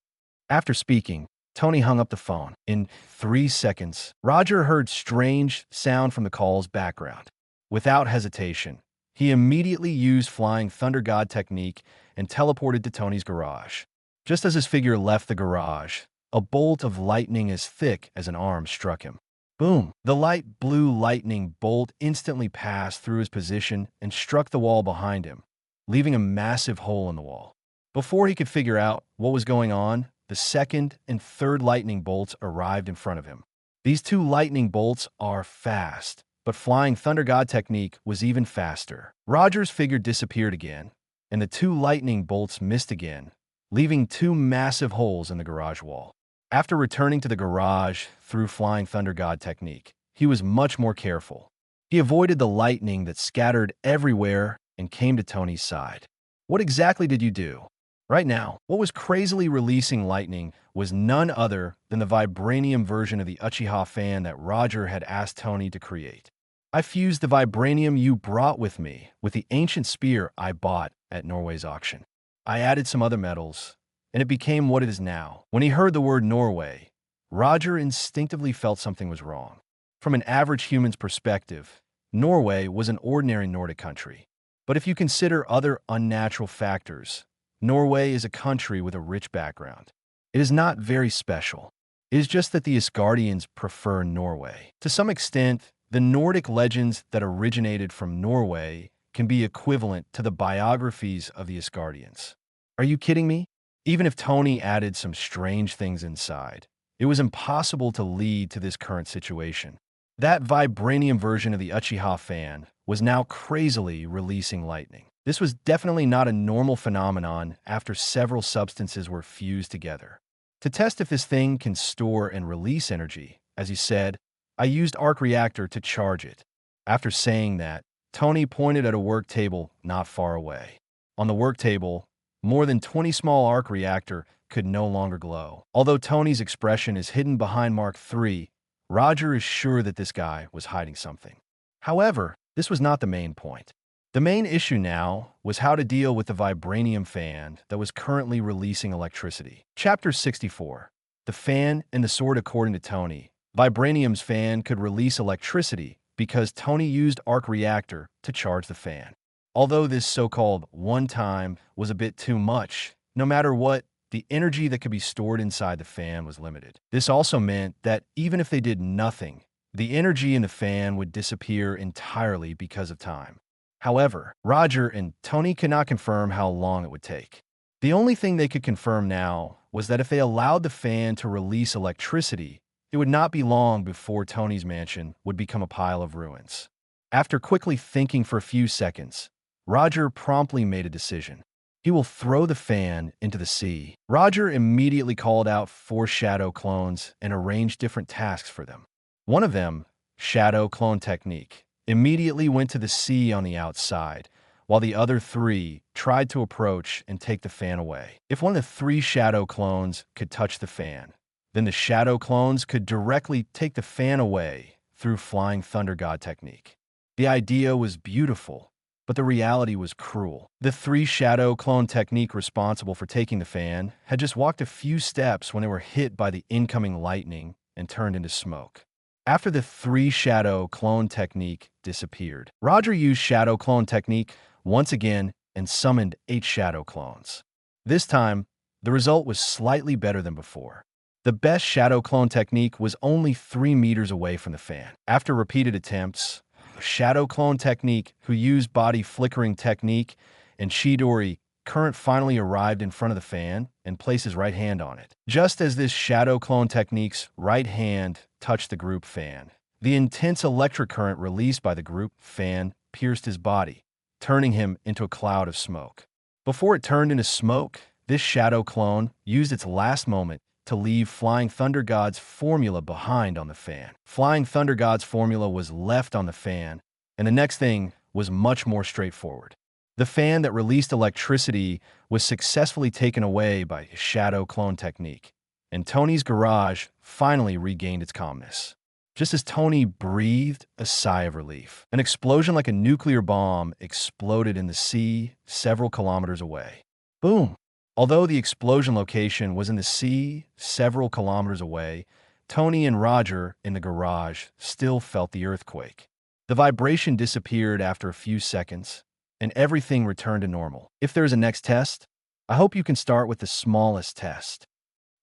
After speaking, Tony hung up the phone. In 3 seconds, Roger heard strange sound from the call's background. Without hesitation, he immediately used Flying Thunder God technique and teleported to Tony's garage. Just as his figure left the garage, a bolt of lightning as thick as an arm struck him. Boom! The light blue lightning bolt instantly passed through his position and struck the wall behind him, leaving a massive hole in the wall. Before he could figure out what was going on, the second and third lightning bolts arrived in front of him. These 2 lightning bolts are fast, but Flying Thunder God technique was even faster. Roger's figure disappeared again, and the 2 lightning bolts missed again, leaving 2 massive holes in the garage wall. After returning to the garage through Flying Thunder God technique, he was much more careful. He avoided the lightning that scattered everywhere and came to Tony's side. What exactly did you do? Right now, what was crazily releasing lightning was none other than the vibranium version of the Uchiha fan that Roger had asked Tony to create. I fused the vibranium you brought with me with the ancient spear I bought at Norway's auction. I added some other metals, and it became what it is now. When he heard the word Norway, Roger instinctively felt something was wrong. From an average human's perspective, Norway was an ordinary Nordic country. But if you consider other unnatural factors, Norway is a country with a rich background. It is not very special. It is just that the Asgardians prefer Norway. To some extent, the Nordic legends that originated from Norway can be equivalent to the biographies of the Asgardians. Are you kidding me? Even if Tony added some strange things inside, it was impossible to lead to this current situation. That vibranium version of the Uchiha fan was now crazily releasing lightning. This was definitely not a normal phenomenon after several substances were fused together. To test if this thing can store and release energy, as he said, I used arc reactor to charge it. After saying that, Tony pointed at a work table not far away. On the work table, more than 20 small arc reactor could no longer glow. Although Tony's expression is hidden behind Mark III, Roger is sure that this guy was hiding something. However, this was not the main point. The main issue now was how to deal with the vibranium fan that was currently releasing electricity. Chapter 64. The fan and the sword. According to Tony, vibranium's fan could release electricity because Tony used arc reactor to charge the fan. Although this so-called one time was a bit too much, no matter what, the energy that could be stored inside the fan was limited. This also meant that even if they did nothing, the energy in the fan would disappear entirely because of time. However, Roger and Tony could not confirm how long it would take. The only thing they could confirm now was that if they allowed the fan to release electricity, it would not be long before Tony's mansion would become a pile of ruins. After quickly thinking for a few seconds, Roger promptly made a decision. He will throw the fan into the sea. Roger immediately called out 4 shadow clones and arranged different tasks for them. One of them, shadow clone technique, immediately went to the sea on the outside, while the other 3 tried to approach and take the fan away. If one of the 3 shadow clones could touch the fan, then the shadow clones could directly take the fan away through Flying Thunder God technique. The idea was beautiful, but the reality was cruel. The 3 shadow clone technique responsible for taking the fan had just walked a few steps when they were hit by the incoming lightning and turned into smoke. After the 3 shadow clone technique disappeared, Roger used shadow clone technique once again and summoned 8 shadow clones. This time, the result was slightly better than before. The best shadow clone technique was only 3 meters away from the fan. After repeated attempts, shadow clone technique, who used body flickering technique, and Chidori current finally arrived in front of the fan and placed his right hand on it. Just as this shadow clone technique's right hand touched the group fan, the intense electric current released by the group fan pierced his body, turning him into a cloud of smoke. Before it turned into smoke, this shadow clone used its last moment to leave Flying Thunder God's formula behind on the fan. Flying Thunder God's formula was left on the fan, and the next thing was much more straightforward. The fan that released electricity was successfully taken away by his shadow clone technique, and Tony's garage finally regained its calmness. Just as Tony breathed a sigh of relief, an explosion like a nuclear bomb exploded in the sea several kilometers away. Boom! Although the explosion location was in the sea several kilometers away, Tony and Roger in the garage still felt the earthquake. The vibration disappeared after a few seconds, and everything returned to normal. If there is a next test, I hope you can start with the smallest test.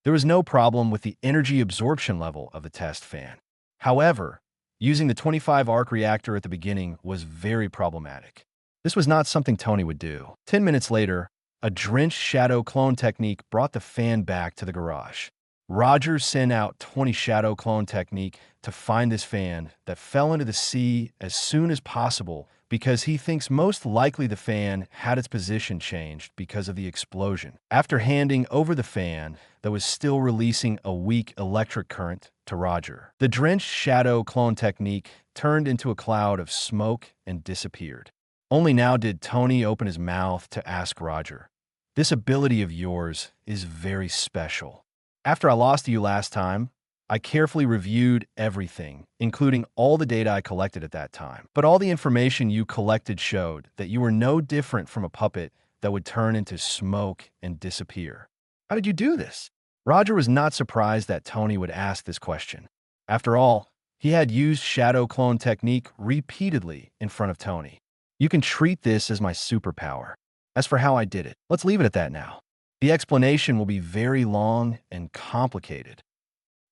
There was no problem with the energy absorption level of the test fan. However, using the 25 arc reactor at the beginning was very problematic. This was not something Tony would do. 10 minutes later, a drenched shadow clone technique brought the fan back to the garage. Roger sent out 20 shadow clone technique to find this fan that fell into the sea as soon as possible because he thinks most likely the fan had its position changed because of the explosion. After handing over the fan that was still releasing a weak electric current to Roger, the drenched shadow clone technique turned into a cloud of smoke and disappeared. Only now did Tony open his mouth to ask Roger, "This ability of yours is very special. After I lost to you last time, I carefully reviewed everything, including all the data I collected at that time. But all the information you collected showed that you were no different from a puppet that would turn into smoke and disappear. How did you do this?" Roger was not surprised that Tony would ask this question. After all, he had used shadow clone technique repeatedly in front of Tony. "You can treat this as my superpower. As for how I did it, let's leave it at that now. The explanation will be very long and complicated."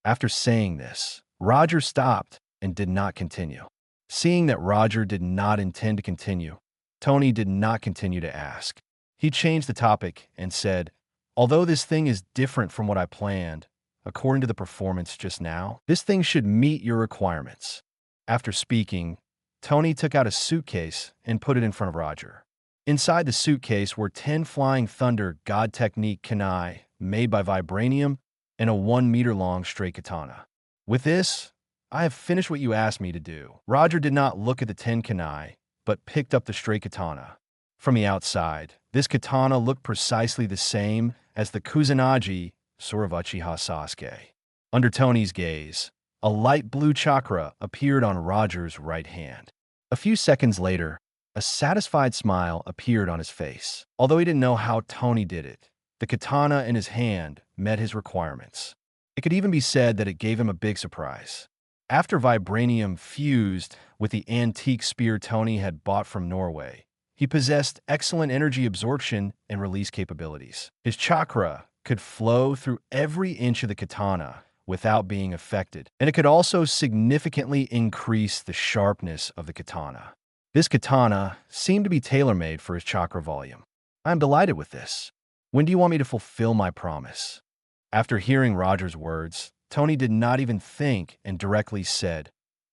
After saying this, Roger stopped and did not continue. Seeing that Roger did not intend to continue, Tony did not continue to ask. He changed the topic and said, "Although this thing is different from what I planned, according to the performance just now, this thing should meet your requirements." After speaking, Tony took out a suitcase and put it in front of Roger. Inside the suitcase were 10 Flying Thunder God Technique kunai made by vibranium and a 1-meter-long straight katana. "With this, I have finished what you asked me to do." Roger did not look at the 10 kunai, but picked up the straight katana. From the outside, this katana looked precisely the same as the Kusanagi Suravuchi Sasuke. Under Tony's gaze, a light blue chakra appeared on Roger's right hand. A few seconds later, a satisfied smile appeared on his face. Although he didn't know how Tony did it, the katana in his hand met his requirements. It could even be said that it gave him a big surprise. After vibranium fused with the antique spear Tony had bought from Norway, he possessed excellent energy absorption and release capabilities. His chakra could flow through every inch of the katana without being affected, and it could also significantly increase the sharpness of the katana. This katana seemed to be tailor-made for his chakra volume. "I am delighted with this. When do you want me to fulfill my promise?" After hearing Roger's words, Tony did not even think and directly said,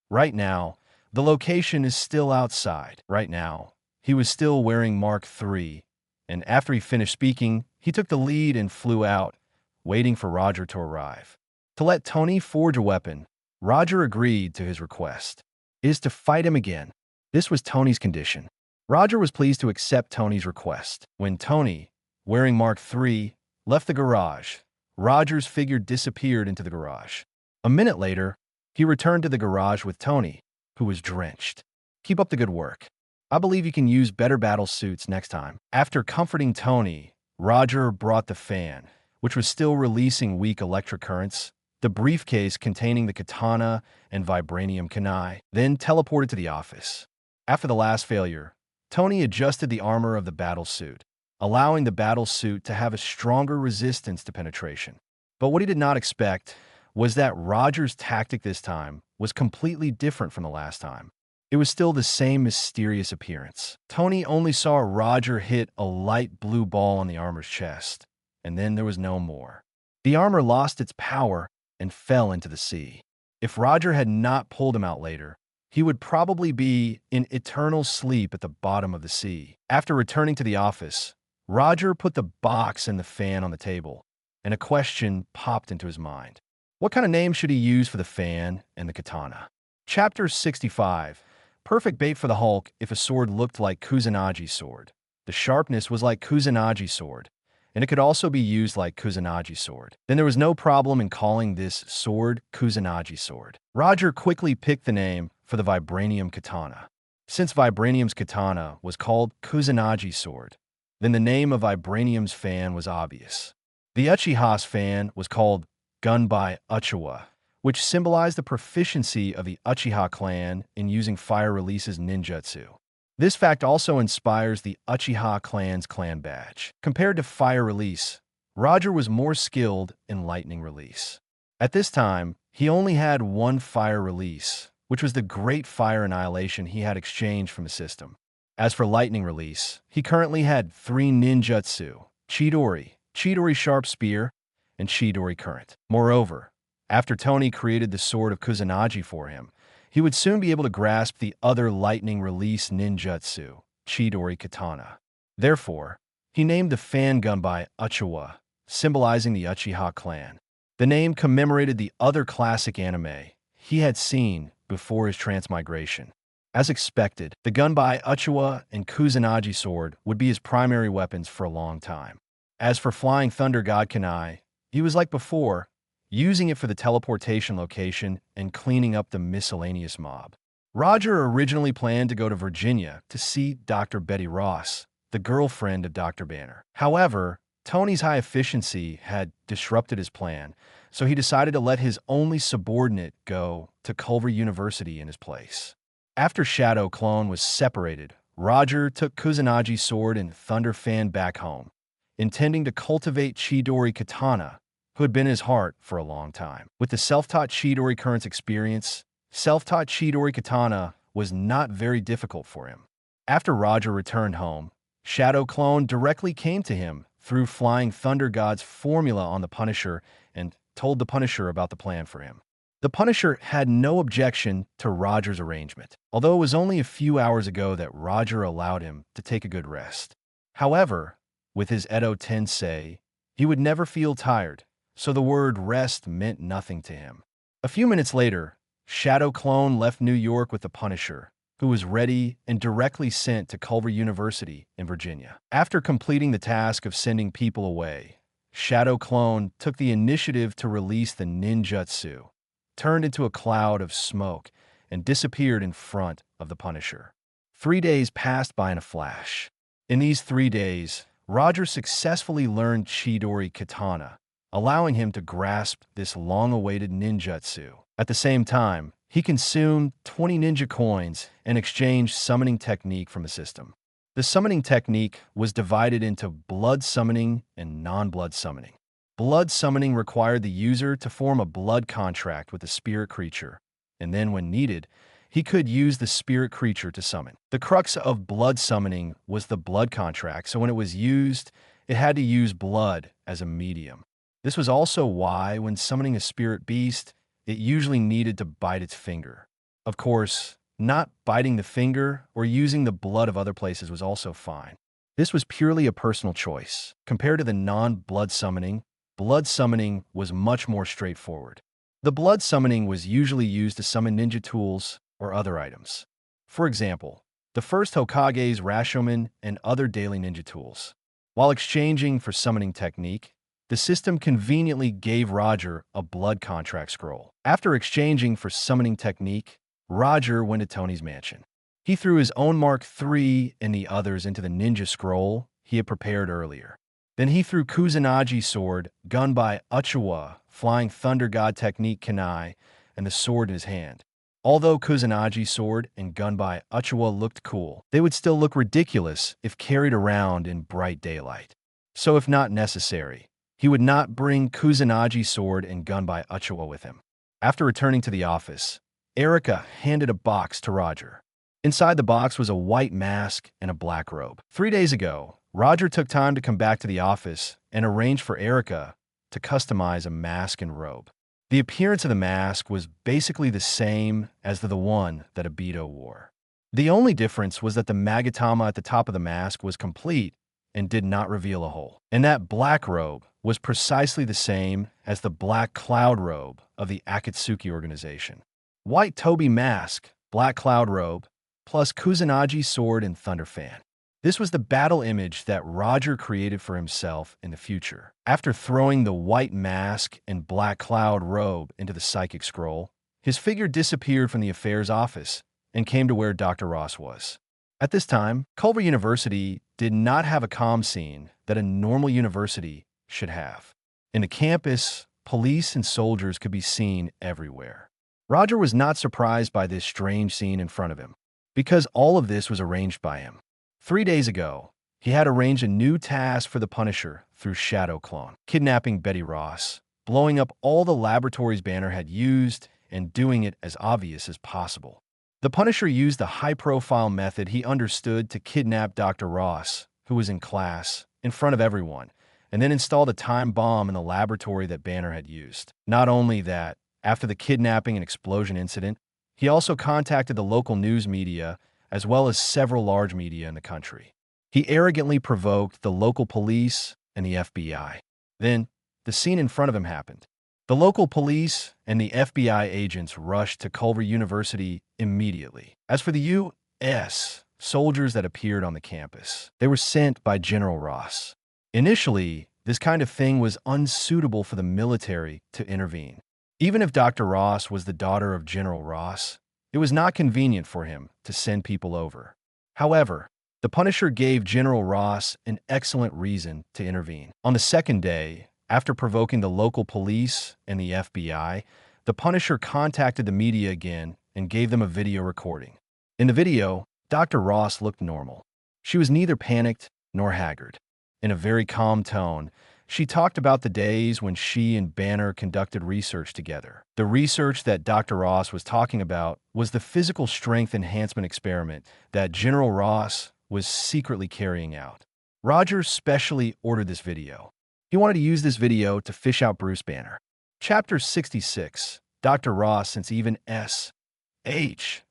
"Right now, the location is still outside." Right now, he was still wearing Mark III, and after he finished speaking, he took the lead and flew out, waiting for Roger to arrive. To let Tony forge a weapon, Roger agreed to his request. It is to fight him again. This was Tony's condition. Roger was pleased to accept Tony's request. When Tony, wearing Mark III, left the garage, Roger's figure disappeared into the garage. A minute later, he returned to the garage with Tony, who was drenched. "Keep up the good work. I believe you can use better battle suits next time." After comforting Tony, Roger brought the fan, which was still releasing weak electric currents, the briefcase containing the katana and vibranium kunai, then teleported to the office. After the last failure, Tony adjusted the armor of the battle suit, allowing the battle suit to have a stronger resistance to penetration. But what he did not expect was that Roger's tactic this time was completely different from the last time. It was still the same mysterious appearance. Tony only saw Roger hit a light blue ball on the armor's chest, and then there was no more. The armor lost its power and fell into the sea. If Roger had not pulled him out later, he would probably be in eternal sleep at the bottom of the sea. After returning to the office, Roger put the box and the fan on the table, and a question popped into his mind. What kind of name should he use for the fan and the katana? Chapter 65. Perfect bait for the Hulk if a sword looked like Kusanagi sword. The sharpness was like Kusanagi sword, and it could also be used like Kusanagi sword. Then there was no problem in calling this sword Kusanagi sword. Roger quickly picked the name for the vibranium katana. Since vibranium's katana was called Kusanagi sword, then the name of vibranium's fan was obvious. The Uchiha's fan was called Gunbai Uchiwa, which symbolized the proficiency of the Uchiha clan in using fire releases ninjutsu. This fact also inspires the Uchiha clan's clan badge. Compared to fire release, Roger was more skilled in lightning release. At this time, he only had one fire release, which was the Great Fire Annihilation he had exchanged from the system. As for lightning release, he currently had 3 ninjutsu: Chidori, Chidori Sharp Spear, and Chidori Current. Moreover, after Tony created the sword of Kusanagi for him, he would soon be able to grasp the other lightning release ninjutsu, Chidori Katana. Therefore, he named the fan Gunbai Uchiwa, symbolizing the Uchiha clan. The name commemorated the other classic anime he had seen before his transmigration. As expected, the Gunbai Uchiwa and Kusanagi sword would be his primary weapons for a long time. As for Flying Thunder God Kunai, he was like before, using it for the teleportation location and cleaning up the miscellaneous mob. Roger originally planned to go to Virginia to see Dr. Betty Ross, the girlfriend of Dr. Banner. However, Tony's high efficiency had disrupted his plan, so he decided to let his only subordinate go to Culver University in his place. After Shadow Clone was separated, Roger took Kusanagi's sword and Thunder Fan back home, intending to cultivate Chidori Katana, who had been in his heart for a long time. With the self-taught Chidori Current's experience, self-taught Chidori Katana was not very difficult for him. After Roger returned home, Shadow Clone directly came to him through Flying Thunder God's formula on the Punisher and told the Punisher about the plan for him. The Punisher had no objection to Roger's arrangement, although it was only a few hours ago that Roger allowed him to take a good rest. However, with his Edo Tensei, he would never feel tired, so the word rest meant nothing to him. A few minutes later, Shadow Clone left New York with the Punisher, who was ready and directly sent to Culver University in Virginia. After completing the task of sending people away, Shadow Clone took the initiative to release the ninjutsu, turned into a cloud of smoke, and disappeared in front of the Punisher. 3 days passed by in a flash. In these 3 days, Roger successfully learned Chidori Katana, allowing him to grasp this long-awaited ninjutsu. At the same time, he consumed 20 ninja coins and exchanged summoning technique from the system. The summoning technique was divided into blood summoning and non-blood summoning. Blood summoning required the user to form a blood contract with a spirit creature, and then when needed, he could use the spirit creature to summon. The crux of blood summoning was the blood contract, so when it was used, it had to use blood as a medium. This was also why, when summoning a spirit beast, it usually needed to bite its finger. Of course, not biting the finger or using the blood of other places was also fine. This was purely a personal choice. Compared to the non-blood summoning, blood summoning was much more straightforward. The blood summoning was usually used to summon ninja tools or other items. For example, the first Hokage's Rashomon and other daily ninja tools. While exchanging for summoning technique, the system conveniently gave Roger a blood contract scroll. After exchanging for summoning technique, Roger went to Tony's mansion. He threw his own Mark III and the others into the ninja scroll he had prepared earlier. Then he threw Kusanagi's sword, Gunbai Uchiwa, Flying Thunder God Technique Kunai, and the sword in his hand. Although Kusanagi's sword and Gunbai Uchiwa looked cool, they would still look ridiculous if carried around in bright daylight. So if not necessary, he would not bring Kusanagi's sword and Gunbai Uchiwa with him. After returning to the office, Erica handed a box to Roger. Inside the box was a white mask and a black robe. 3 days ago, Roger took time to come back to the office and arranged for Erica to customize a mask and robe. The appearance of the mask was basically the same as the one that Obito wore. The only difference was that the Magatama at the top of the mask was complete and did not reveal a hole. And that black robe was precisely the same as the black cloud robe of the Akatsuki organization. White Toby mask, black cloud robe, plus Kusanagi's sword and thunder fan. This was the battle image that Roger created for himself in the future. After throwing the white mask and black cloud robe into the psychic scroll, his figure disappeared from the affairs office and came to where Dr. Ross was. At this time, Culver University did not have a comm scene that a normal university should have. In the campus, police and soldiers could be seen everywhere. Roger was not surprised by this strange scene in front of him, because all of this was arranged by him. 3 days ago, he had arranged a new task for the Punisher through Shadow Clone, kidnapping Betty Ross, blowing up all the laboratories Banner had used, and doing it as obvious as possible. The Punisher used the high-profile method he understood to kidnap Dr. Ross, who was in class, in front of everyone, and then installed a time bomb in the laboratory that Banner had used. Not only that, after the kidnapping and explosion incident, he also contacted the local news media as well as several large media in the country. He arrogantly provoked the local police and the FBI. Then, the scene in front of him happened. The local police and the FBI agents rushed to Culver University immediately. As for the U.S. soldiers that appeared on the campus, they were sent by General Ross. Initially, this kind of thing was unsuitable for the military to intervene. Even if Dr. Ross was the daughter of General Ross, it was not convenient for him to send people over. However, the Punisher gave General Ross an excellent reason to intervene. On the second day, after provoking the local police and the FBI, the Punisher contacted the media again and gave them a video recording. In the video, Dr. Ross looked normal. She was neither panicked nor haggard. In a very calm tone, she talked about the days when she and Banner conducted research together. The research that Dr. Ross was talking about was the physical strength enhancement experiment that General Ross was secretly carrying out. Roger specially ordered this video. He wanted to use this video to fish out Bruce Banner. Chapter 66, Dr. Ross, since even S.H.I.E.L.D.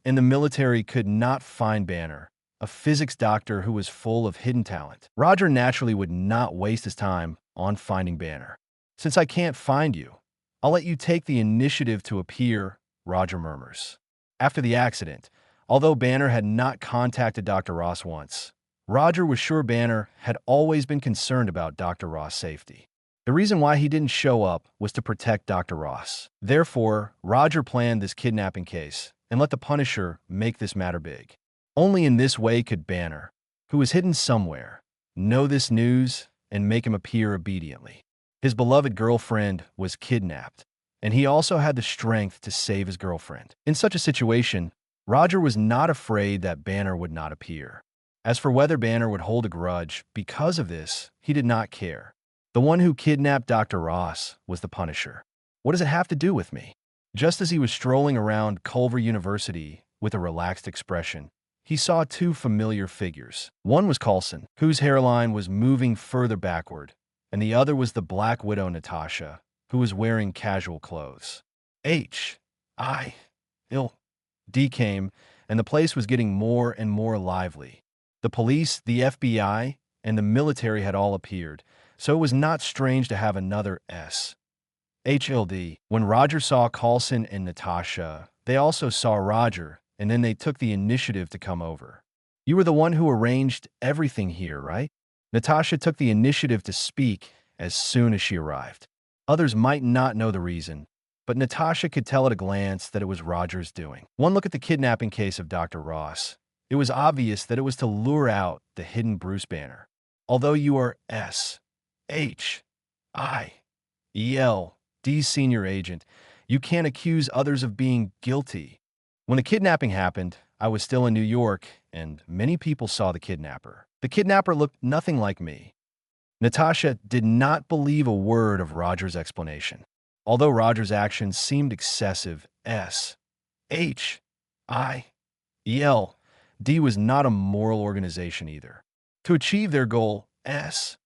in the military could not find Banner, a physics doctor who was full of hidden talent. Roger naturally would not waste his time on finding Banner. Since I can't find you, I'll let you take the initiative to appear, Roger murmurs. After the accident, although Banner had not contacted Dr. Ross once, Roger was sure Banner had always been concerned about Dr. Ross' safety. The reason why he didn't show up was to protect Dr. Ross. Therefore, Roger planned this kidnapping case and let the Punisher make this matter big. Only in this way could Banner, who was hidden somewhere, know this news and make him appear obediently. His beloved girlfriend was kidnapped, and he also had the strength to save his girlfriend. In such a situation, Roger was not afraid that Banner would not appear. As for whether Banner would hold a grudge because of this, he did not care. The one who kidnapped Dr. Ross was the Punisher. What does it have to do with me? Just as he was strolling around Culver University with a relaxed expression, he saw two familiar figures. One was Coulson, whose hairline was moving further backward, and the other was the Black Widow Natasha, who was wearing casual clothes. H.I.L.D. came, and the place was getting more and more lively. The police, the FBI, and the military had all appeared, so it was not strange to have another S.H.I.L.D. When Roger saw Coulson and Natasha, they also saw Roger, and then they took the initiative to come over. You were the one who arranged everything here, right? Natasha took the initiative to speak as soon as she arrived. Others might not know the reason, but Natasha could tell at a glance that it was Roger's doing. One look at the kidnapping case of Dr. Ross. It was obvious that it was to lure out the hidden Bruce Banner. Although you are S.H.I.E.L.D. senior agent, you can't accuse others of being guilty. When the kidnapping happened, I was still in New York, and many people saw the kidnapper. The kidnapper looked nothing like me. Natasha did not believe a word of Roger's explanation. Although Roger's actions seemed excessive, S.H.I.E.L.D. was not a moral organization either. To achieve their goal, S.H.I.E.L.D.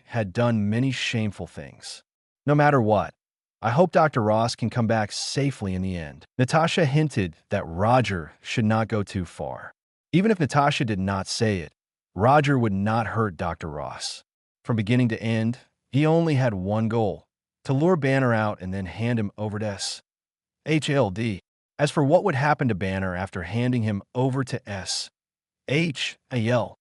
had done many shameful things. No matter what, I hope Dr. Ross can come back safely in the end. Natasha hinted that Roger should not go too far. Even if Natasha did not say it, Roger would not hurt Dr. Ross. From beginning to end, he only had one goal: to lure Banner out and then hand him over to S.H.I.L.D. As for what would happen to Banner after handing him over to SHALD,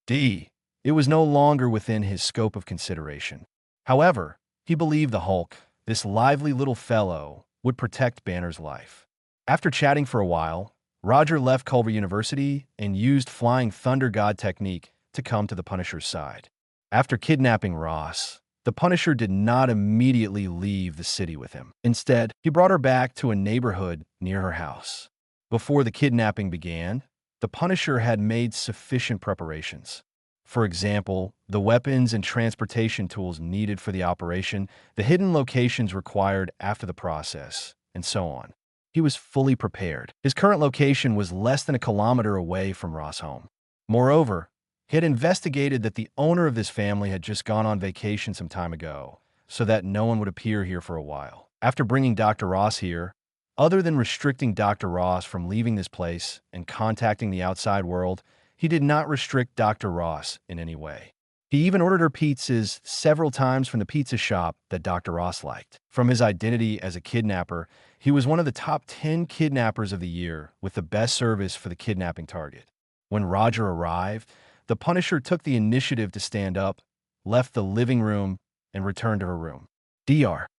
it was no longer within his scope of consideration. However, he believed the Hulk, this lively little fellow, would protect Banner's life. After chatting for a while, Roger left Culver University and used Flying Thunder God technique to come to the Punisher's side. After kidnapping Ross, the Punisher did not immediately leave the city with him. Instead, he brought her back to a neighborhood near her house. Before the kidnapping began, the Punisher had made sufficient preparations. For example, the weapons and transportation tools needed for the operation, the hidden locations required after the process, and so on. He was fully prepared. His current location was less than a kilometer away from Ross' home. Moreover, he had investigated that the owner of this family had just gone on vacation some time ago, so that no one would appear here for a while. After bringing Dr. Ross here, other than restricting Dr. Ross from leaving this place and contacting the outside world, he did not restrict Dr. Ross in any way. He even ordered her pizzas several times from the pizza shop that Dr. Ross liked. From his identity as a kidnapper, he was one of the top 10 kidnappers of the year with the best service for the kidnapping target. When Roger arrived, the Punisher took the initiative to stand up, left the living room, and returned to her room.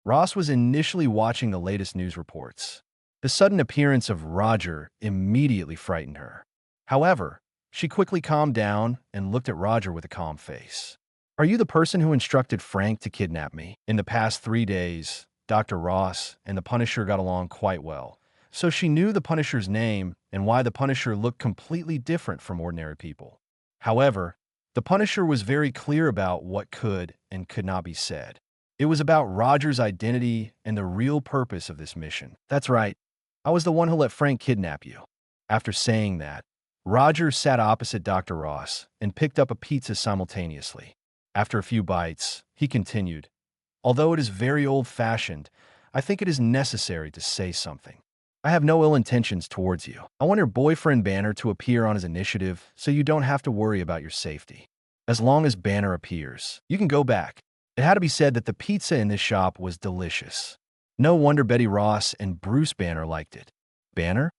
Ross was initially watching the latest news reports. The sudden appearance of Roger immediately frightened her. However, she quickly calmed down and looked at Roger with a calm face. "Are you the person who instructed Frank to kidnap me?" In the past 3 days, Dr. Ross and the Punisher got along quite well, so she knew the Punisher's name and why the Punisher looked completely different from ordinary people. However, the Punisher was very clear about what could and could not be said. It was about Roger's identity and the real purpose of this mission. "That's right. I was the one who let Frank kidnap you." After saying that, Roger sat opposite Dr. Ross and picked up a pizza simultaneously. After a few bites, he continued, "Although it is very old-fashioned, I think it is necessary to say something. I have no ill intentions towards you. I want your boyfriend Banner to appear on his initiative so you don't have to worry about your safety. As long as Banner appears, you can go back." It had to be said that the pizza in this shop was delicious. No wonder Betty Ross and Bruce Banner liked it. Banner?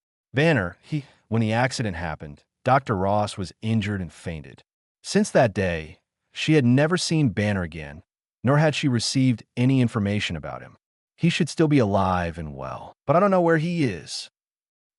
When the accident happened, Dr. Ross was injured and fainted. Since that day, she had never seen Banner again, nor had she received any information about him. He should still be alive and well, but I don't know where he is.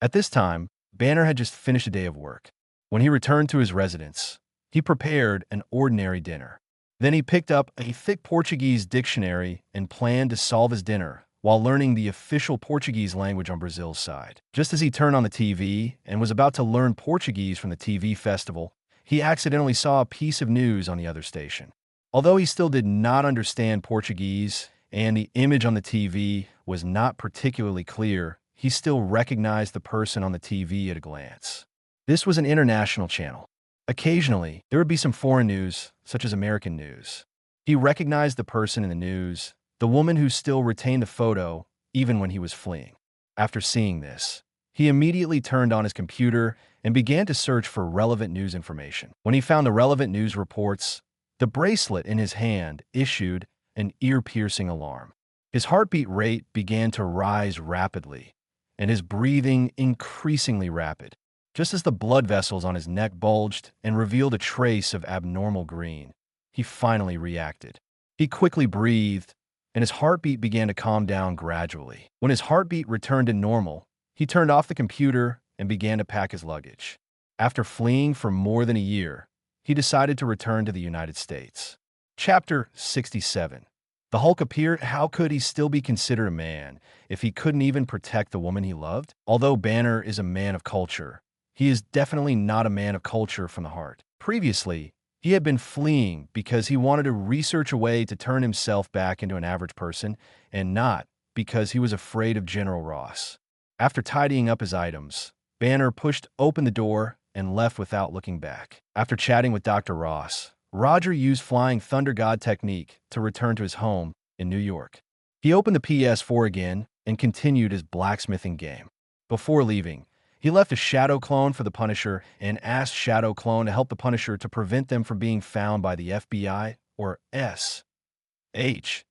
At this time, Banner had just finished a day of work. When he returned to his residence, he prepared an ordinary dinner. Then he picked up a thick Portuguese dictionary and planned to solve his dinner while learning the official Portuguese language on Brazil's side. Just as he turned on the TV and was about to learn Portuguese from the TV festival, he accidentally saw a piece of news on the other station. Although he still did not understand Portuguese and the image on the TV was not particularly clear, he still recognized the person on the TV at a glance. This was an international channel. Occasionally, there would be some foreign news, such as American news. He recognized the person in the news, the woman who still retained the photo, even when he was fleeing. After seeing this, he immediately turned on his computer and began to search for relevant news information. When he found the relevant news reports, the bracelet in his hand issued an ear-piercing alarm. His heartbeat rate began to rise rapidly, and his breathing increasingly rapid. Just as the blood vessels on his neck bulged and revealed a trace of abnormal green, he finally reacted. He quickly breathed, and his heartbeat began to calm down gradually. When his heartbeat returned to normal, he turned off the computer and began to pack his luggage. After fleeing for more than a year, he decided to return to the United States. Chapter 67. The Hulk appeared. How could he still be considered a man if he couldn't even protect the woman he loved? Although Banner is a man of culture, he is definitely not a man of culture from the heart. Previously, he had been fleeing because he wanted to research a way to turn himself back into an average person, and not because he was afraid of General Ross. After tidying up his items, Banner pushed open the door and left without looking back. After chatting with Dr. Ross, Roger used Flying Thunder God technique to return to his home in New York. He opened the PS4 again and continued his blacksmithing game. Before leaving, he left a Shadow Clone for the Punisher and asked Shadow Clone to help the Punisher to prevent them from being found by the FBI or SHLD.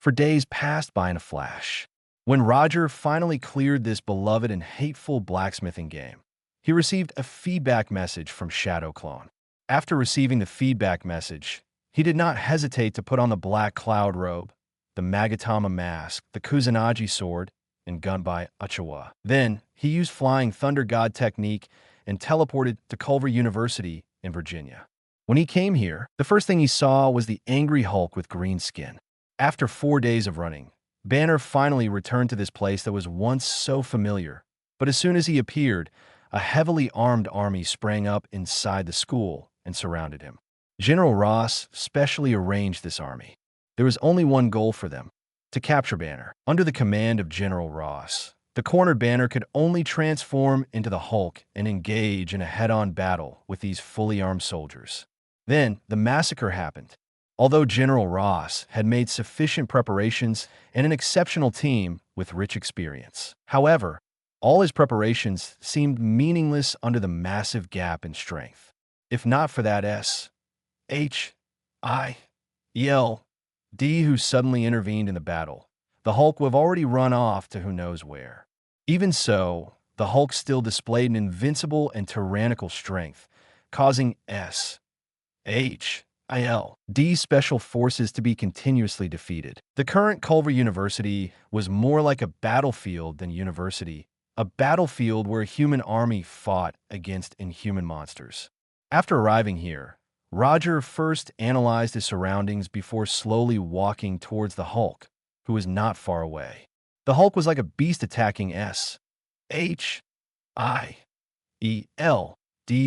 For days passed by in a flash. When Roger finally cleared this beloved and hateful blacksmithing game, he received a feedback message from Shadow Clone. After receiving the feedback message, he did not hesitate to put on the black cloud robe, the Magatama mask, the Kusanagi sword, and Gunbai Uchiwa. Then, he used Flying Thunder God technique and teleported to Culver University in Virginia. When he came here, the first thing he saw was the angry Hulk with green skin. After 4 days of running, Banner finally returned to this place that was once so familiar. But as soon as he appeared, a heavily armed army sprang up inside the school and surrounded him. General Ross specially arranged this army. There was only one goal for them: to capture Banner. Under the command of General Ross, the cornered Banner could only transform into the Hulk and engage in a head-on battle with these fully armed soldiers. Then, the massacre happened. Although General Ross had made sufficient preparations and an exceptional team with rich experience. However, all his preparations seemed meaningless under the massive gap in strength. If not for that S.H.I.E.L.D. who suddenly intervened in the battle, the Hulk would have already run off to who knows where. Even so, the Hulk still displayed an invincible and tyrannical strength, causing S.H.I.L.D. special forces to be continuously defeated. The current Culver University was more like a battlefield than university, a battlefield where a human army fought against inhuman monsters. After arriving here, Roger first analyzed his surroundings before slowly walking towards the Hulk, who was not far away. The Hulk was like a beast attacking S.H.I.E.L.D's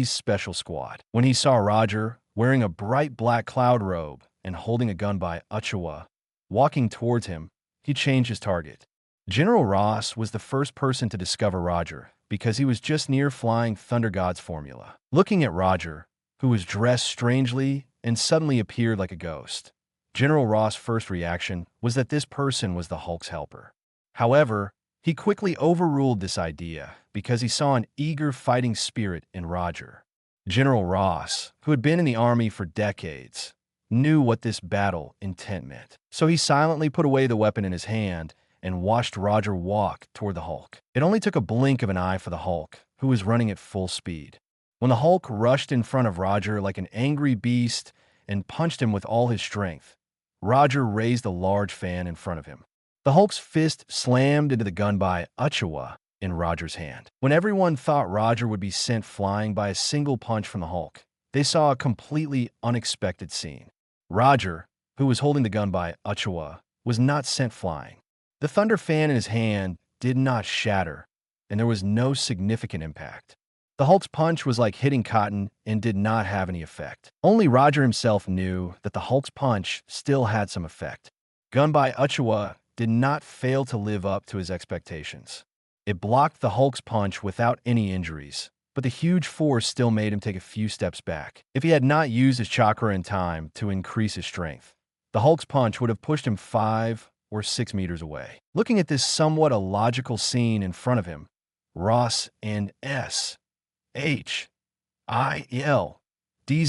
special squad. When he saw Roger, wearing a bright black cloud robe and holding a gun by Uchiwa, walking towards him, he changed his target. General Ross was the first person to discover Roger because he was just near Flying Thunder God's formula. Looking at Roger, who was dressed strangely and suddenly appeared like a ghost, General Ross' first reaction was that this person was the Hulk's helper. However, he quickly overruled this idea because he saw an eager fighting spirit in Roger. General Ross, who had been in the army for decades, knew what this battle intent meant. So he silently put away the weapon in his hand and watched Roger walk toward the Hulk. It only took a blink of an eye for the Hulk, who was running at full speed. When the Hulk rushed in front of Roger like an angry beast and punched him with all his strength, Roger raised a large fan in front of him. The Hulk's fist slammed into the gun by Uchiwa in Roger's hand. When everyone thought Roger would be sent flying by a single punch from the Hulk, they saw a completely unexpected scene. Roger, who was holding the gun by Uchiwa, was not sent flying. The thunder fan in his hand did not shatter, and there was no significant impact. The Hulk's punch was like hitting cotton and did not have any effect. Only Roger himself knew that the Hulk's punch still had some effect. Gun by Uchiwa did not fail to live up to his expectations. It blocked the Hulk's punch without any injuries, but the huge force still made him take a few steps back. If he had not used his chakra in time to increase his strength, the Hulk's punch would have pushed him 5 or 6 meters away. Looking at this somewhat illogical scene in front of him, Ross and S.H.I.E.L.D's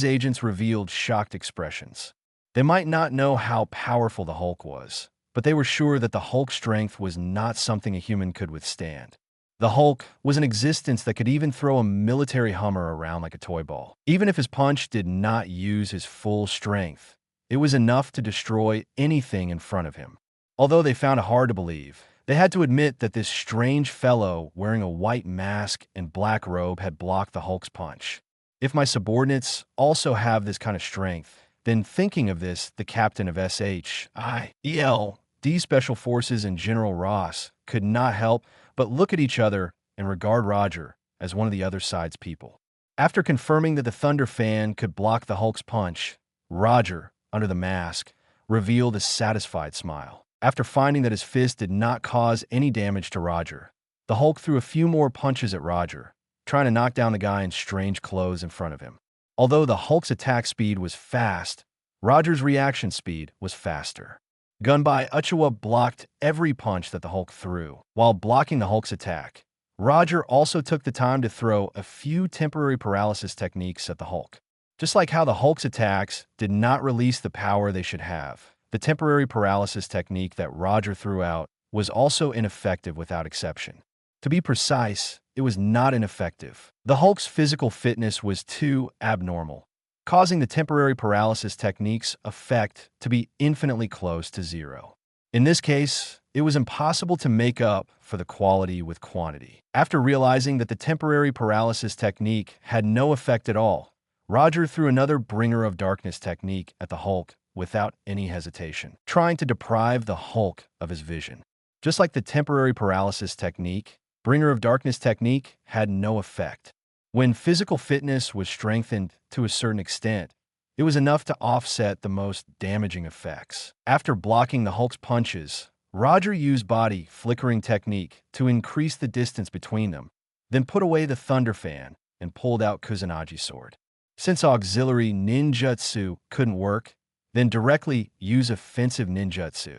agents revealed shocked expressions. They might not know how powerful the Hulk was, but they were sure that the Hulk's strength was not something a human could withstand. The Hulk was an existence that could even throw a military Hummer around like a toy ball. Even if his punch did not use his full strength, it was enough to destroy anything in front of him. Although they found it hard to believe, they had to admit that this strange fellow wearing a white mask and black robe had blocked the Hulk's punch. If my subordinates also have this kind of strength, then thinking of this, the captain of SHIELD Special Forces and General Ross could not help but look at each other and regard Roger as one of the other side's people. After confirming that the Thunder Fan could block the Hulk's punch, Roger, under the mask, revealed a satisfied smile. After finding that his fist did not cause any damage to Roger, the Hulk threw a few more punches at Roger, trying to knock down the guy in strange clothes in front of him. Although the Hulk's attack speed was fast, Roger's reaction speed was faster. Gunbai Uchiwa blocked every punch that the Hulk threw. While blocking the Hulk's attack, Roger also took the time to throw a few temporary paralysis techniques at the Hulk. Just like how the Hulk's attacks did not release the power they should have, the temporary paralysis technique that Roger threw out was also ineffective without exception. To be precise, it was not ineffective. The Hulk's physical fitness was too abnormal, causing the temporary paralysis technique's effect to be infinitely close to zero. In this case, it was impossible to make up for the quality with quantity. After realizing that the temporary paralysis technique had no effect at all, Roger threw another Bringer of Darkness technique at the Hulk without any hesitation, trying to deprive the Hulk of his vision. Just like the temporary paralysis technique, Bringer of Darkness technique had no effect. When physical fitness was strengthened to a certain extent, it was enough to offset the most damaging effects. After blocking the Hulk's punches, Roger used body flickering technique to increase the distance between them, then put away the Thunder Fan and pulled out Kuzunagi's sword. Since auxiliary ninjutsu couldn't work, then directly use offensive ninjutsu.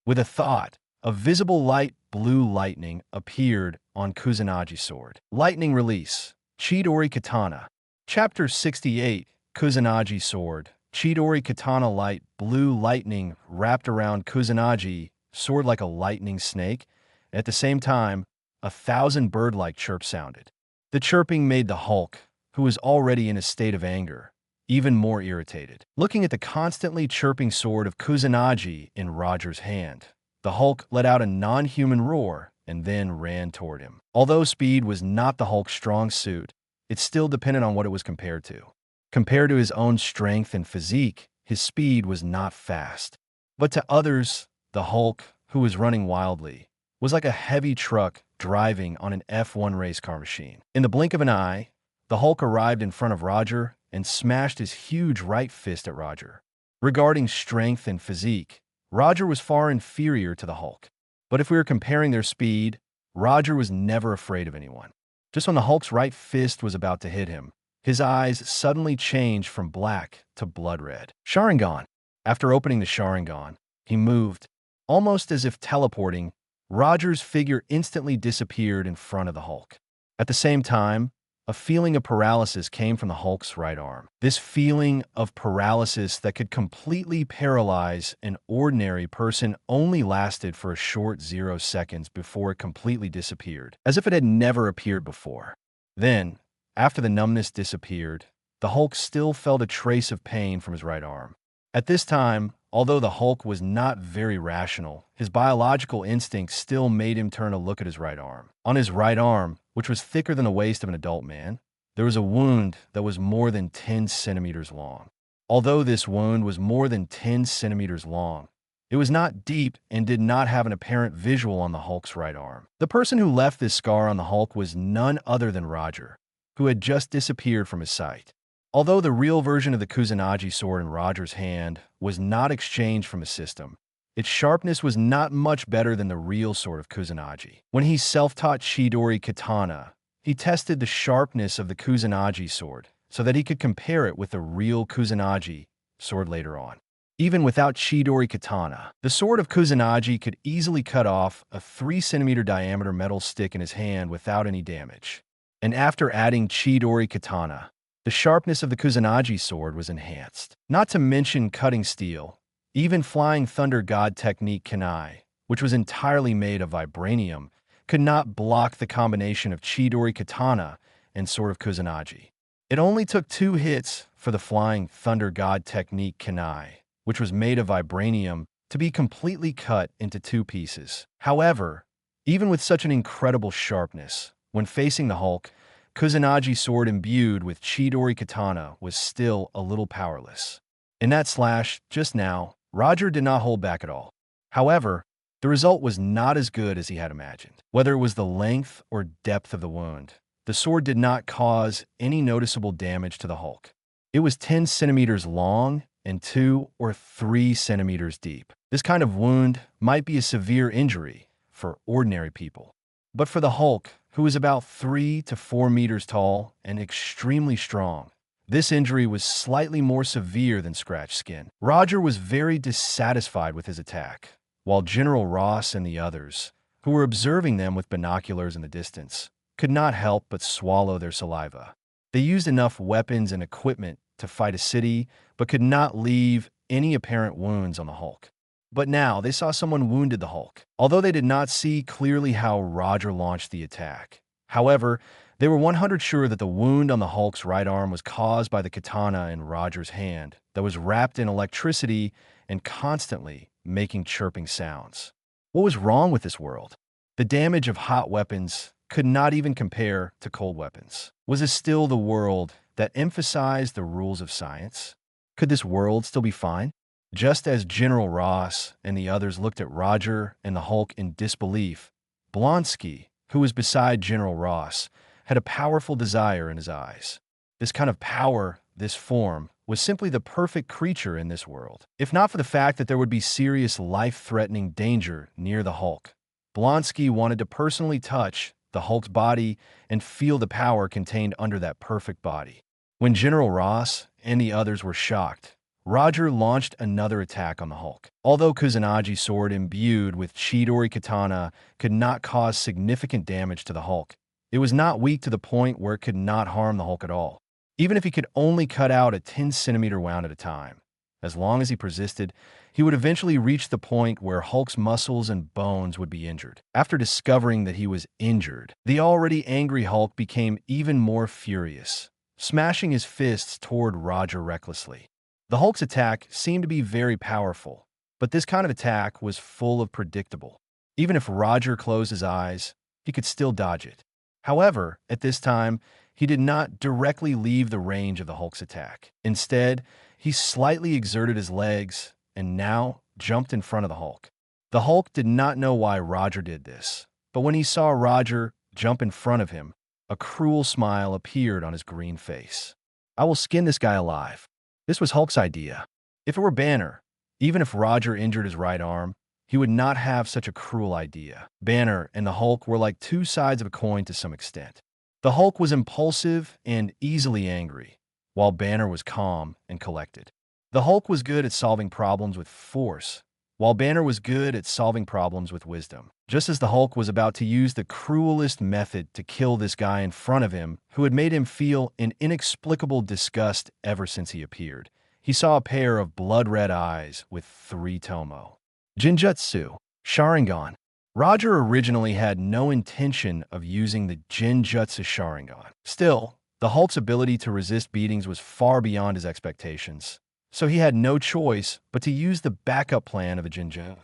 With a thought, a visible light blue lightning appeared on Kuzunagi's sword. Lightning release. Chidori Katana. Chapter 68. Kuzunagi's sword. Chidori Katana light blue lightning wrapped around Kuzunagi's sword like a lightning snake. At the same time, 1,000 bird-like chirps sounded. The chirping made the Hulk, who was already in a state of anger, even more irritated. Looking at the constantly chirping sword of Kusunagi in Roger's hand, the Hulk let out a non-human roar and then ran toward him. Although speed was not the Hulk's strong suit, it still depended on what it was compared to. Compared to his own strength and physique, his speed was not fast. But to others, the Hulk, who was running wildly, was like a heavy truck driving on an F1 race car machine. In the blink of an eye, the Hulk arrived in front of Roger and smashed his huge right fist at Roger. Regarding strength and physique, Roger was far inferior to the Hulk. But if we were comparing their speed, Roger was never afraid of anyone. Just when the Hulk's right fist was about to hit him, his eyes suddenly changed from black to blood red. Sharingan. After opening the Sharingan, he moved. Almost as if teleporting, Roger's figure instantly disappeared in front of the Hulk. At the same time, a feeling of paralysis came from the Hulk's right arm. This feeling of paralysis that could completely paralyze an ordinary person only lasted for a short 0 seconds before it completely disappeared, as if it had never appeared before. Then, after the numbness disappeared, the Hulk still felt a trace of pain from his right arm. At this time, although the Hulk was not very rational, his biological instincts still made him turn to look at his right arm. On his right arm, which was thicker than the waist of an adult man, there was a wound that was more than 10 centimeters long. Although this wound was more than 10 centimeters long, it was not deep and did not have an apparent visual on the Hulk's right arm. The person who left this scar on the Hulk was none other than Roger, who had just disappeared from his sight. Although the real version of the Kusunagi sword in Roger's hand was not exchanged from a system, its sharpness was not much better than the real sword of Kusunagi. When he self-taught Chidori Katana, he tested the sharpness of the Kusunagi sword so that he could compare it with the real Kusunagi sword later on. Even without Chidori Katana, the sword of Kusunagi could easily cut off a 3-centimeter diameter metal stick in his hand without any damage. And after adding Chidori Katana, the sharpness of the Kusunagi sword was enhanced. Not to mention cutting steel, even Flying Thunder God technique Kanai, which was entirely made of vibranium, could not block the combination of Chidori Katana and Sword of Kusunagi. It only took 2 hits for the Flying Thunder God technique Kanai, which was made of vibranium, to be completely cut into 2 pieces. However, even with such an incredible sharpness, when facing the Hulk, Kusunagi's sword imbued with Chidori Katana was still a little powerless. In that slash, just now, Roger did not hold back at all. However, the result was not as good as he had imagined. Whether it was the length or depth of the wound, the sword did not cause any noticeable damage to the Hulk. It was 10 centimeters long and 2 or 3 centimeters deep. This kind of wound might be a severe injury for ordinary people. But for the Hulk, who was about 3 to 4 meters tall and extremely strong, this injury was slightly more severe than scratched skin. Roger was very dissatisfied with his attack, while General Ross and the others, who were observing them with binoculars in the distance, could not help but swallow their saliva. They used enough weapons and equipment to fight a city, but could not leave any apparent wounds on the Hulk. But now they saw someone wounded the Hulk, although they did not see clearly how Roger launched the attack. However, they were 100% sure that the wound on the Hulk's right arm was caused by the katana in Roger's hand that was wrapped in electricity and constantly making chirping sounds. What was wrong with this world? The damage of hot weapons could not even compare to cold weapons. Was this still the world that emphasized the rules of science? Could this world still be fine? Just as General Ross and the others looked at Roger and the Hulk in disbelief, Blonsky, who was beside General Ross, had a powerful desire in his eyes. This kind of power, this form, was simply the perfect creature in this world. If not for the fact that there would be serious life-threatening danger near the Hulk, Blonsky wanted to personally touch the Hulk's body and feel the power contained under that perfect body. When General Ross and the others were shocked, Roger launched another attack on the Hulk. Although Kuzunagi's sword imbued with Chidori katana could not cause significant damage to the Hulk, it was not weak to the point where it could not harm the Hulk at all. Even if he could only cut out a 10-centimeter wound at a time, as long as he persisted, he would eventually reach the point where Hulk's muscles and bones would be injured. After discovering that he was injured, the already angry Hulk became even more furious, smashing his fists toward Roger recklessly. The Hulk's attack seemed to be very powerful, but this kind of attack was full of predictable. Even if Roger closed his eyes, he could still dodge it. However, at this time, he did not directly leave the range of the Hulk's attack. Instead, he slightly exerted his legs and now jumped in front of the Hulk. The Hulk did not know why Roger did this, but when he saw Roger jump in front of him, a cruel smile appeared on his green face. "I will skin this guy alive." This was Hulk's idea. If it were Banner, even if Roger injured his right arm, he would not have such a cruel idea. Banner and the Hulk were like two sides of a coin to some extent. The Hulk was impulsive and easily angry, while Banner was calm and collected. The Hulk was good at solving problems with force, while Banner was good at solving problems with wisdom. Just as the Hulk was about to use the cruelest method to kill this guy in front of him, who had made him feel an inexplicable disgust ever since he appeared, he saw a pair of blood-red eyes with 3 tomo. Genjutsu, Sharingan. Roger originally had no intention of using the Genjutsu Sharingan. Still, the Hulk's ability to resist beatings was far beyond his expectations, so he had no choice but to use the backup plan of a Genjutsu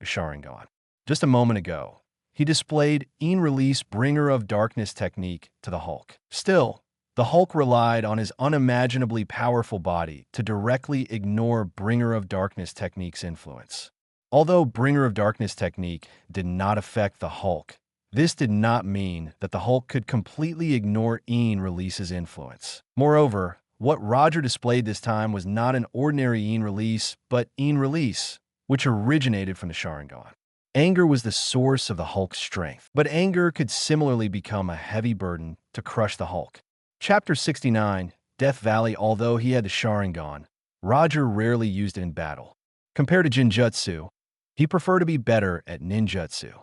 Sharingan. Just a moment ago, he displayed in-release Bringer of Darkness technique to the Hulk. Still, the Hulk relied on his unimaginably powerful body to directly ignore Bringer of Darkness technique's influence. Although Bringer of Darkness technique did not affect the Hulk, this did not mean that the Hulk could completely ignore in-release's influence. Moreover, what Roger displayed this time was not an ordinary in-release, but in-release, which originated from the Sharingan. Anger was the source of the Hulk's strength, but anger could similarly become a heavy burden to crush the Hulk. Chapter 69, Death Valley. Although he had the Sharingan, Roger rarely used it in battle. Compared to Genjutsu, he preferred to be better at ninjutsu.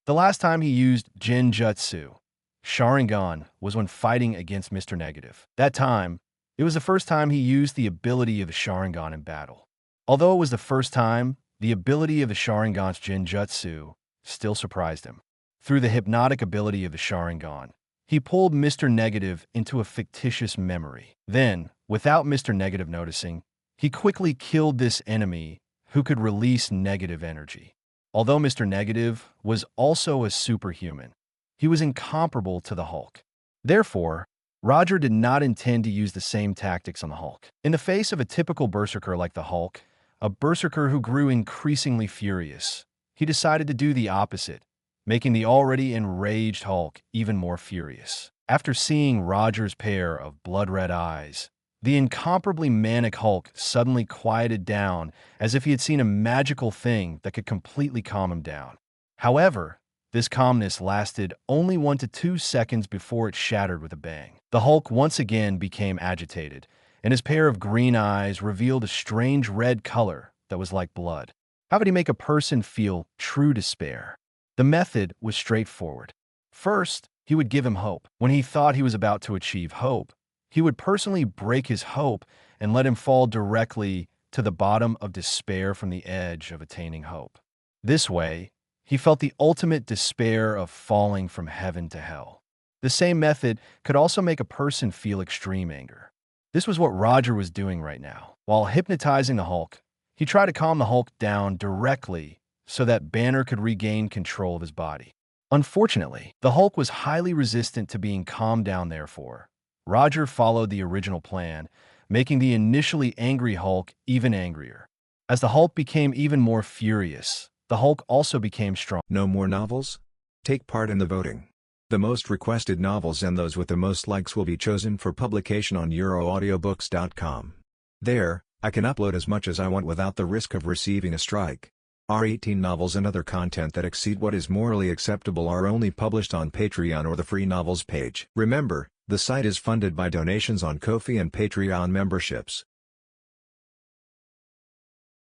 The last time he used Genjutsu Sharingan was when fighting against Mr. Negative. That time, it was the first time he used the ability of the Sharingan in battle. Although it was the first time, the ability of the Sharingan's Genjutsu still surprised him. Through the hypnotic ability of the Sharingan, he pulled Mr. Negative into a fictitious memory. Then, without Mr. Negative noticing, he quickly killed this enemy who could release negative energy. Although Mr. Negative was also a superhuman, he was incomparable to the Hulk. Therefore, Roger did not intend to use the same tactics on the Hulk. In the face of a typical berserker like the Hulk, a berserker who grew increasingly furious, he decided to do the opposite, making the already enraged Hulk even more furious. After seeing Roger's pair of blood-red eyes, the incomparably manic Hulk suddenly quieted down as if he had seen a magical thing that could completely calm him down. However, this calmness lasted only 1 to 2 seconds before it shattered with a bang. The Hulk once again became agitated, and his pair of green eyes revealed a strange red color that was like blood. How could he make a person feel true despair? The method was straightforward. First, he would give him hope. When he thought he was about to achieve hope, he would personally break his hope and let him fall directly to the bottom of despair from the edge of attaining hope. This way, he felt the ultimate despair of falling from heaven to hell. The same method could also make a person feel extreme anger. This was what Roger was doing right now. While hypnotizing the Hulk, he tried to calm the Hulk down directly so that Banner could regain control of his body. Unfortunately, the Hulk was highly resistant to being calmed down. Therefore, Roger followed the original plan, making the initially angry Hulk even angrier. As the Hulk became even more furious, the Hulk also became strong. No more novels? Take part in the voting. The most requested novels and those with the most likes will be chosen for publication on euroaudiobooks.com. There, I can upload as much as I want without the risk of receiving a strike. Our 18 novels and other content that exceed what is morally acceptable are only published on Patreon or the free novels page. Remember, the site is funded by donations on Ko-fi and Patreon memberships.